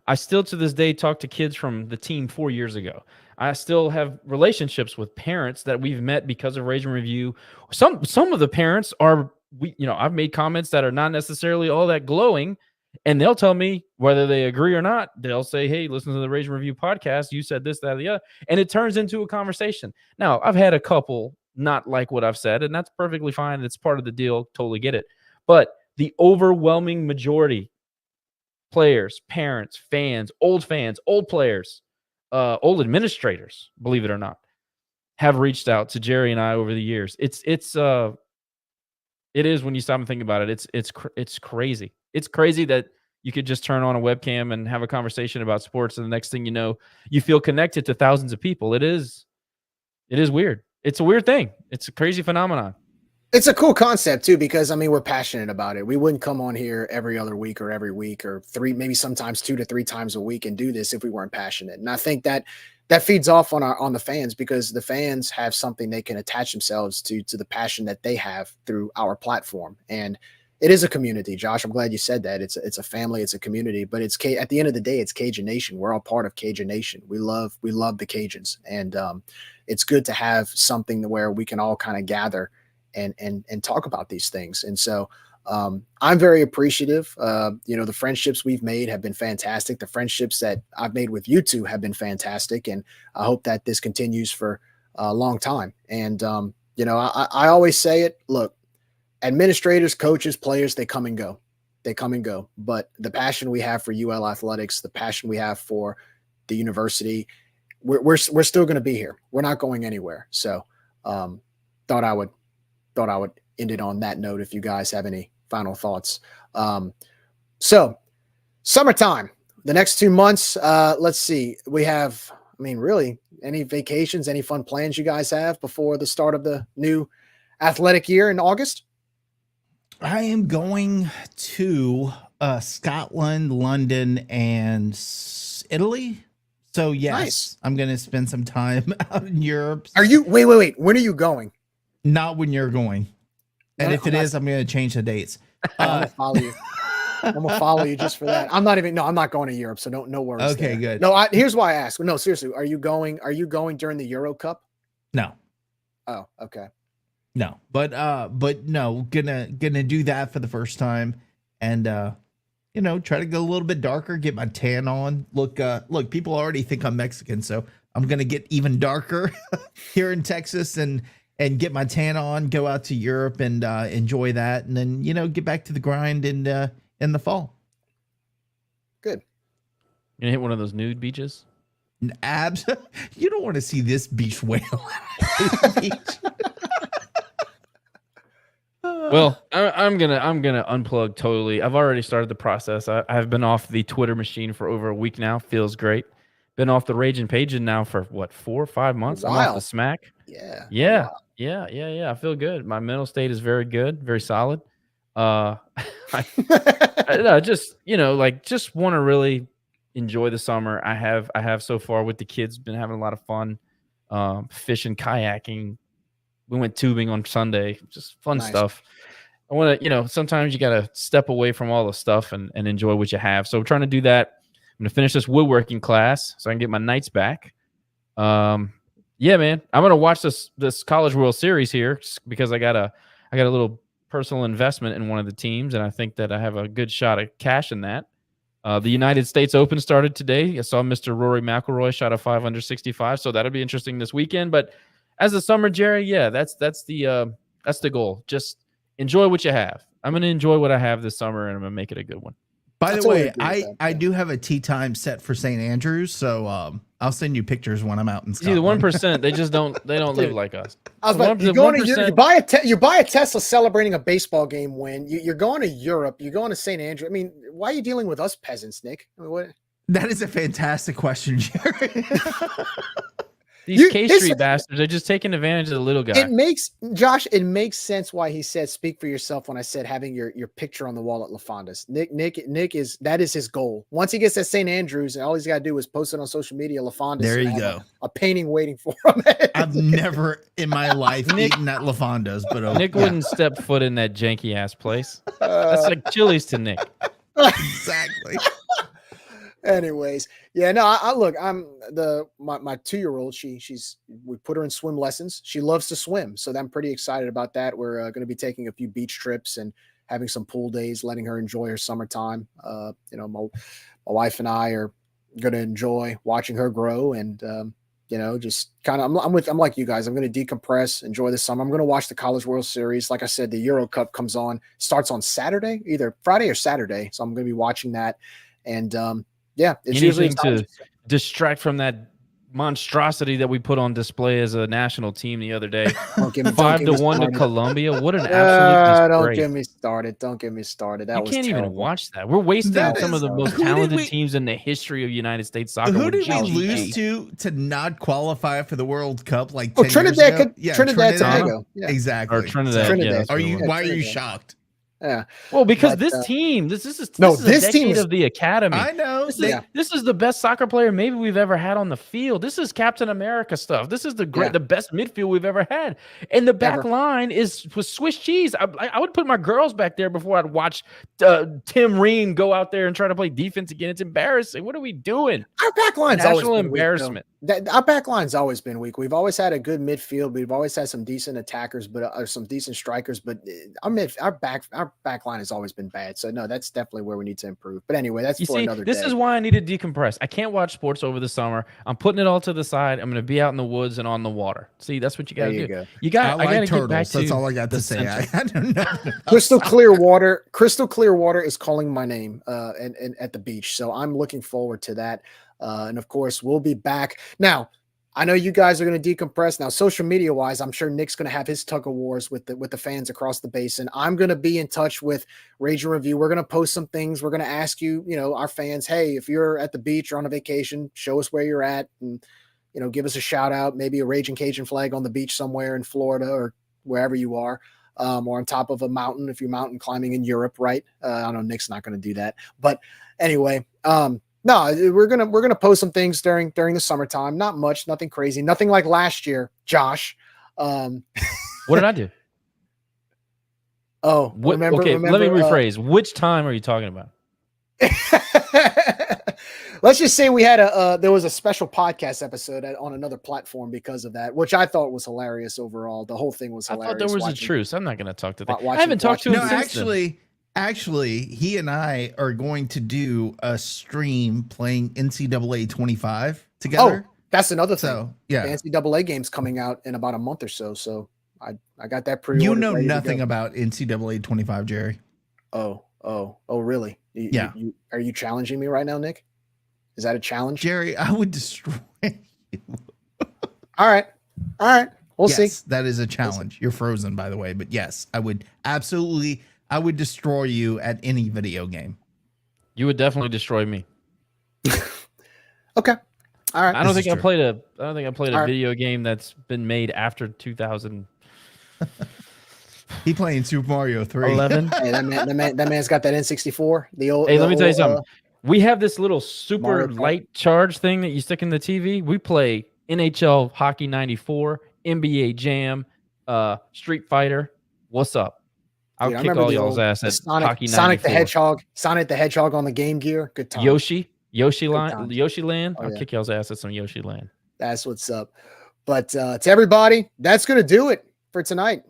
I still to this day talk to kids from the team 4 years ago. I still have relationships with parents that we've met because of Rage and Review. Some of the parents are, I've made comments that are not necessarily all that glowing, and they'll tell me whether they agree or not. They'll say, hey, listen to the Rage and Review podcast. You said this, that, or the other. And it turns into a conversation. Now, I've had a couple not like what I've said, and that's perfectly fine. It's part of the deal. Totally get it. But the overwhelming majority, players, parents, fans, old players, old administrators, believe it or not, have reached out to Gerry and I over the years. It is, when you stop and think about it, it's crazy. It's crazy that you could just turn on a webcam and have a conversation about sports, and the next thing you know, you feel connected to thousands of people. It is weird. It's a weird thing. It's a crazy phenomenon. It's a cool concept too, because I mean, we're passionate about it. We wouldn't come on here every other week or every week or three, maybe sometimes 2 to 3 times a week and do this if we weren't passionate. And I think that feeds off on the fans, because the fans have something they can attach themselves to the passion that they have through our platform. And it is a community, Josh. I'm glad you said that. It's a family, it's a community, but at the end of the day, it's Cajun Nation. We're all part of Cajun Nation. We love the Cajuns, and it's good to have something where we can all kind of gather and talk about these things. And so I'm very appreciative. The friendships we've made have been fantastic. The friendships that I've made with you two have been fantastic. And I hope that this continues for a long time. And, I always say it, look, administrators, coaches, players, they come and go. But the passion we have for UL athletics, the passion we have for the university, we're still going to be here. We're not going anywhere. So thought I would end it on that note if you guys have any final thoughts. So summertime, the next 2 months, let's see. We have, really, any vacations, any fun plans you guys have before the start of the new athletic year in August? I am going to Scotland, London, and Italy. So yes, nice. I'm going to spend some time out in Europe. Are you, wait, when are you going? Not when you're going. And if it is, I'm going to change the dates. I'm gonna follow you. I'm gonna follow you just for that. I'm not going to Europe, so no worries. Okay, there. good. No, here's why I ask. No, seriously, are you going during the Euro Cup? No. Oh, okay. No, but no, gonna do that for the first time, and try to go a little bit darker, get my tan on. Look, people already think I'm Mexican, so I'm gonna get even darker here in Texas and get my tan on. Go out to Europe and enjoy that, and then get back to the grind in the fall. Good. You gonna hit one of those nude beaches? Abs, you don't want to see this beach whale. Well, I'm gonna unplug totally. I've already started the process. I've been off the Twitter machine for over a week now. Feels great. Been off the Rage and Paging now for what, 4 or 5 months? I'm off the smack. Yeah. I feel good. My mental state is very good, very solid. I just want to really enjoy the summer. I have so far with the kids, been having a lot of fun, fishing, kayaking. We went tubing on Sunday, just fun stuff. I want to, sometimes you got to step away from all the stuff and enjoy what you have. So we're trying to do that. I'm going to finish this woodworking class so I can get my nights back. Yeah, man, I'm going to watch this College World Series here because I got a little personal investment in one of the teams, and I think that I have a good shot at cashing that. The United States Open started today. I saw Mr. Rory McIlroy shot a 5 under 65, so that'll be interesting this weekend. But as a summer, Jerry, yeah, that's the goal. Just enjoy what you have. I'm going to enjoy what I have this summer, and I'm going to make it a good one. By the way, I do have a tea time set for St. Andrews, so I'll send you pictures when I'm out in Scotland. See, the 1%, they just don't live like us. I was about, you buy a Tesla celebrating a baseball game win. You're going to Europe. You're going to St. Andrews. I mean, why are you dealing with us peasants, Nick? I mean, what? That is a fantastic question, Jerry. These K Street bastards are just taking advantage of the little guy. It makes sense why he said speak for yourself when I said having your picture on the wall at LaFonda's. Nick is his goal. Once he gets at St. Andrews, and all he's got to do is post it on social media, LaFonda's. There you go. A painting waiting for him. I've never in my life eaten at LaFonda's, but Nick wouldn't step foot in that janky ass place. That's like Chili's to Nick. Exactly. Anyways, yeah, no, I look, I'm my 2-year-old. We put her in swim lessons. She loves to swim, so I'm pretty excited about that. We're going to be taking a few beach trips and having some pool days, letting her enjoy her summertime. My wife and I are going to enjoy watching her grow, and just kind of I'm like you guys. I'm going to decompress, enjoy the summer. I'm going to watch the College World Series. Like I said, the Euro Cup starts on Saturday, either Friday or Saturday. So I'm going to be watching that, and yeah, it's usually to distract from that monstrosity that we put on display as a national team the other day. 5-1 to Colombia. What an absolute disgrace. Don't get me started. Don't get me started. You can't even watch that. We're wasting some of the most talented teams in the history of United States soccer. Who did we lose to not qualify for the World Cup like 10 Trinidad, years ago? Yeah, Trinidad Tobago. Yeah. Exactly. Or Trinidad. Yeah, why are you shocked? Yeah. Well, because this team, this is a decade of the academy. I know. This is the best soccer player maybe we've ever had on the field. This is Captain America stuff. This is the best midfield we've ever had. And the back line was Swiss cheese. I would put my girls back there before I'd watch Tim Ream go out there and try to play defense again. It's embarrassing. What are we doing? Our back line's always been embarrassment. Weak, our back line's always been weak. We've always had a good midfield. We've always had some decent attackers, or some decent strikers. But our back line has always been bad. So no, that's definitely where we need to improve. But anyway, that's another day. This is why I need to decompress. I can't watch sports over the summer. I'm putting it all to the side. I'm going to be out in the woods and on the water. See, that's what you got to do. I like turtles. That's all I got to say. I don't know. Crystal clear water is calling my name and at the beach. So I'm looking forward to that. And of course, we'll be back. Now, I know you guys are going to decompress. Now, social media wise, I'm sure Nick's going to have his tug of wars with the fans across the basin. I'm going to be in touch with Rage and Review. We're going to post some things. We're going to ask you, our fans, hey, if you're at the beach or on a vacation, show us where you're at and, give us a shout out, maybe a Raging Cajun flag on the beach somewhere in Florida or wherever you are, or on top of a mountain if you're mountain climbing in Europe, right? I know Nick's not going to do that. But anyway, no, we're gonna post some things during the summertime. Not much, nothing crazy, nothing like last year, Josh. What did I do? Oh, remember? Okay, let me rephrase. Which time are you talking about? Let's just say we had there was a special podcast episode on another platform because of that, which I thought was hilarious overall. The whole thing was hilarious. I thought there was a truce. I'm not going to talk to that. Watching, I haven't talked to him No, since actually, he and I are going to do a stream playing NCAA 25 together. Oh, that's another thing. So, yeah. The NCAA game's coming out in about a month or so. So I got that pre-ordered. You know nothing about NCAA 25, Jerry. Oh, really? Yeah. Are you challenging me right now, Nick? Is that a challenge? Jerry, I would destroy you. All right. We'll see. That is a challenge. You're frozen, by the way. But yes, I would destroy you at any video game. You would definitely destroy me. Okay. All right. I don't think I played a video game that's been made after 2000. He playing Super Mario 3. 11. Hey, that man's got that N64. Hey, let me tell you something. We have this little super light charge thing that you stick in the TV. We play NHL Hockey 94, NBA Jam, Street Fighter. What's up? I'll kick all y'all's ass at Hockey 94. Sonic the Hedgehog on the Game Gear. Good time. Yoshi Land. I'll kick y'all's ass at some Yoshi Land. That's what's up. But to everybody, that's going to do it for tonight.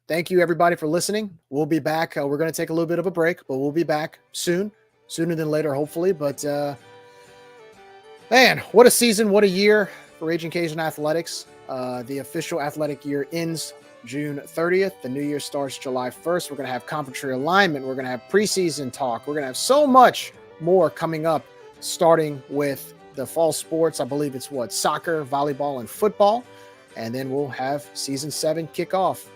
Thank you, everybody, for listening. We'll be back. We're going to take a little bit of a break, but we'll be back soon. Sooner than later, hopefully. But, man, what a season. What a year for Raging Cajun Athletics. The official athletic year ends June 30th. The new year starts July 1st. We're going to have conference realignment. We're going to have preseason talk. We're going to have so much more coming up, starting with the fall sports. I believe it's soccer, volleyball, and football. And then we'll have season 7 kick off.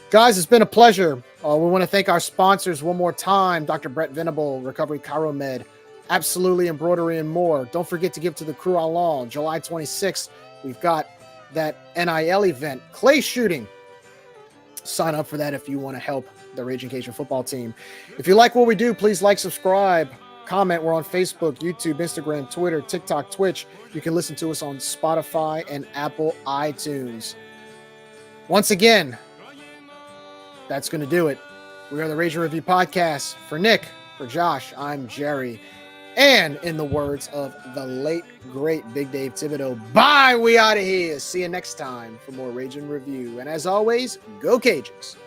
Guys, it's been a pleasure. We want to thank our sponsors one more time. Dr. Brett Venable, Recovery Chiromed, Absolutely Embroidery and more. Don't forget to give to the Crew Along. July 26th, we've got that NIL event, clay shooting. Sign up for that if you want to help the Raging Cajun football team. If you like what we do, please like, subscribe, comment. We're on Facebook, YouTube, Instagram, Twitter, TikTok, Twitch. You can listen to us on Spotify and Apple iTunes. Once again, that's going to do it. We are the Raging Review Podcast. For Nick, for Josh, I'm Jerry. And in the words of the late, great Big Dave Thibodeau, bye, we out of here. See you next time for more Raging Review. And as always, go Cajuns.